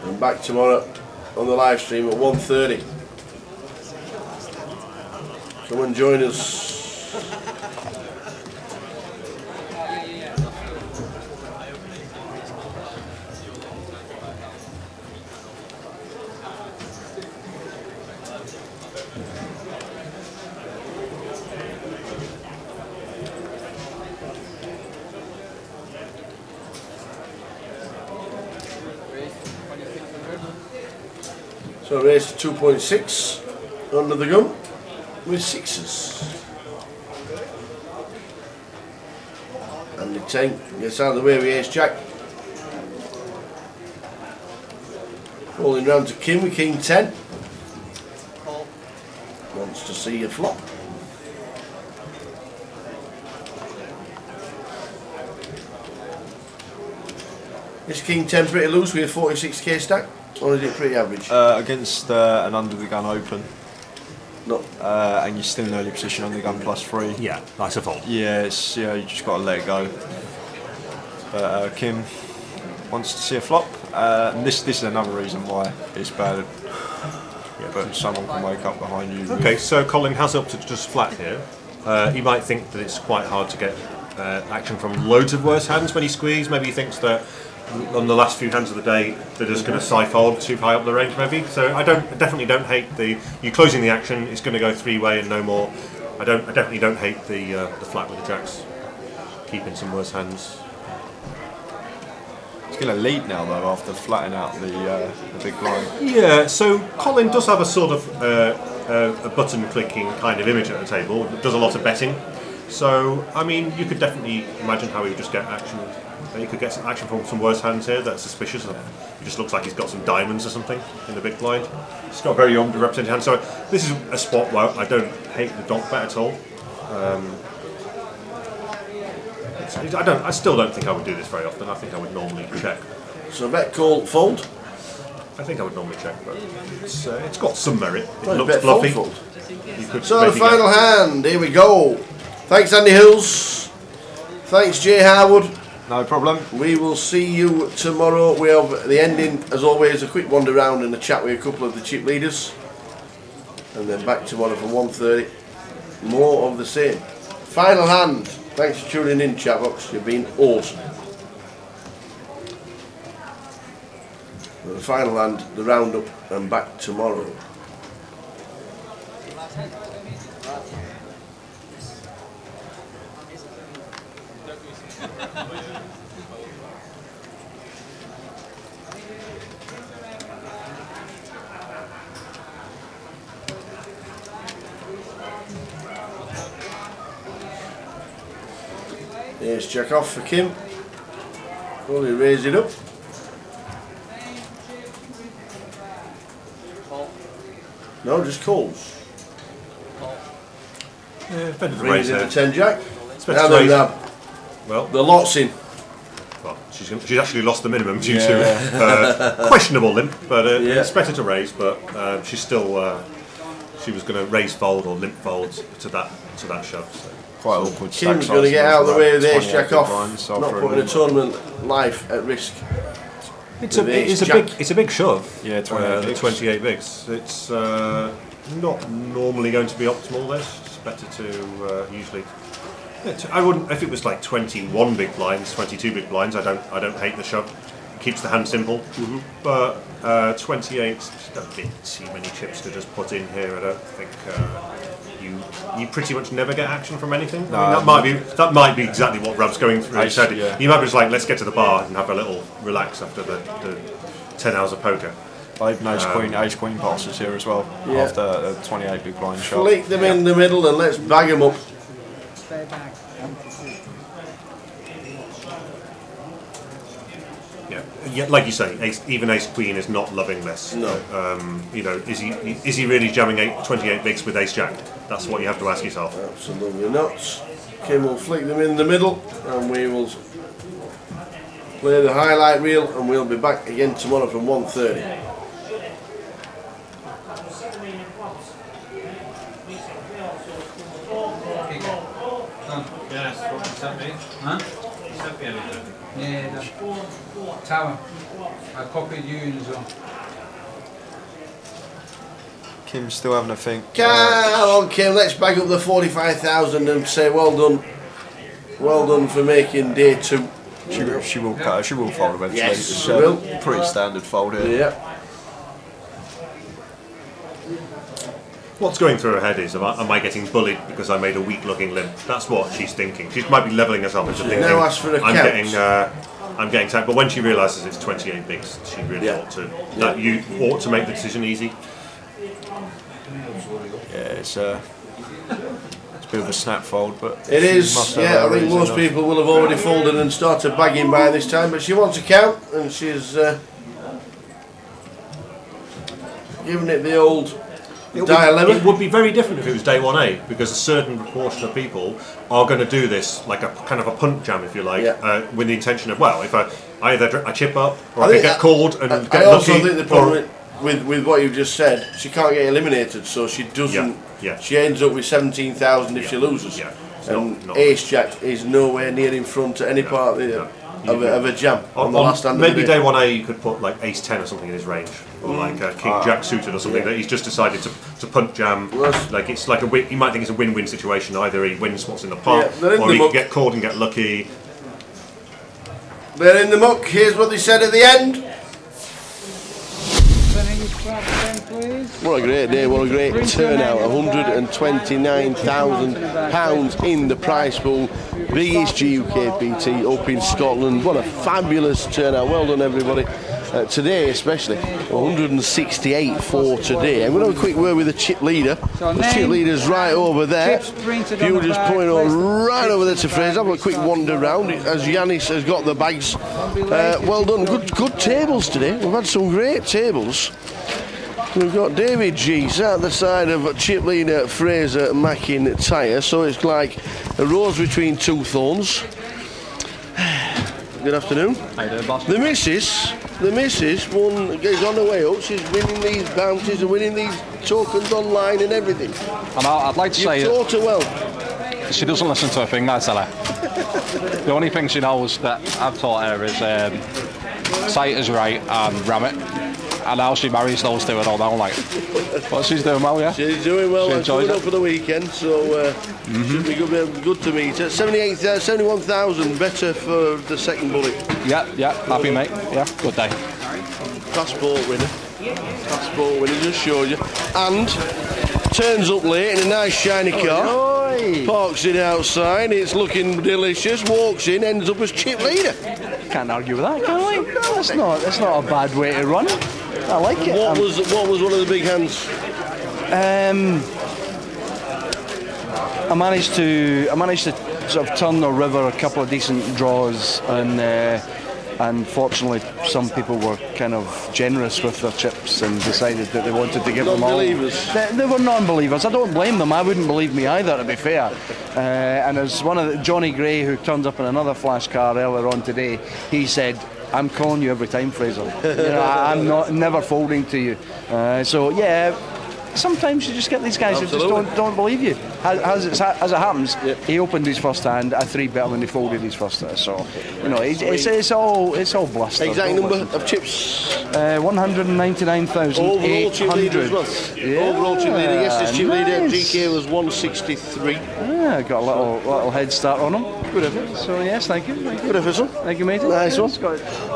And back tomorrow on the live stream at 1:30. Come and join us. So race to 2.6 under the gun with sixes. And the 10 gets out of the way with ace jack. Rolling round to Kim with king 10. Wants to see a flop. Is king 10 pretty loose with a 46k stack? Or is it pretty average? Against an under the gun open. No. And you're still in early position under the gun +3. Yeah, nice of all. Yeah, it's, you just got to let it go. But Kim wants to see a flop. And this is another reason why it's bad. Yeah, but someone can wake up behind you. Okay, so Colin has up to just flat here. He might think that it's quite hard to get action from loads of worse hands when he squeezes. Maybe he thinks that on the last few hands of the day they're just going to sci-fold too high up the range maybe. So I definitely don't hate you closing the action. It's going to go three-way and no more. I definitely don't hate the flat with the jacks. Keeping some worse hands. He's going to lead now though after flattening out the big blind. Yeah, so Colin does have a sort of a button clicking kind of image at the table. Does a lot of betting. So I mean, you could definitely imagine how he would just get action. You could get some action from some worse hands here. That's suspicious. It just looks like he's got some diamonds or something in the big blind. It's not a very underrepresented hand. So this is a spot where I don't hate the donk bet at all. I still don't think I would do this very often. I think I would normally check. So bet, call, fold? I think I would normally check, but it's got some merit. It Well, looks bet, fluffy. fold. You could So the maybe final get- hand, here we go. Thanks Andy Hills. Thanks Jay Harwood. No problem. We will see you tomorrow. We have at the ending, as always, a quick wander around and a chat with a couple of the chip leaders. And then back tomorrow from 1:30. More of the same. Final hand. Thanks for tuning in, chat box. You've been awesome. The final hand, the roundup, and back tomorrow. Here's check off for Kim. Probably raise it up. No, just calls. Yeah, better to Brings raise in the her. 10 jack. It's better Now to then, raise. Well, the lot's in. well, she's actually lost the minimum due to questionable limp, but it's better to raise. But she's still she was going to raise fold or limp fold to that shove. So. Quite awkward. Kim's going to get out of the way with ace jack off, not putting a tournament life at risk. It's a big shove. Yeah, 28 bigs. 28 bigs. It's not normally going to be optimal. This it's better to usually. I wouldn't if it was like 21 big blinds, 22 big blinds. I don't hate the shove. It keeps the hand simple. But 28, just a bit too many chips to just put in here. I don't think you pretty much never get action from anything. No, I mean, that might be exactly what Rab's going through. He said you might be just like, let's get to the bar and have a little relax after the 10 hours of poker. Even ace queen passes here as well after a 28 big blind shot. Flick them in the middle and let's bag them up. Yeah, like you say, even ace queen is not loving this. No. Is he really jamming 28 bigs with ace jack? That's what you have to ask yourself. Absolutely not. Kim will flick them in the middle and we will play the highlight reel, and we'll be back again tomorrow from 1:30. Yes, what you sent me? Huh? You sent me anything? Yeah, the tower. I copied you in as well. Kim's still having a think. Come on, Kim, let's bag up the 45,000 and say well done. Well done for making day 2. She will cut. She will fold eventually. Yes, It's she will. pretty standard fold here. Yeah. What's going through her head is, am I getting bullied because I made a weak-looking limp? That's what she's thinking. She might be levelling herself into thinking, now ask for a I'm count. getting tight. But when she realises it's 28 bigs, she really ought to. That you ought to make the decision easy. Yeah, it's a bit of a snap fold, but It is, yeah, I think most people will have already folded and started bagging by this time, but she wants a count, and she's giving it the old dilemma. It would be very different if it was day 1A, because a certain proportion of people are going to do this like a kind of a punt jam, if you like, with the intention of, well, if I either I chip up or I get called and get I also lucky. think the problem with what you've just said, she can't get eliminated, so she doesn't. Yeah. She ends up with 17,000 if she loses. Yeah. And Ace Jack is nowhere near in front at any part of a jam on the last hand. Maybe of the day 1A you could put like Ace 10 or something in his range, or like King Jack suited or something that he's just decided to punt jam. Like it's like you might think it's a win-win situation. Either he wins what's in the pot, or he could get called and get lucky. They're in the muck. Here's what they said at the end. What a great day, what a great turnout. £129,000 in the prize pool. Biggest GUKPT up in Scotland. What a fabulous turnout. Well done, everybody. Today especially, 168 for today. I'm going to have a quick word with the chip leader. The chip leader's right over there. You just point on right over there to Fraser. Have a quick wander round as Yanis has got the bags. Well done. Good tables today. We've had some great tables. We've got David G sat at the side of chip leader Fraser McIntyre, so it's like a rose between two thorns. Good afternoon. How you doing, boss? The missus is on the way up. She's winning these bounties and winning these tokens online and everything. And I'd like to say taught her well. She doesn't listen to a thing I tell her. The only thing she knows that I've taught her is sight is right and ram it. And now she marries those two, I don't know, like. But she's doing well, yeah? She's doing well. She enjoys coming it. up for the weekend, so should be good to meet her. 71,000 better for the second bullet. Yeah, happy mate. Yeah, good day. Passport winner, just showed you. And turns up late in a nice shiny car. Parks it outside, it's looking delicious, walks in, ends up as chip leader. Can't argue with that, can I? No, that's not a bad way to run it. I like it. What was one of the big hands? I managed to sort of turn the river a couple of decent draws, and fortunately some people were kind of generous with their chips and decided that they wanted to give them all. Non-believers. They were non-believers. I don't blame them. I wouldn't believe me either, to be fair. And as one of Johnny Gray, who turned up in another flash car earlier on today, he said, "I'm calling you every time, Fraser. I'm never folding to you." So yeah. Sometimes you just get these guys who just don't believe you. As it happens, he opened his first hand, I 3-bet when he folded his first hand. So, it's all bluster. Exact number of chips? 199,800. Overall chip leader as well. Yeah. Overall chip leader. Yes, this chip leader GK was 163. Yeah, got a little head start on him. Good effort. So yes, thank you. Good effort, son. Thank you, mate. Nice one.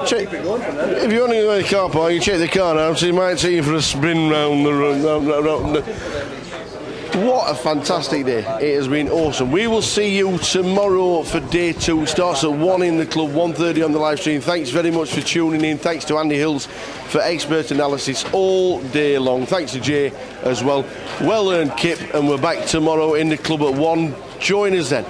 Check. If you want to go to the car park, you check the car out, so you might take you for a spin round the room. What a fantastic day. It has been awesome. We will see you tomorrow for day 2. Starts at 1 in the club, 1:30 on the live stream. Thanks very much for tuning in. Thanks to Andy Hills for expert analysis all day long. Thanks to Jay as well. Well earned, Kip, and we're back tomorrow in the club at 1. Join us then.